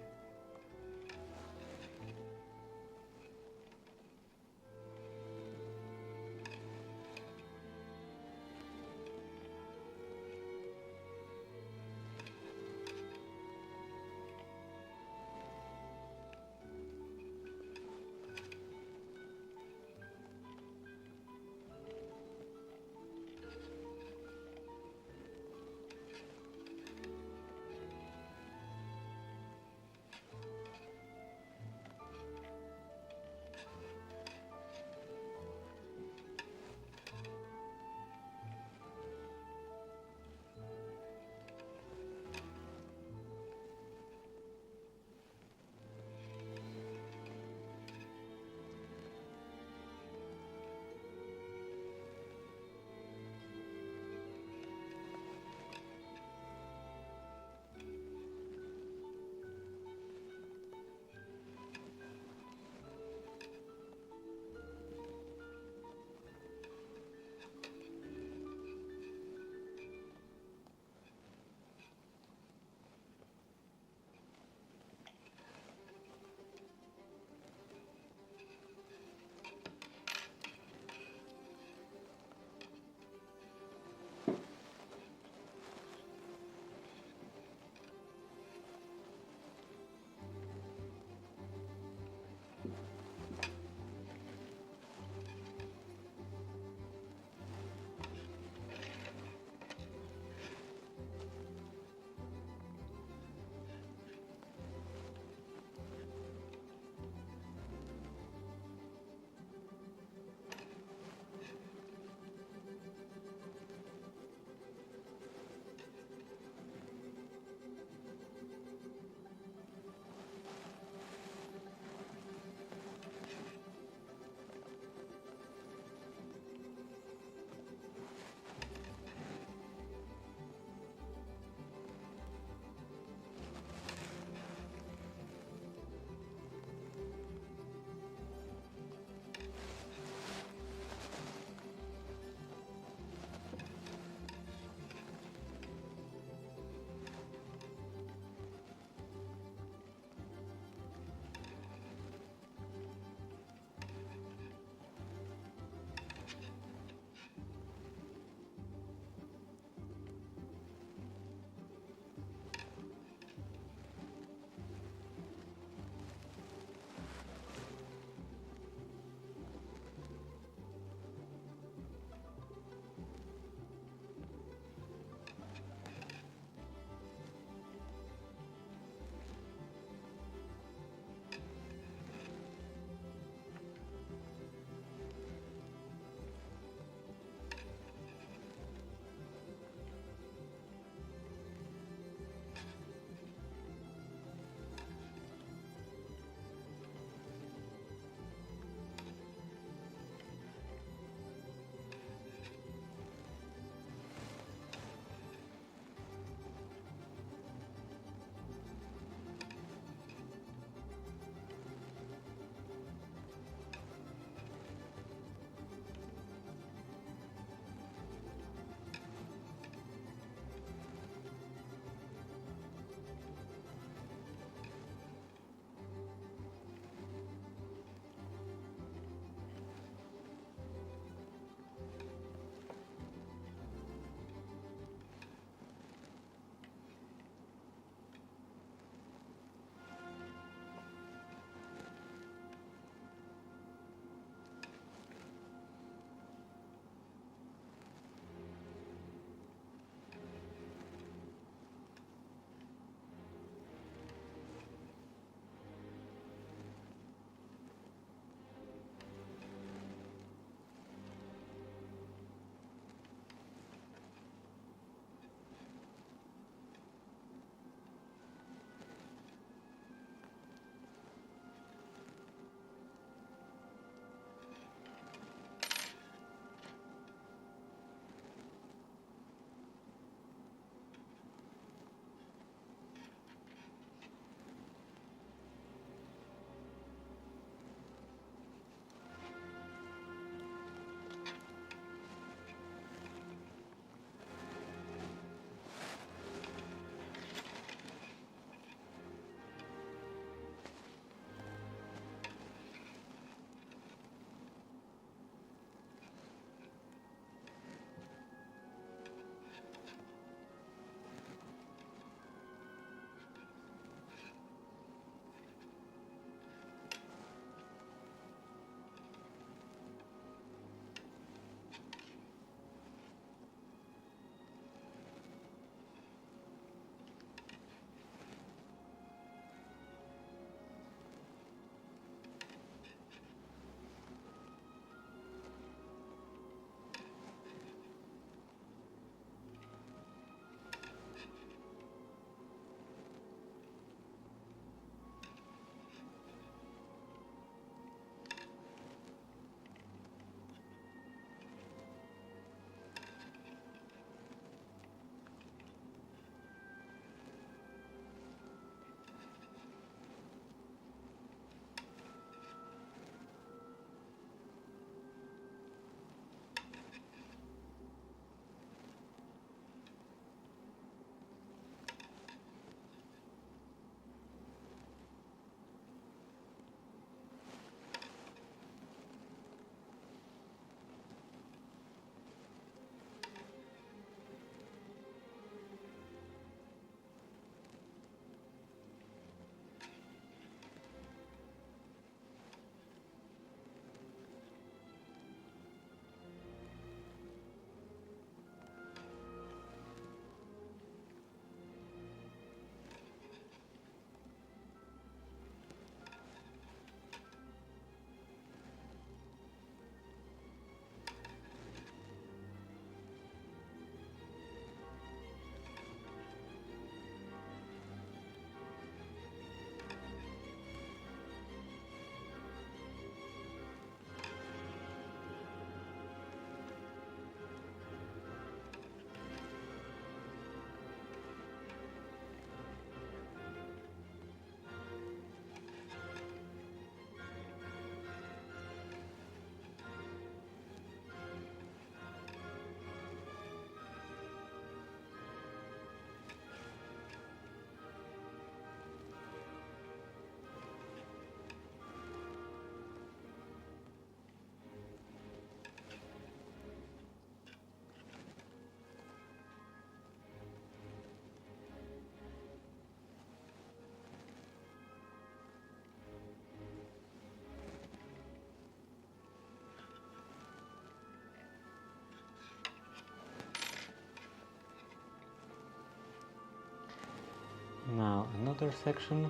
Another section.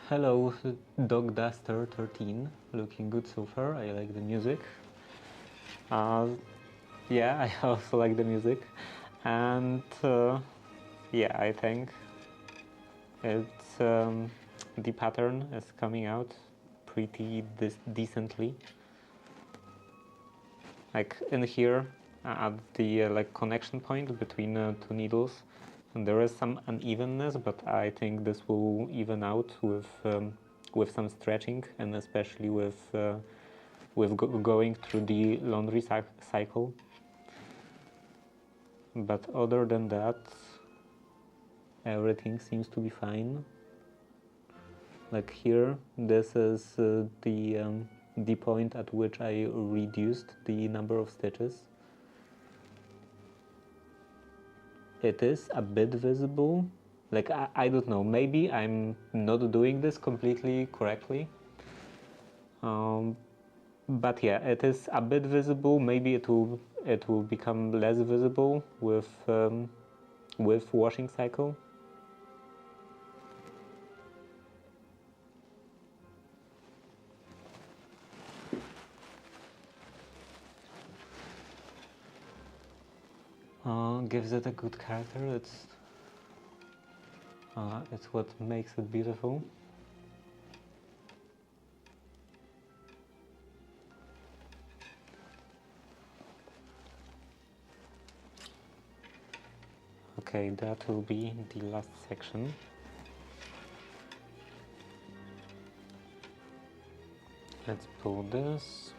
Hello, Dog Duster 13. Looking good so far. I like the music. Yeah, I also like the music. And yeah, I think it's the pattern is coming out pretty decently. Like in here, at the like connection point between two needles, and there is some unevenness, but I think this will even out with some stretching, and especially with going through the laundry cycle. But other than that, everything seems to be fine. Like here, this is the point at which I reduced the number of stitches. It is a bit visible. Like, I don't know, maybe I'm not doing this completely correctly. But yeah, it is a bit visible. Maybe it will become less visible with washing cycle. Gives it a good character. It's what makes it beautiful. Okay, that will be the last section. Let's pull this.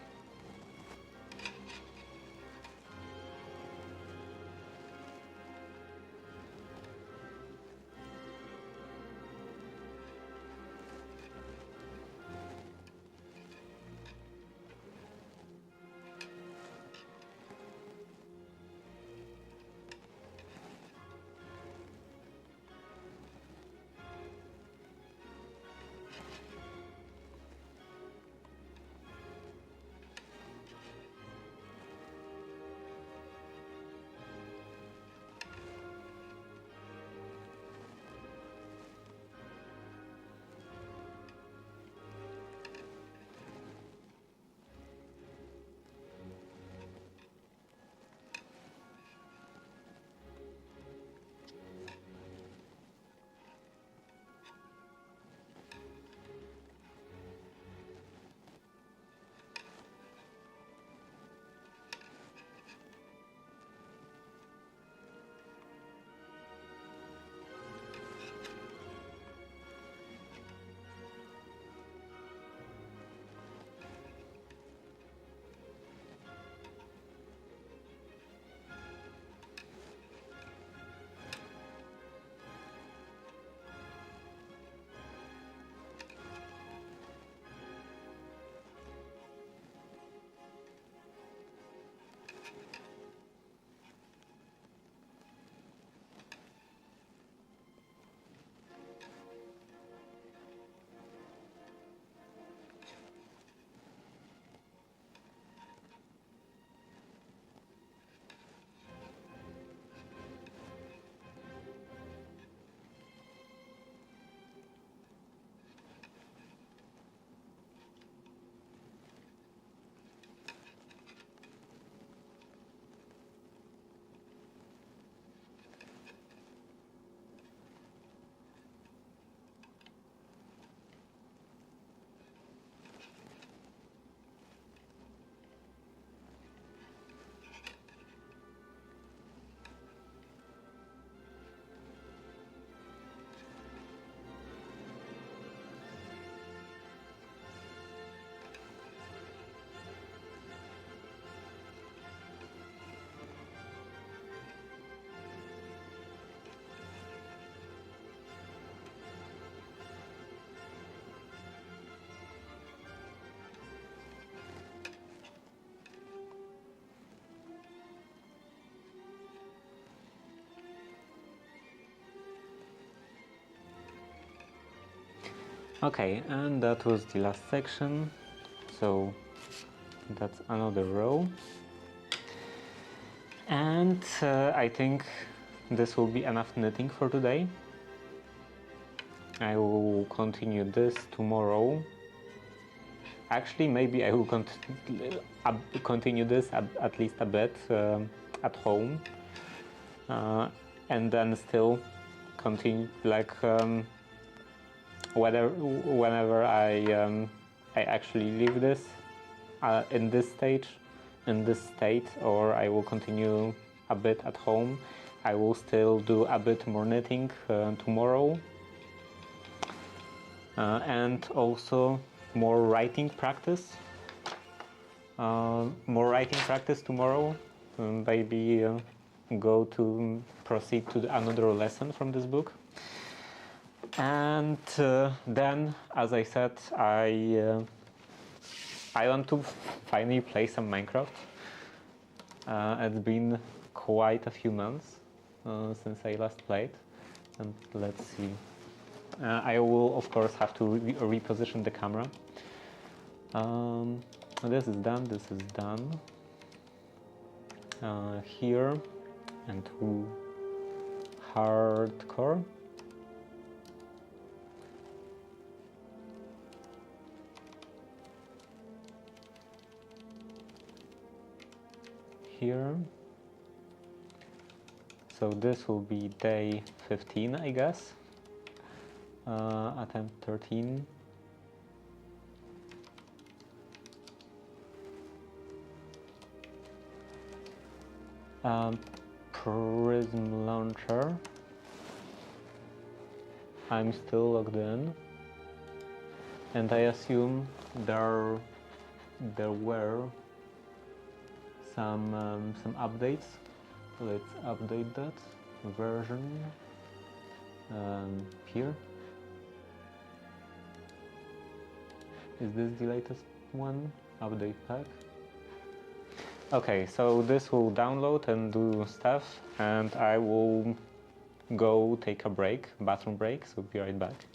Okay, and that was the last section, so that's another row. And I think this will be enough knitting for today. I will continue this tomorrow. Actually, maybe I will continue this at least a bit at home, and then still continue like whenever I actually leave this in this state, or I will continue a bit at home. I will still do a bit more knitting tomorrow, and also more writing practice. Tomorrow. Maybe go to proceed to another lesson from this book. And then, as I said, I want to finally play some Minecraft. It's been quite a few months since I last played, and let's see. I will, of course, have to reposition the camera. This is done. This is done. Here and to hardcore. Here. So this will be day 15, I guess. Attempt 13. Prism launcher. I'm still logged in, and I assume there were some updates. Let's update that version here. Is this the latest one? Update pack. Okay, so this will download and do stuff, and I will go take a break, bathroom break, so be right back.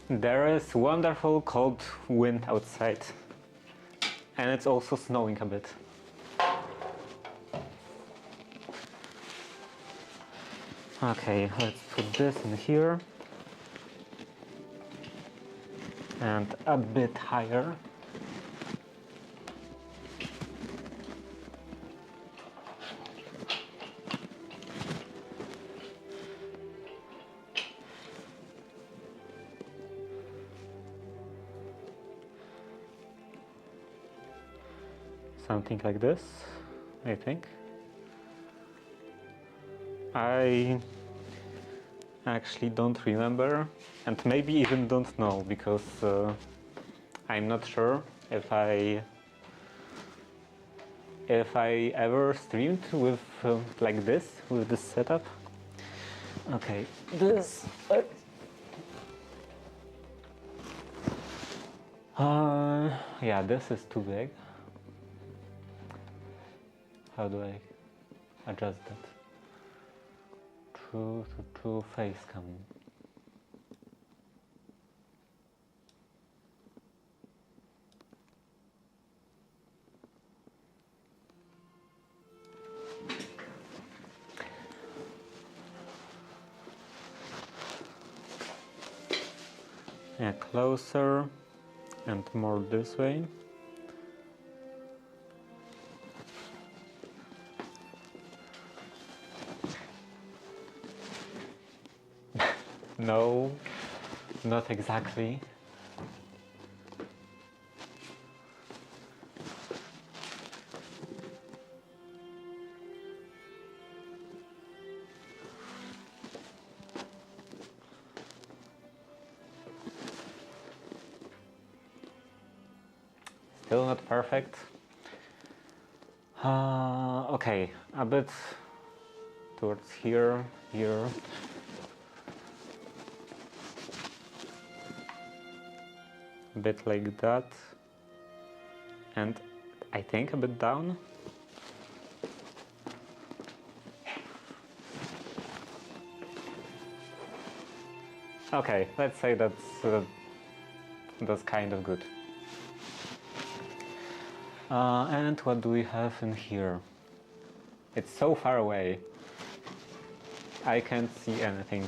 There is wonderful cold wind outside, and it's also snowing a bit. Okay, let's put this in here and a bit higher. Something like this, I think. I actually don't remember, and maybe even don't know, because I'm not sure if I ever streamed with like this, with this setup. Okay, this. Yeah, this is too big. How do I adjust that? To face cam. Yeah, closer and more this way. No, not exactly. Still not perfect. Okay, a bit towards here, here. A bit like that. And I think a bit down. Okay, let's say that's kind of good. And what do we have in here? It's so far away. I can't see anything.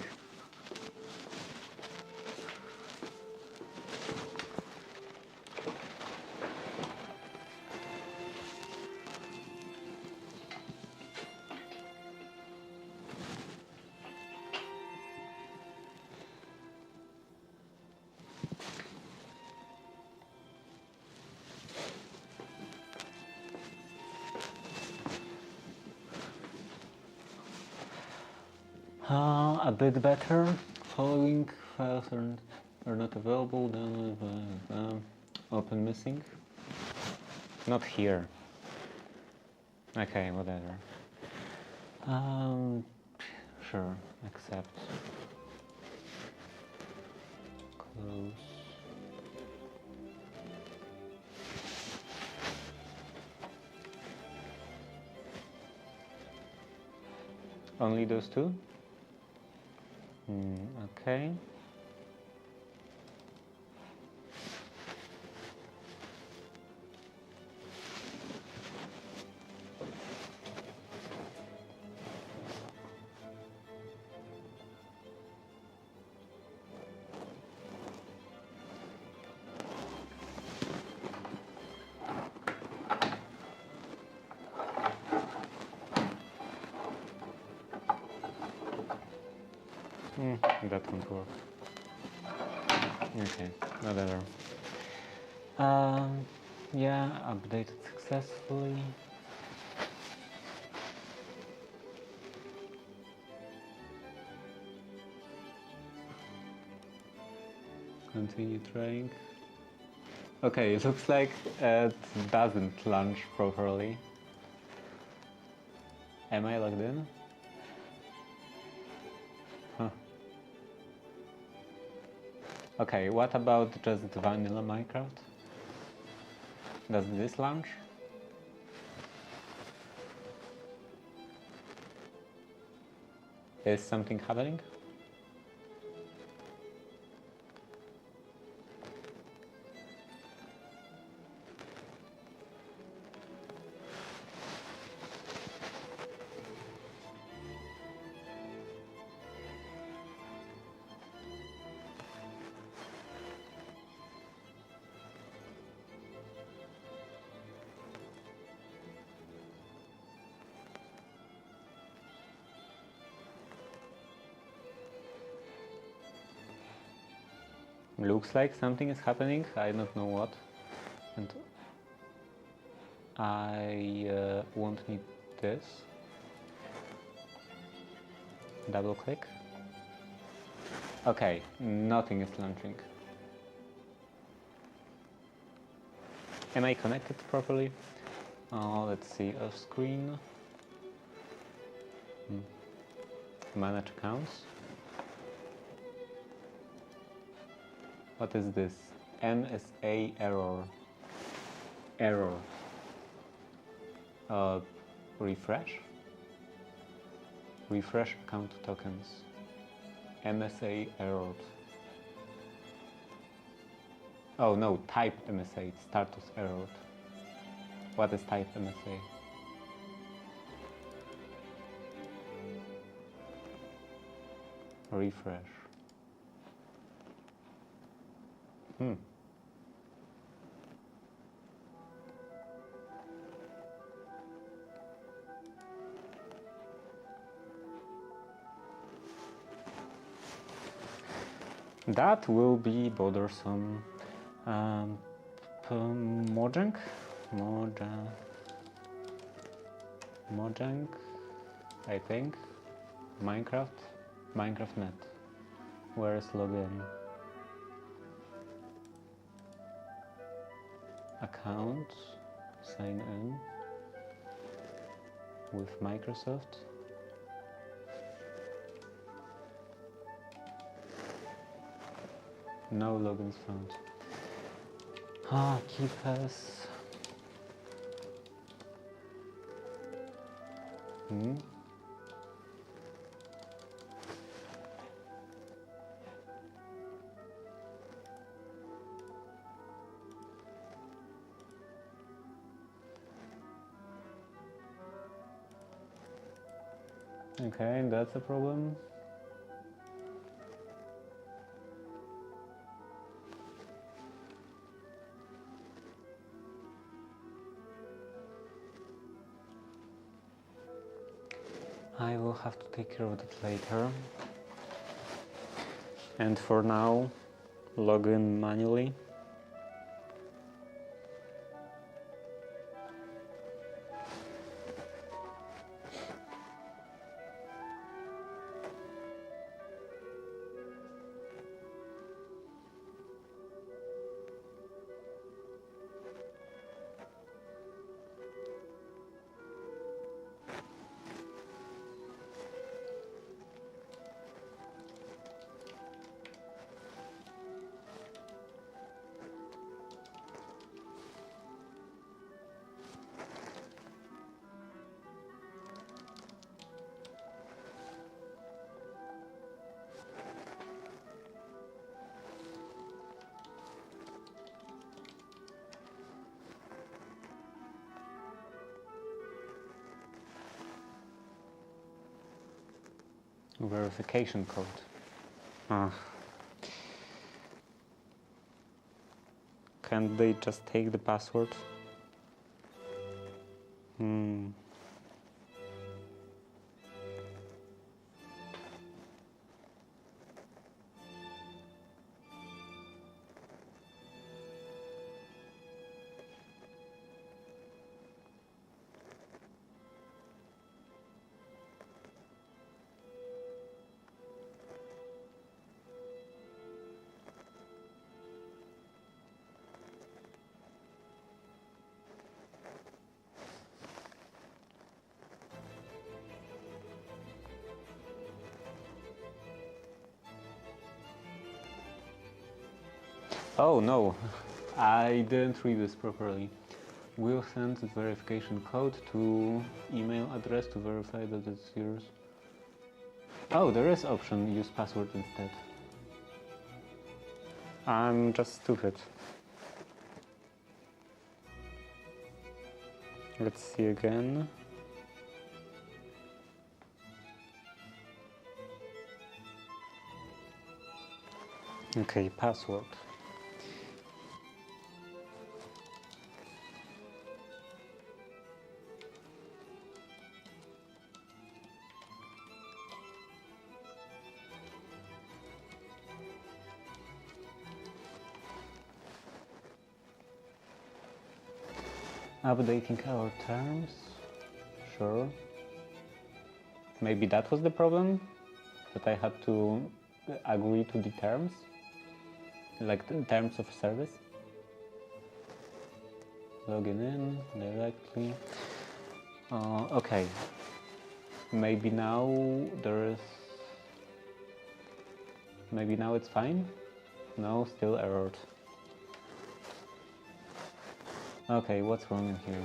A bit better. Following files are not available. Then open missing. Not here. Okay, whatever. Sure, accept. Close. Only those two? Okay. That won't work. Okay, whatever. Yeah, updated successfully. Continue trying. Okay, it looks like it doesn't launch properly. Am I logged in? Huh. Okay, what about just vanilla Minecraft? Does this launch? Is something happening? Looks like something is happening, I don't know what. And I won't need this. Double click. Okay, nothing is launching. Am I connected properly? Let's see, off screen. Manage accounts. What is this? MSA error. Error. Refresh. Refresh account tokens. MSA error. Oh no, type MSA, status error. What is type MSA? Refresh. That will be bothersome. Mojang, I think. Minecraft net. Where is login? Account, sign in with Microsoft. No logins found. KeePass. Okay, that's a problem. I will have to take care of that later. And for now, log in manually. Verification code. Can't they just take the password? Oh no, I didn't read this properly. We'll send the verification code to email address to verify that it's yours. Oh, there is option use password instead. I'm just stupid. Let's see again. Okay, password. Updating our terms. Sure. Maybe that was the problem, that I had to agree to the terms, like the terms of service. Logging in directly. Okay. Maybe now maybe now it's fine? No, still errored. Okay, what's wrong in here?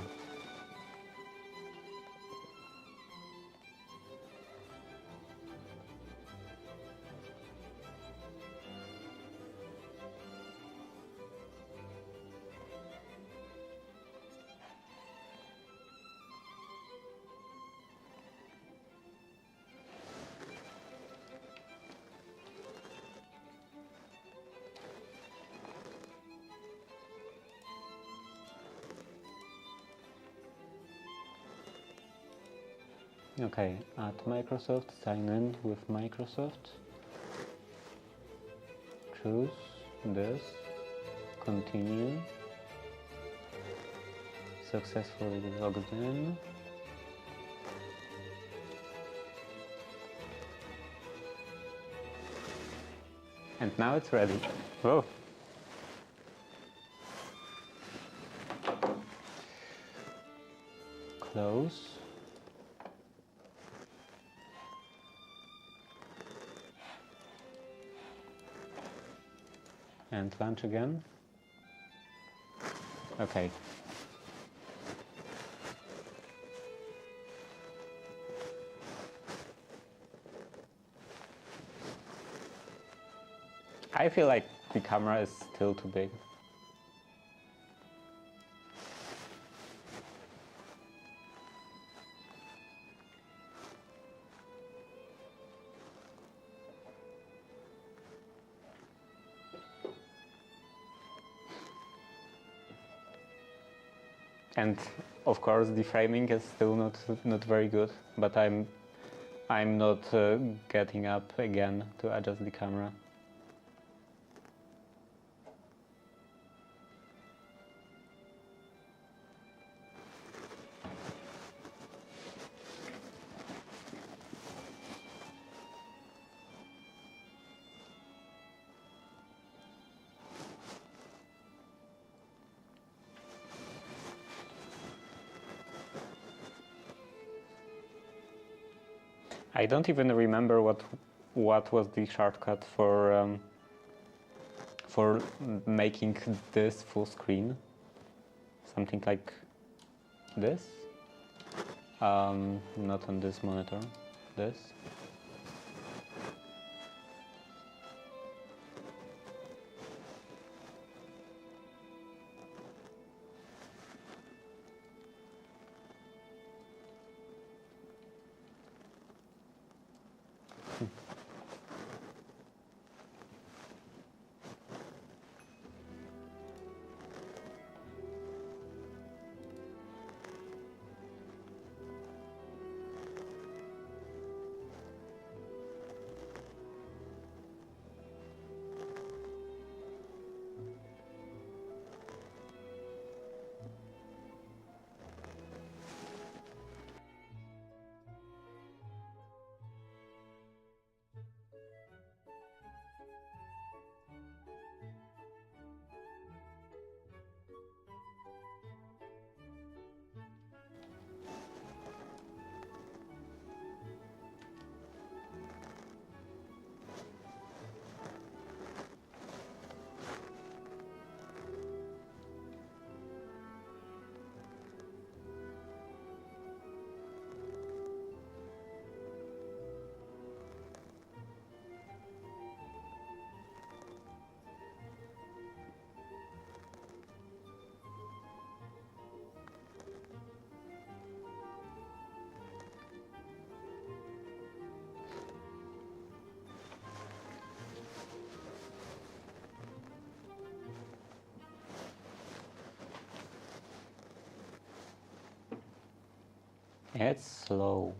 Okay, at Microsoft, sign in with Microsoft. Choose this, continue. Successfully logged in. And now it's ready. Whoa. Close. And launch again. Okay. I feel like the camera is still too big. And of course the framing is still not very good, but I'm not getting up again to adjust the camera. I don't even remember what was the shortcut for making this full screen. Something like this. Not on this monitor. This. It's slow.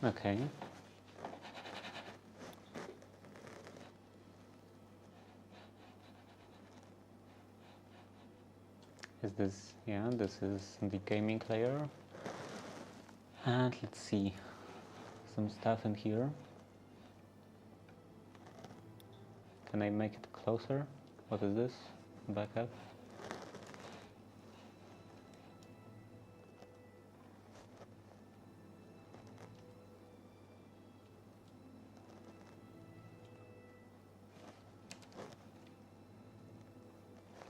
Okay. Is this, yeah, this is the gaming layer. And let's see, some stuff in here. Can I make it closer? What is this? Backup.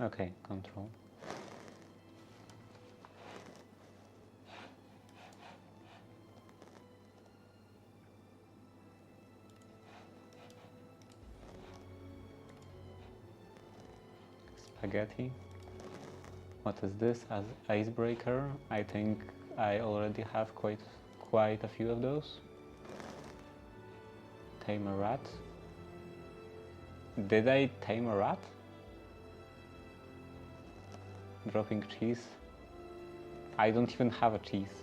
Okay, control. Spaghetti. What is this? As icebreaker? I think I already have quite a few of those. Tame a rat. Did I tame a rat? Dropping cheese. I don't even have a cheese.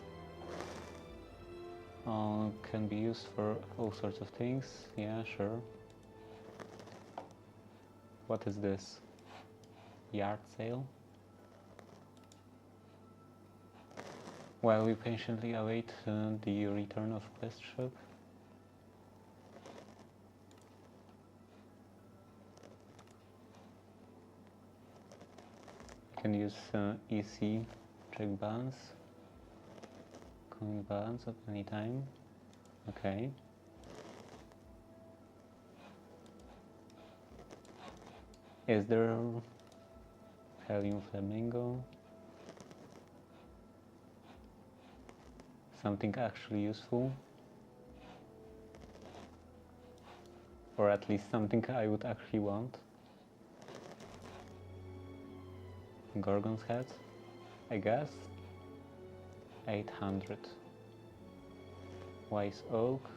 Can be used for all sorts of things. Yeah, sure. What is this? Yard sale. While we patiently await the return of Quest Shop. I can use EC, check balance, coin balance at any time. Okay. Is there Helium Flamingo? Something actually useful? Or at least something I would actually want? Gorgon's head, I guess. 800. Wise oak.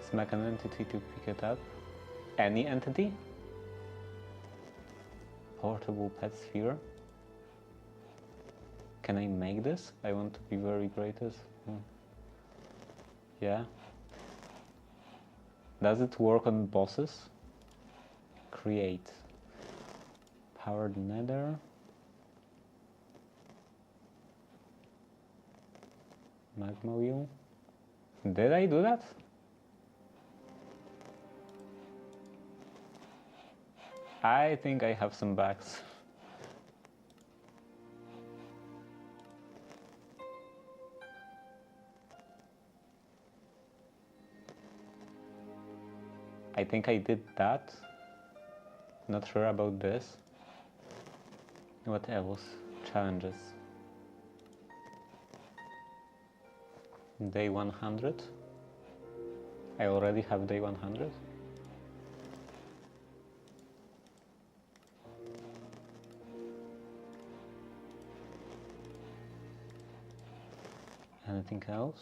Smack an entity to pick it up. Any entity? Portable pet sphere. Can I make this? I want to be very greatest. Yeah. Does it work on bosses? Create. Powered nether. Magma wheel. Did I do that? I think I have some bugs. I think I did that. Not sure about this. What else? Challenges. Day 100. I already have day 100. Anything else?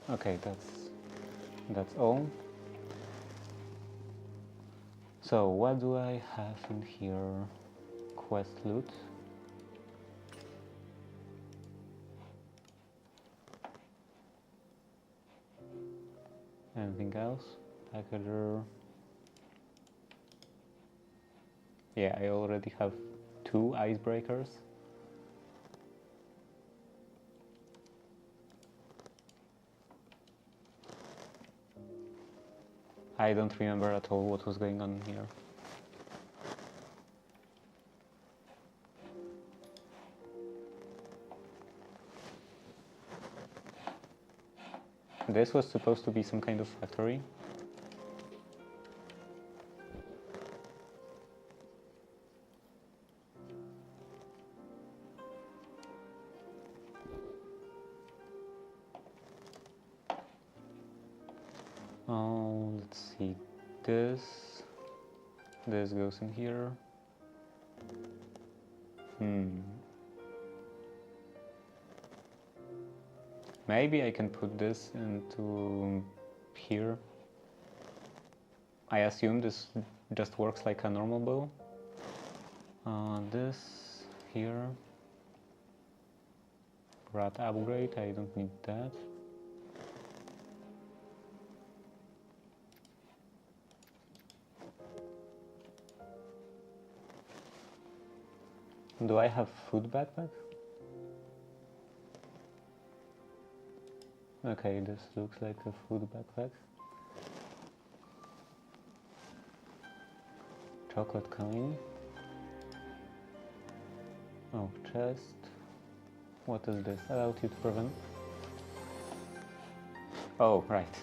Okay, that's all. So what do I have in here? Quest loot. Anything else? Packager. Yeah, I already have 2 icebreakers. I don't remember at all what was going on here. This was supposed to be some kind of factory. Oh, let's see. This goes in here. Maybe I can put this into here. I assume this just works like a normal bow. This here, rat upgrade, I don't need that. Do I have food backpack? Okay, this looks like a food backpack. Chocolate coin. Oh, chest. What is this? Allowed you to prevent. Oh, right.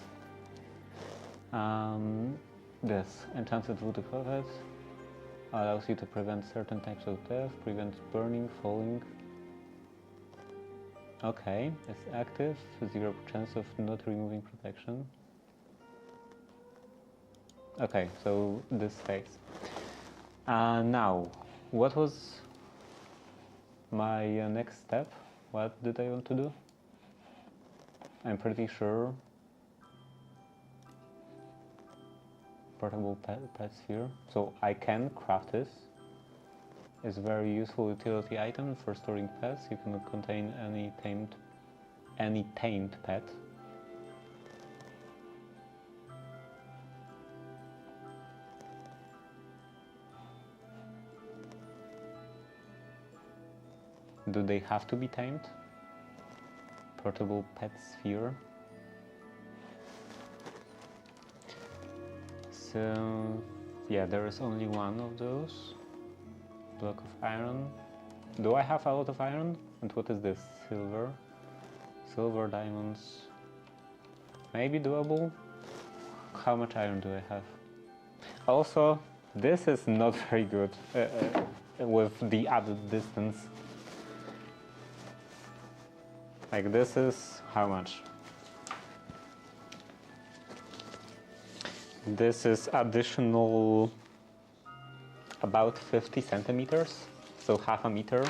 This enchanted wood prophet allows you to prevent certain types of death, prevents burning, falling. Okay, it's active, 0 chance of not removing protection. Okay, so this stays. Now, what was my next step? What did I want to do? I'm pretty sure portable pet sphere. So I can craft this. It's a very useful utility item for storing pets. You can contain any tamed pet. Do they have to be tamed? Portable pet sphere. So yeah, there is only one of those. Block of iron. Do I have a lot of iron? And what is this? Silver. Silver, diamonds. Maybe doable? How much iron do I have? Also, this is not very good with the added distance. Like this is how much? This is additional about 50 centimeters, so half a meter,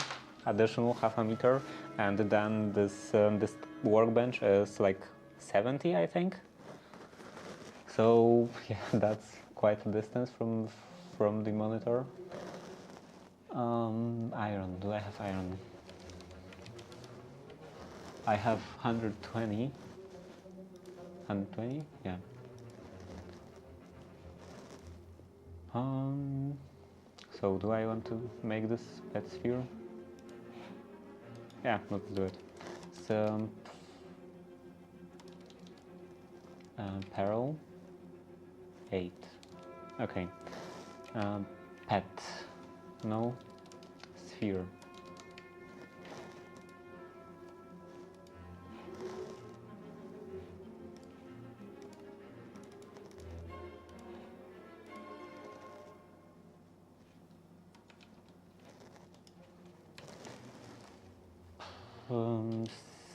additional half a meter, and then this workbench is like 70, I think. So yeah, that's quite a distance from the monitor. Iron. Do I have iron? I have 120. 120? Yeah. So do I want to make this pet sphere? Yeah, let's do it. So peril 8. Okay. Pet. No. Sphere.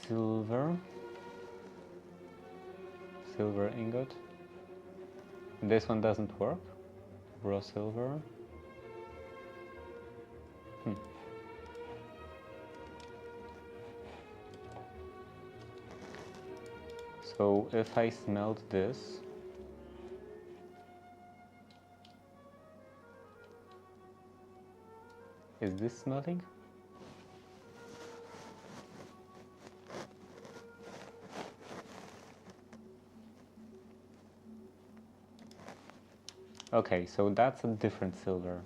Silver. Silver ingot. This one doesn't work. Raw silver. So if I smelt this, is this smelting? Okay, so that's a different silver.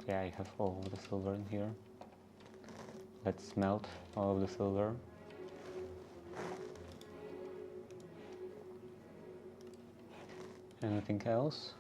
Yeah, I have all of the silver in here. Let's smelt all of the silver. Anything else?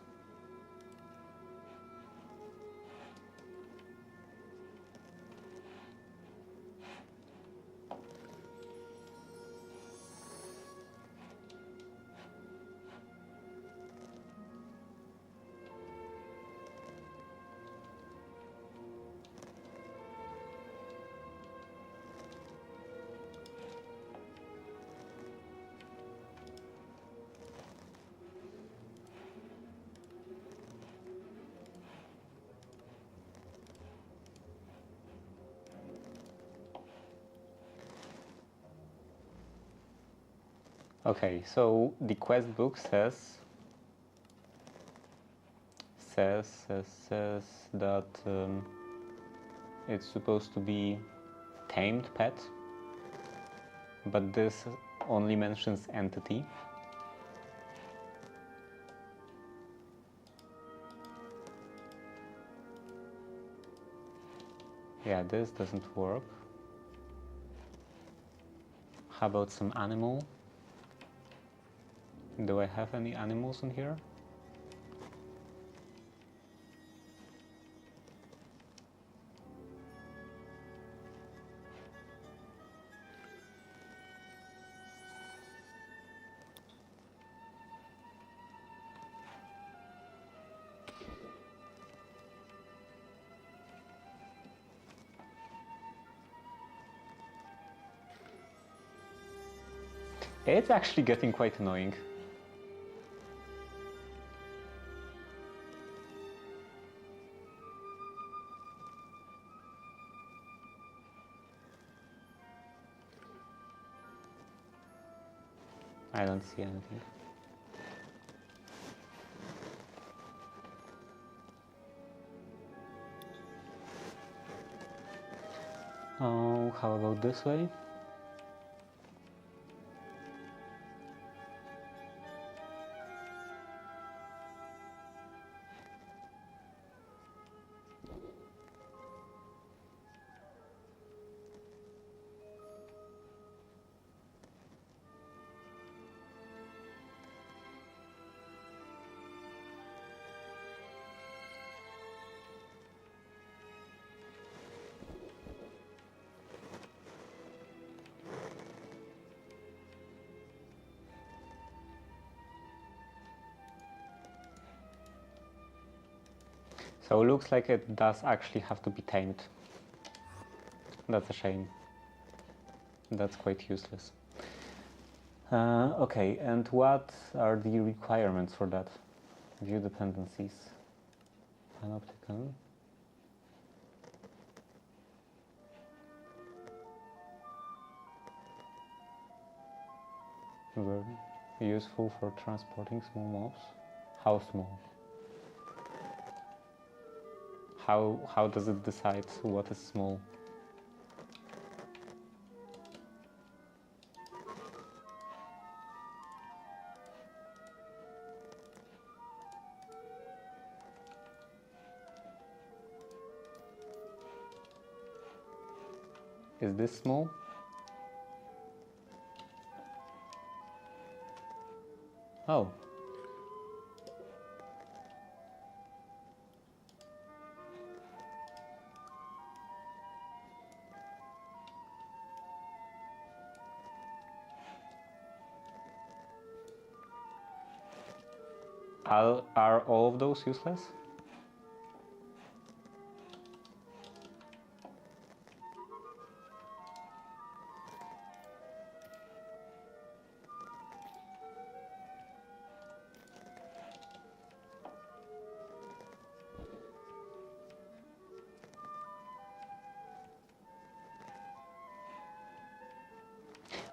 Okay, so the quest book says that it's supposed to be tamed pet, but this only mentions entity. Yeah, this doesn't work. How about some animal? Do I have any animals in here? It's actually getting quite annoying. I don't see anything. Oh, how about this way? So it looks like it does actually have to be tamed. That's a shame. That's quite useless. Okay, and what are the requirements for that? View dependencies. Panopticon. Very useful for transporting small mobs. How small? How does it decide what is small? Is this small? Oh. Are all of those useless?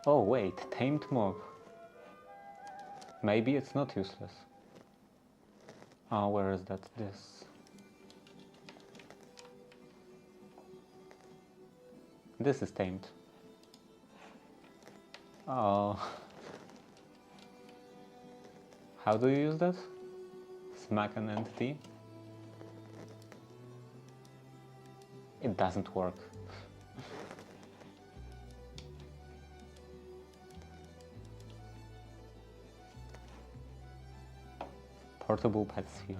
Oh wait, tamed mob. Maybe it's not useless. Oh, where is that? This. This is tamed. Oh. How do you use that? Smack an entity? It doesn't work. Portable pet sphere.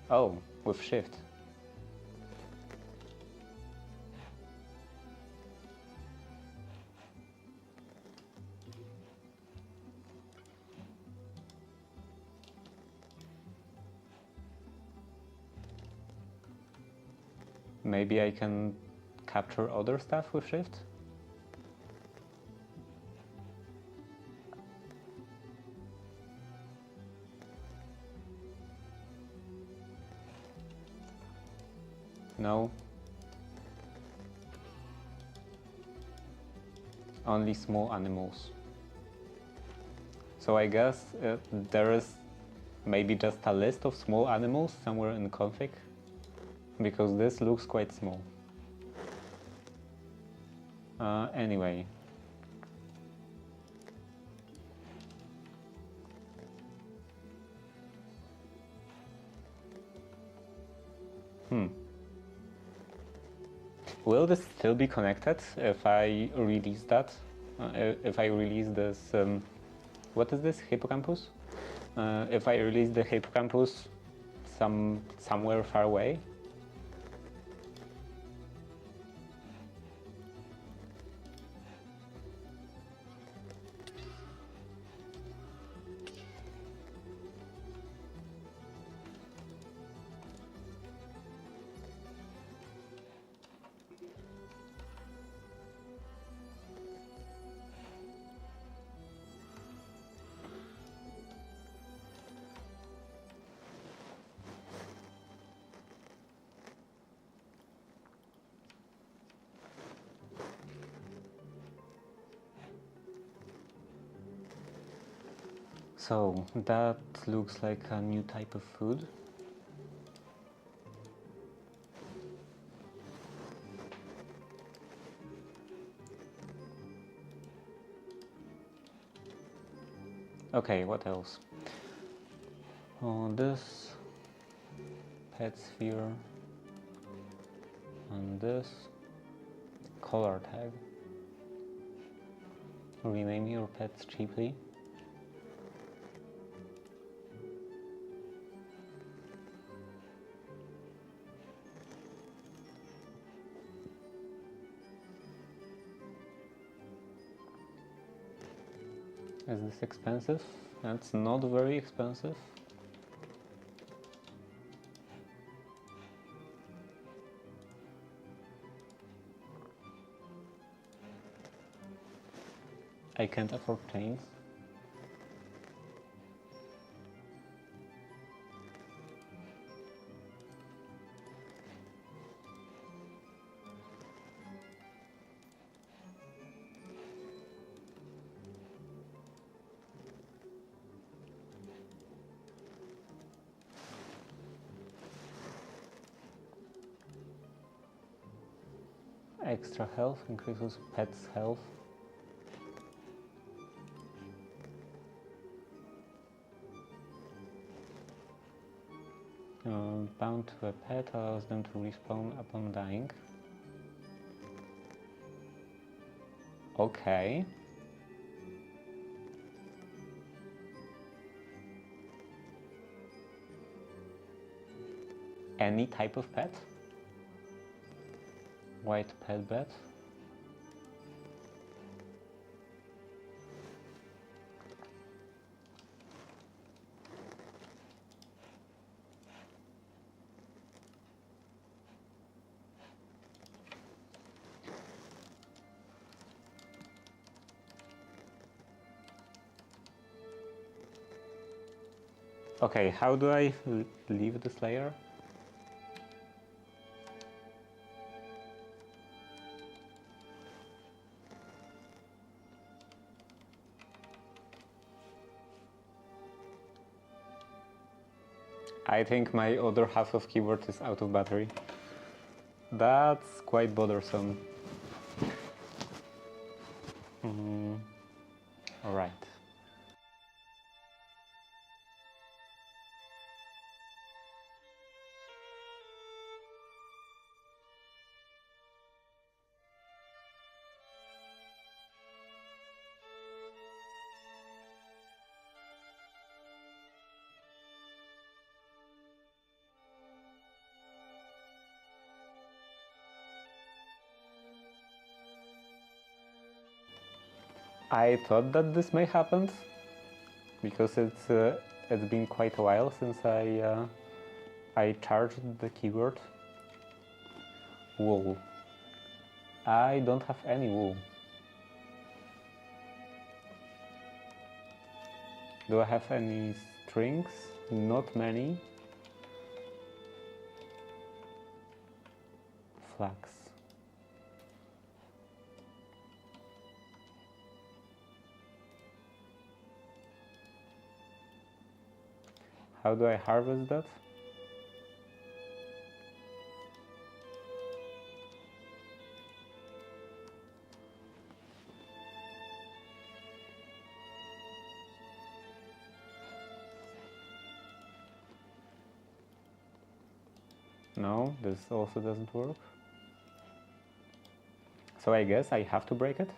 Oh, with shift. Maybe I can capture other stuff with shift? No. only small animals. So I guess there is maybe just a list of small animals somewhere in config, because this looks quite small. Anyway. Will this still be connected if I release that? If I release this, what is this, hippocampus? If I release the hippocampus somewhere far away? So that looks like a new type of food. Okay, what else? Oh, this pet sphere and this color tag. Rename your pets cheaply. Is this expensive? That's not very expensive. I can't afford chains. Extra health increases pet's health. Bound to a pet allows them to respawn upon dying. Okay. Any type of pet? White pet bed? Okay, how do I leave this layer? I think my other half of keyboard is out of battery. That's quite bothersome. All right. I thought that this may happen because it's been quite a while since I charged the keyboard. Wool. I don't have any wool. Do I have any strings? Not many. Flax. how do I harvest that? No, this also doesn't work. So I guess I have to break it?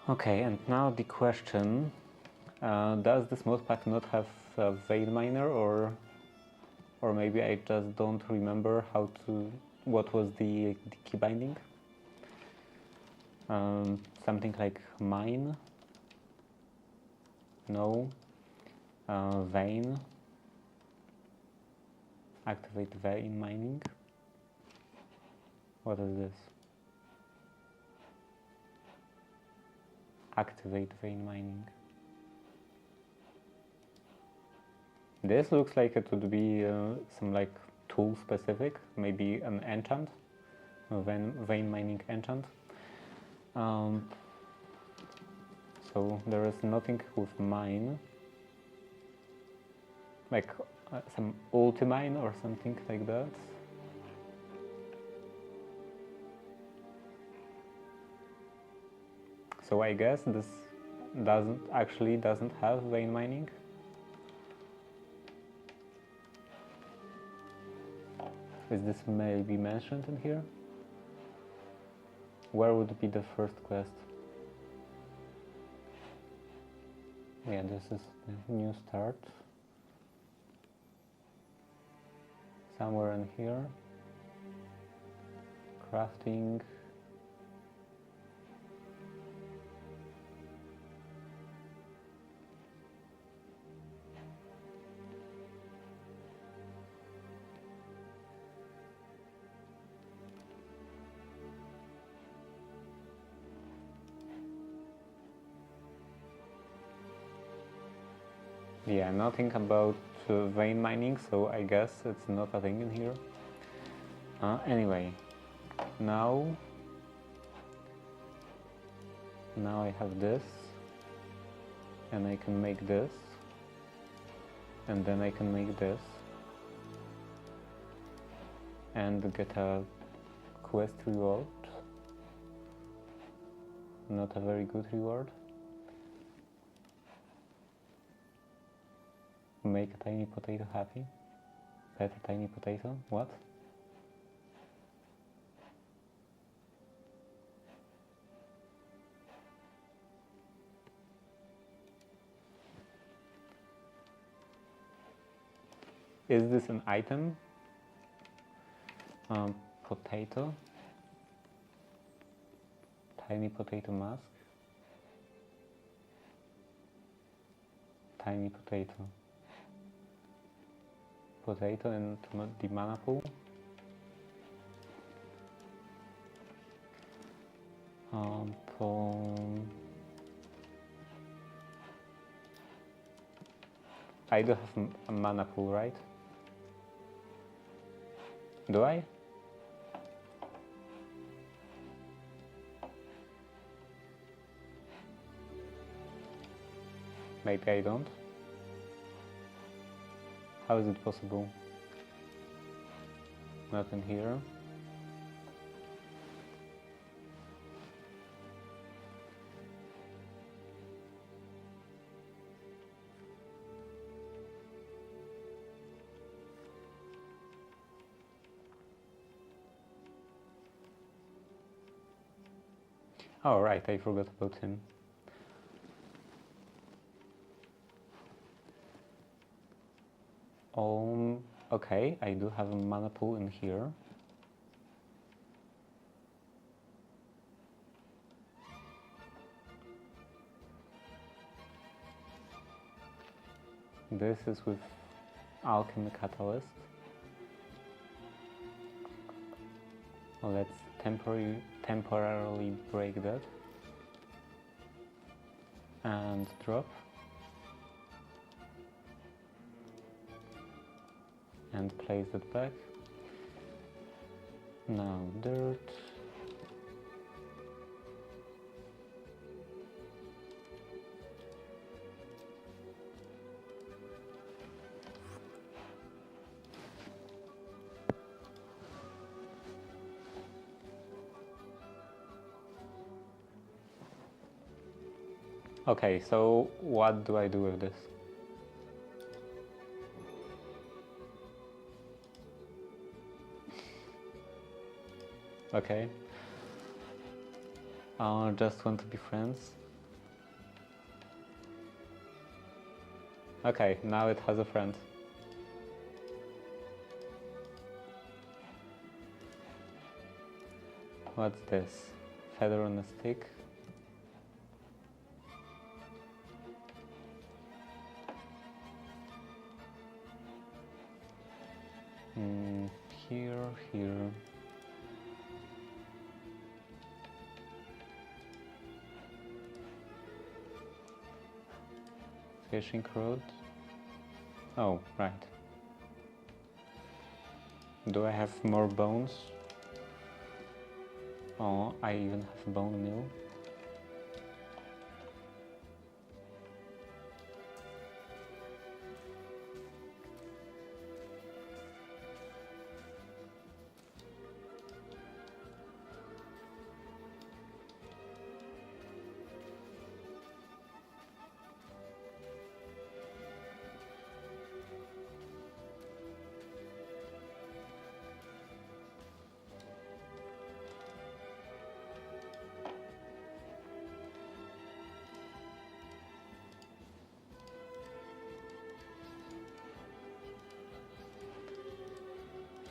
Okay, and now the question, does this modpack not have a vein miner, or maybe I just don't remember what was the key binding? Something like mine? No. Vein? Activate vein mining? What is this? Activate vein mining. This looks like it would be some like tool specific, maybe an enchant, a vein mining enchant. So there is nothing with mine, like some ultimine or something like that. So I guess this doesn't have vein mining. Is this maybe mentioned in here? Where would be the first quest? Yeah, this is the new start. Somewhere in here. Crafting. Yeah, nothing about vein mining, so I guess it's not a thing in here. Anyway, now I have this, and I can make this, and then I can make this, and get a quest reward. Not a very good reward. Make a tiny potato happy. Pet a tiny potato. What? Is this an item? Potato. Tiny potato mask. Tiny potato. Potato and the mana pool. I do have a mana pool, right? Do I? Maybe I don't. How is it possible? Not in here. Oh right, I forgot about him. Okay, I do have a mana pool in here. This is with Alchemy Catalyst. Let's temporarily break that and drop and place it back. Now dirt. Okay, so what do I do with this? Okay. I just want to be friends. Okay, now it has a friend. What's this? Feather on a stick? Here. Fishing rod. Oh, right. Do I have more bones? Oh, I even have bone meal.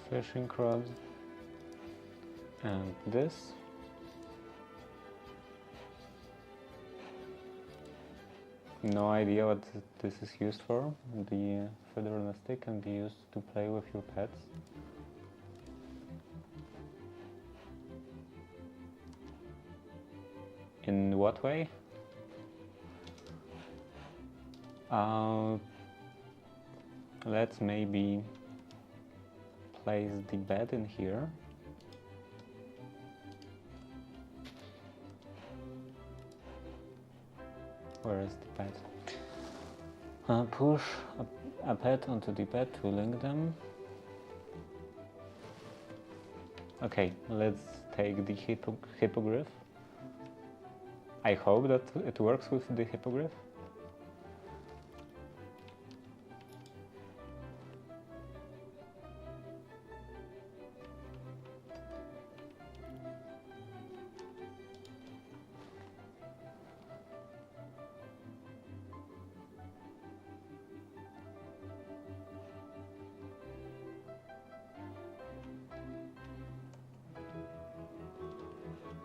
Fishing rods and this. No idea what this is used for. The feather on a stick can be used to play with your pets. In what way? Let's maybe place the bed in here. Where is the bed? Push a pet onto the bed to link them. Okay, let's take the hippogriff. I hope that it works with the hippogriff.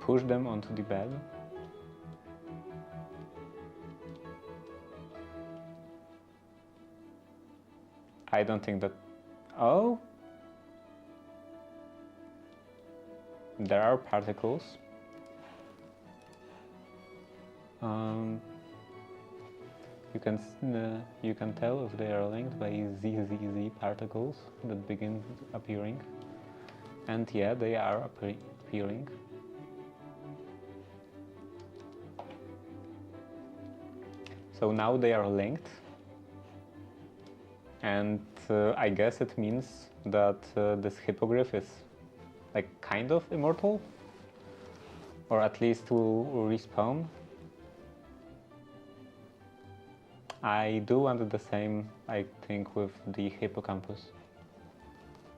Push them onto the bed. I don't think that... Oh! There are particles. You can tell if they are linked by ZZZ particles that begin appearing. And yeah, they are appearing. So now they are linked. And I guess it means that this hippogriff is like kind of immortal, or at least will respawn. I do want the same, I think, with the hippocampus.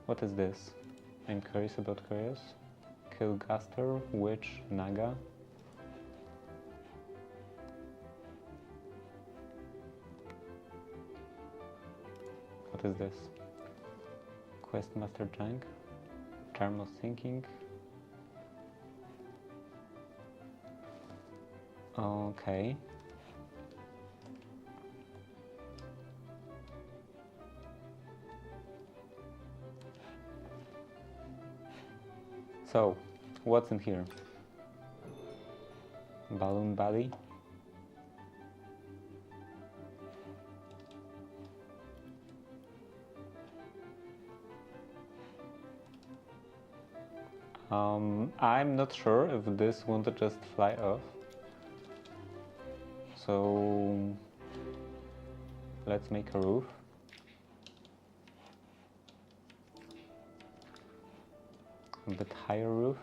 What is this? I'm curious about curious. Kilgaster, Witch, Naga. What What is this? Questmaster Jang, Charm of Thinking. Okay. So, what's in here? Balloon Body. I'm not sure if this won't just fly off. So let's make a roof. A bit higher roof.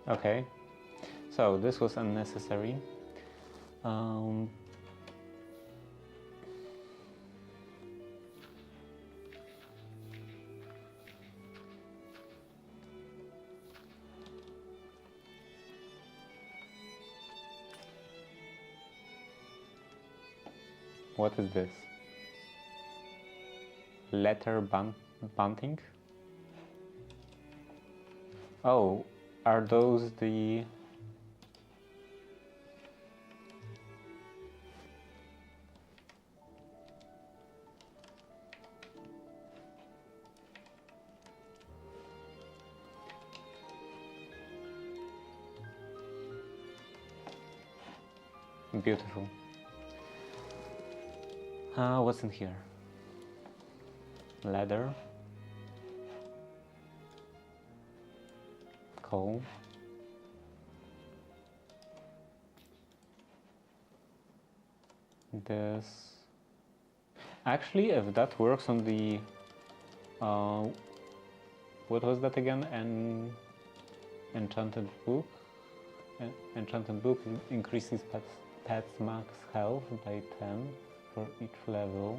Okay, so this was unnecessary. What is this? Letter bunting? Oh, are those the... Beautiful. What's in here? Leather. Coal. This... Actually, if that works on the... what was that again? Enchanted book? Enchanted book increases pet's max health by 10 for each level.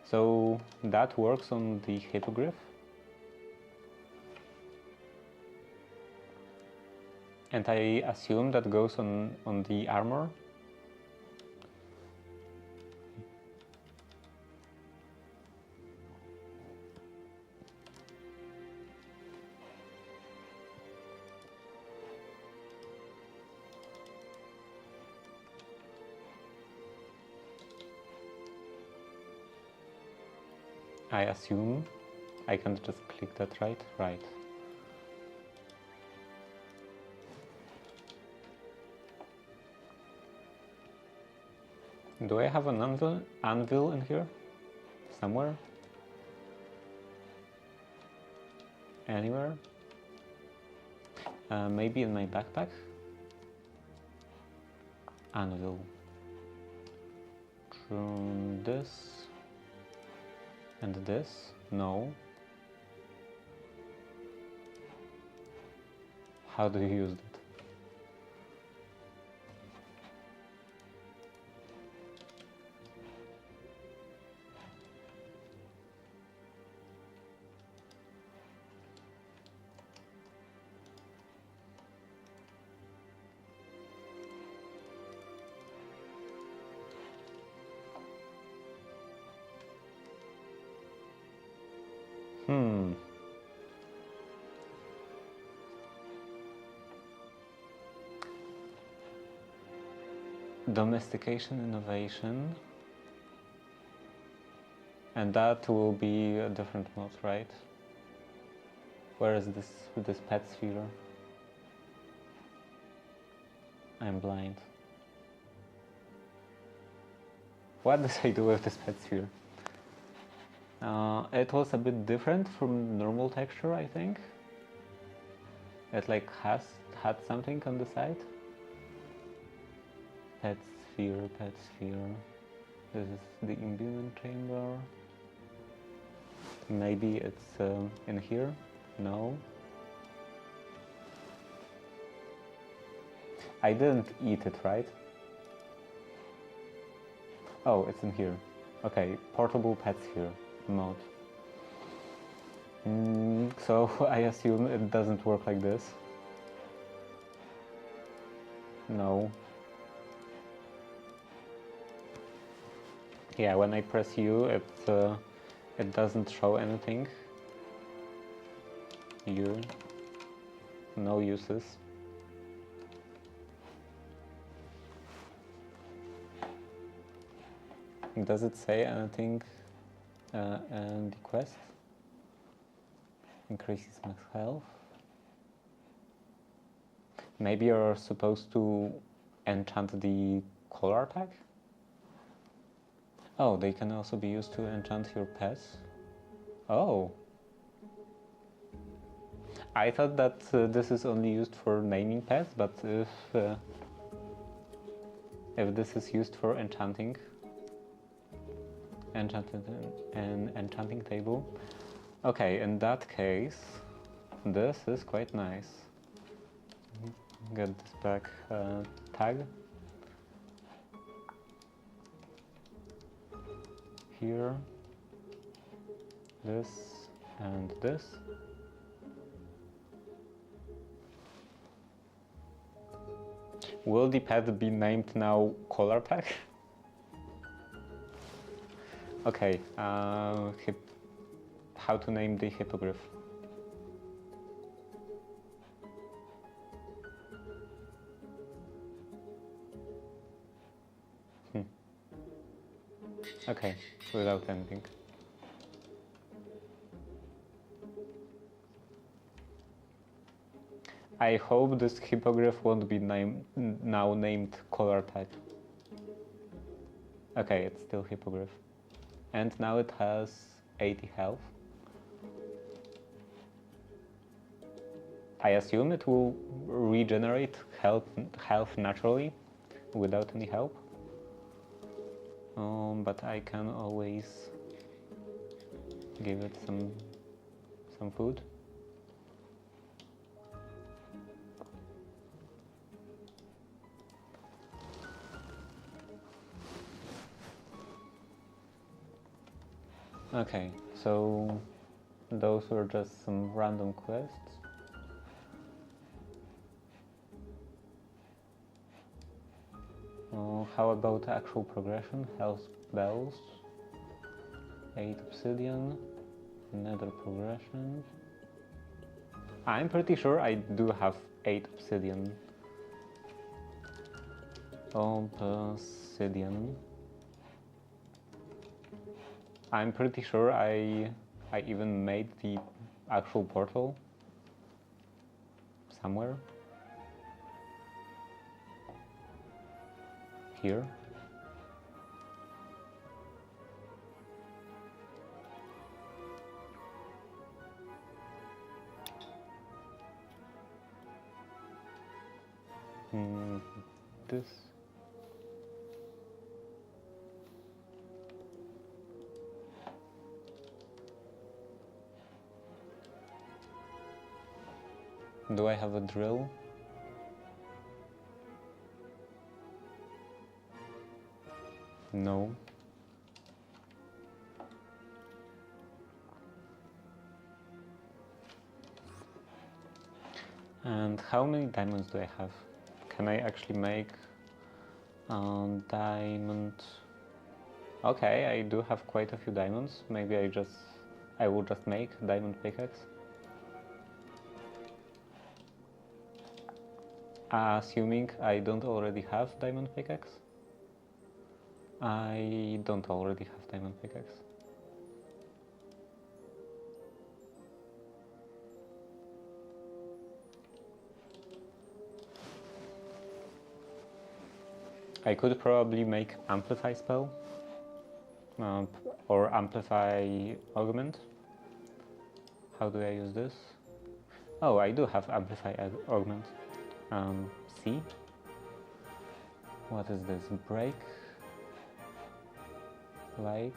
So that works on the hippogriff. And I assume that goes on the armor. I assume I can just click that, right? Right. Do I have an anvil in here? Somewhere? Anywhere? Maybe in my backpack? Anvil. This. And this? No. How do you use it? Domestication innovation, and that will be a different mod, right? Where is this pet sphere? I'm blind. What did I do with this pet sphere? It was a bit different from normal texture, I think. It like had something on the side. Pet sphere, pet sphere. This is the imbuement chamber. Maybe it's in here? No. I didn't eat it, right? Oh, it's in here. Okay, portable pet sphere mode. So I assume it doesn't work like this. No. Yeah, when I press U, it doesn't show anything. U. No uses. Does it say anything in the quest? Increases max health. Maybe you're supposed to enchant the color attack? Oh, they can also be used to enchant your pets. Oh. I thought that this is only used for naming pets, but if this is used for enchanting, enchanted an enchanting table. Okay, in that case, this is quite nice. Get this back tag. Here, this, and this. Will the pet be named now Color Pack? Okay, how to name the hippogriff? Okay, without anything. I hope this hippogriff won't be now named color type. Okay, it's still hippogriff. And now it has 80 health. I assume it will regenerate health naturally without any help. But I can always give it some food. Okay, so those were just some random quests. How about actual progression? Health bells, 8 obsidian, nether progression. I'm pretty sure I do have 8 obsidian. Obsidian. I'm pretty sure I even made the actual portal somewhere. Here. This. Do I have a drill? No. And how many diamonds do I have? Can I actually make diamond? Okay, I do have quite a few diamonds. Maybe I will just make diamond pickaxe. Assuming I don't already have diamond pickaxe. I don't already have diamond pickaxe. I could probably make amplify spell or amplify augment. How do I use this? Oh, I do have amplify augment. C. What is this? Break. Light.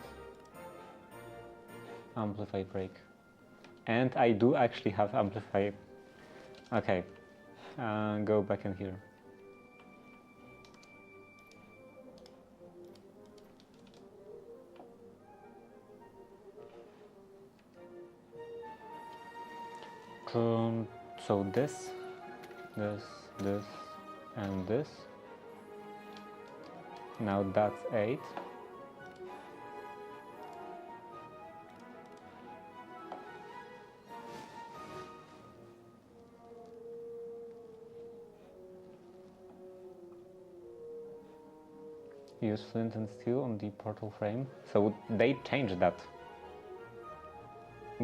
Amplify break. And I do actually have amplify. Okay. Go back in here. So this, and this. Now that's 8. Use flint and steel on the portal frame. So they changed that.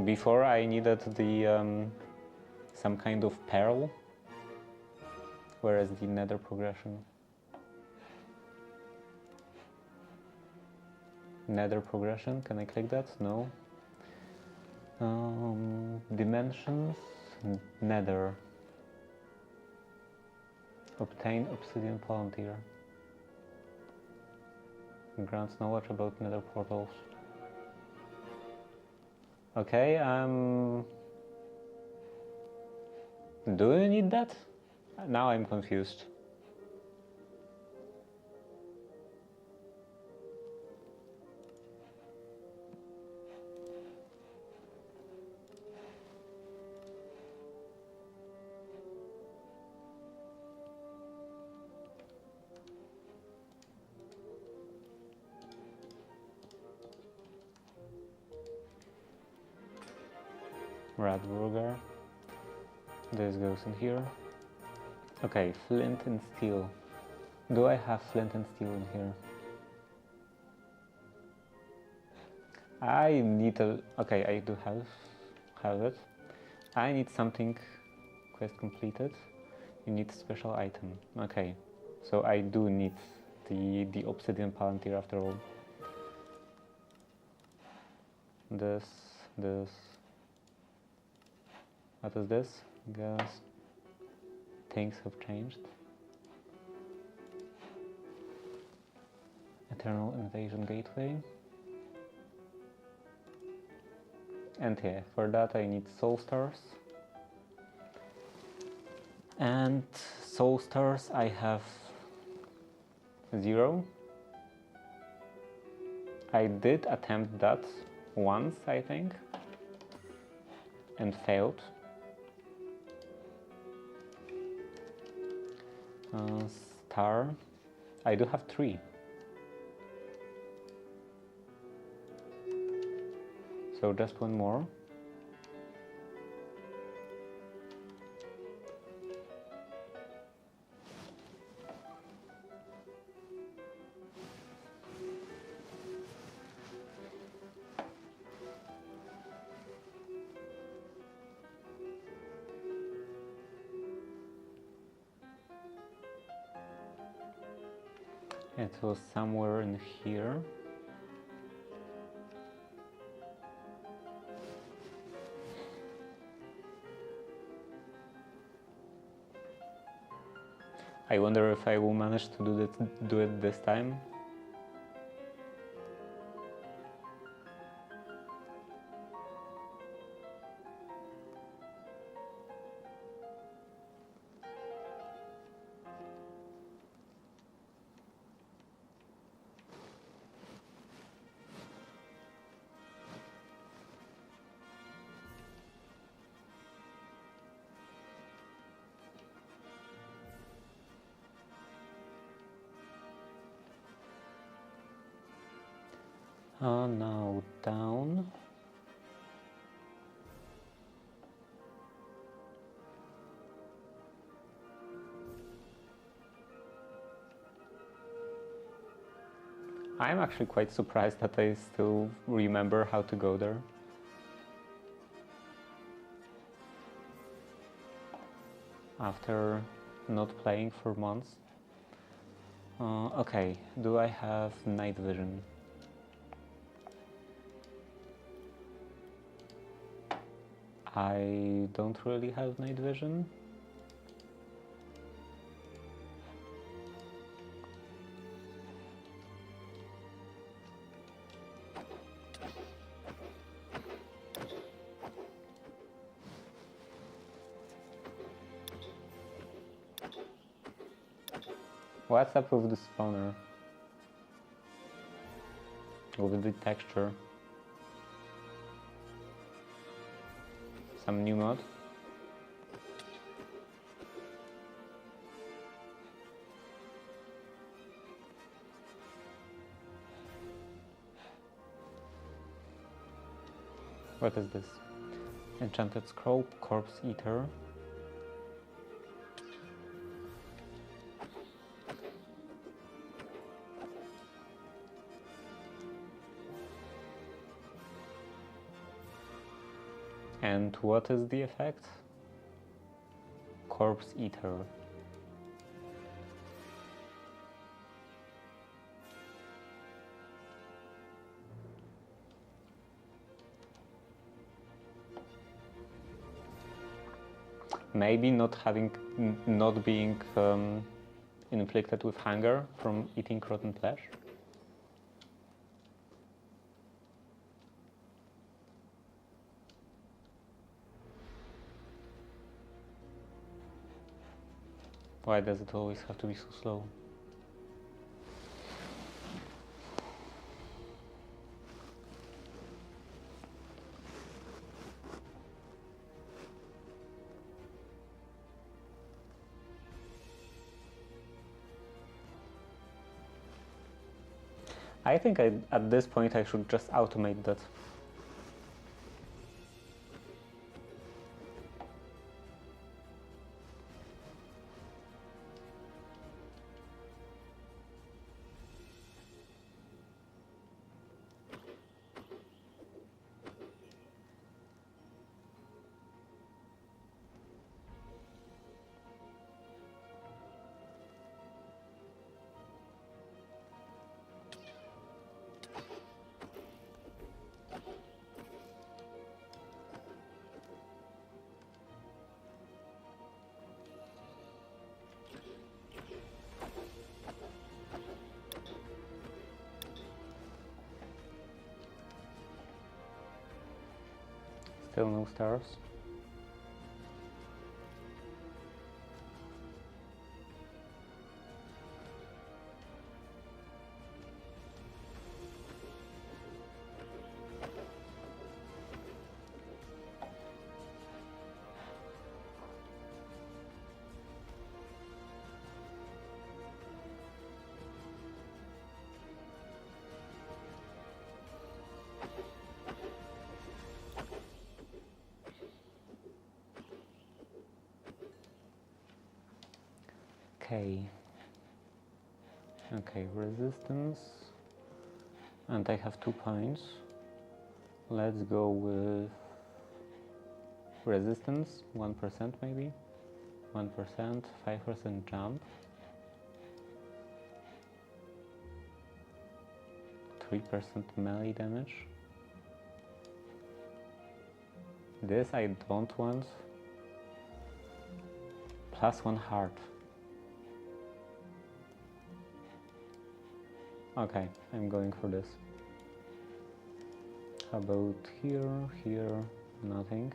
Before I needed the some kind of pearl, whereas the nether progression. Nether progression, can I click that? No. Dimensions, nether. Obtain obsidian palantir. Grants knowledge about nether portals. Okay, do you need that? Now I'm confused. Radburger. This goes in here. Okay, flint and steel. Do I have flint and steel in here? I need a... Okay, I do have it. I need something. Quest completed. You need special item. Okay, so I do need the obsidian palantir after all. This. What is this? Guess things have changed. Eternal Invasion Gateway. And yeah, for that I need soul stars. And soul stars I have 0. I did attempt that once, I think, and failed. Star, I do have 3. So just one more. It was somewhere in here. I wonder if I will manage to do it this time. Now down. I'm actually quite surprised that I still remember how to go there. After not playing for months. Okay, do I have night vision? I don't really have night vision. What's up with the spawner? With the texture? Some new mod? What is this? Enchanted Scroll, Corpse Eater. And what is the effect? Corpse Eater. Maybe not being inflicted with hunger from eating rotten flesh. Why does it always have to be so slow? I think at this point I should just automate that. Still no stars. Okay, resistance, and I have 2 points. Let's go with resistance, 1% maybe, 1%, 5% jump, 3% melee damage. This I don't want. +1 heart. Okay, I'm going for this. How about here, nothing.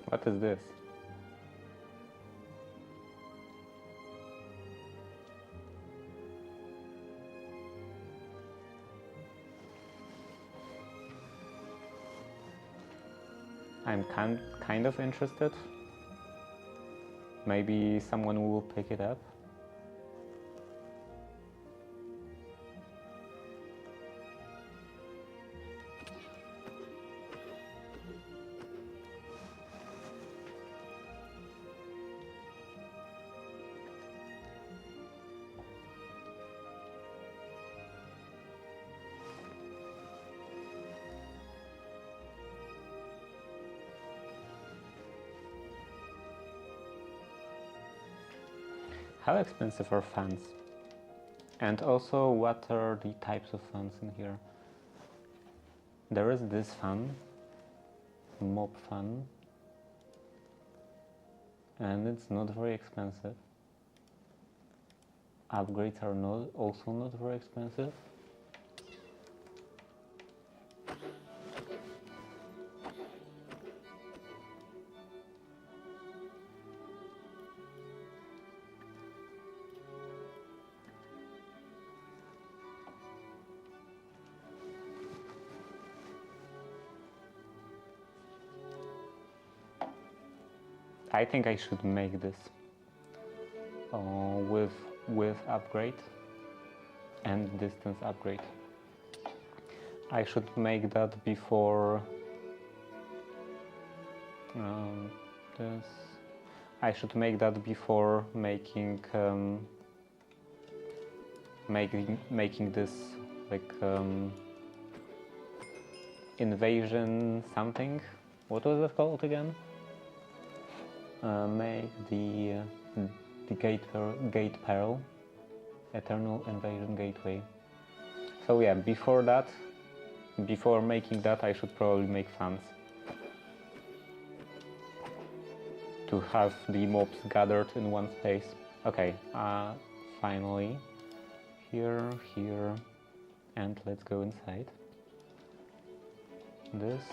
What is this? I'm kind of interested. Maybe someone will pick it up. How expensive are fans? And also, what are the types of fans in here? There is this fan, mob fan, and it's not very expensive. Upgrades are also not very expensive. I think I should make this with upgrade and distance upgrade. I should make that before this. I should make that before making this like invasion something. What was it called again? Make the gate peril, eternal invasion gateway. So yeah, before making that, I should probably make fans to have the mobs gathered in one space. Okay, finally, here, and let's go inside. This.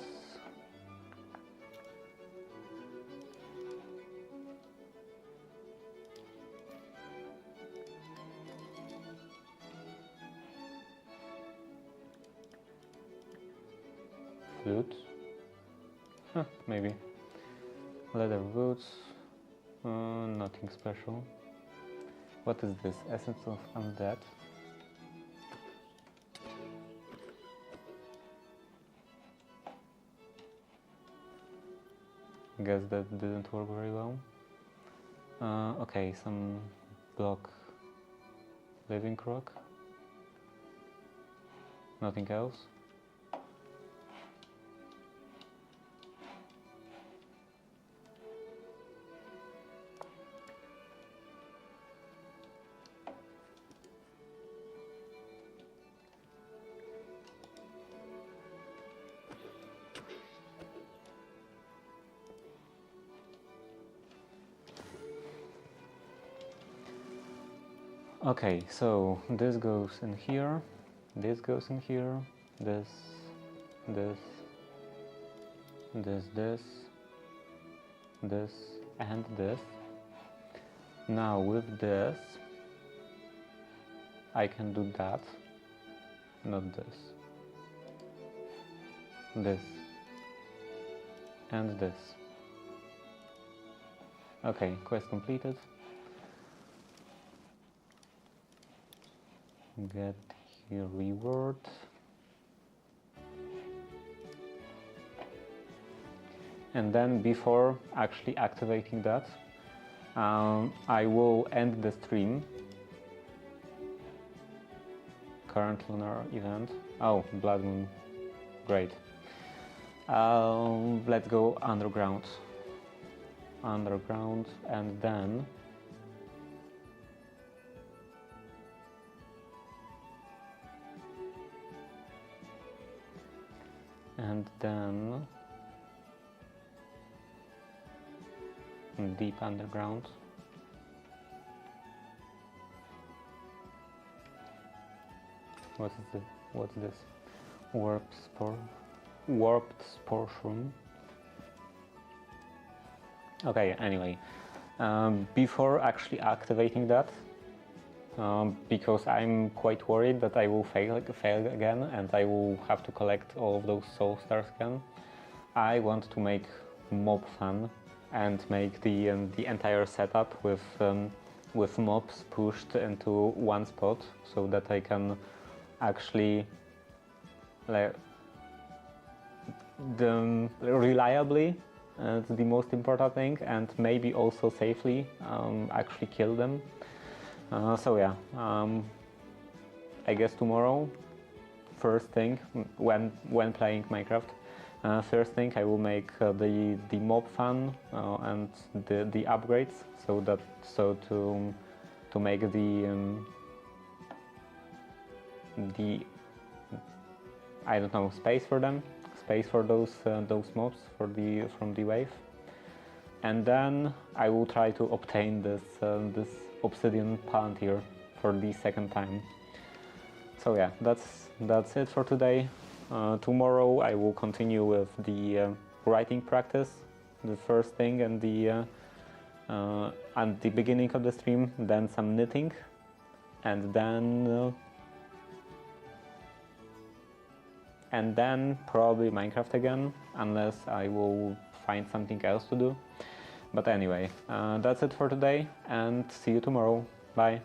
Flute? Huh, maybe. Leather boots. Nothing special. What is this? Essence of Undead. Guess that didn't work very well. Okay, some block living rock. Nothing else. Okay, so this goes in here, this goes in here, this, and this. Now with this, I can do that, not this, and this. Okay, quest completed. Get your reward. And then before actually activating that, I will end the stream. Current lunar event. Oh, Blood Moon. Great. Let's go underground. Underground, and then deep underground. What's this? Warped spore shroom. Okay, anyway, before actually activating that, because I'm quite worried that I will fail again and I will have to collect all of those soul stars again, I want to make mob fan and make the entire setup with mobs pushed into one spot, so that I can actually reliably, the most important thing, and maybe also safely actually kill them. So yeah, I guess tomorrow, first thing when playing Minecraft, first thing I will make the mob fan and the upgrades, so to make the I don't know, space for them, space for those mobs from the wave, and then I will try to obtain this obsidian palantir for the second time. So yeah, that's it for today. Tomorrow I will continue with the writing practice, the first thing, and at the beginning of the stream, then some knitting, and then probably Minecraft again, unless I will find something else to do. But anyway, that's it for today, and see you tomorrow. Bye.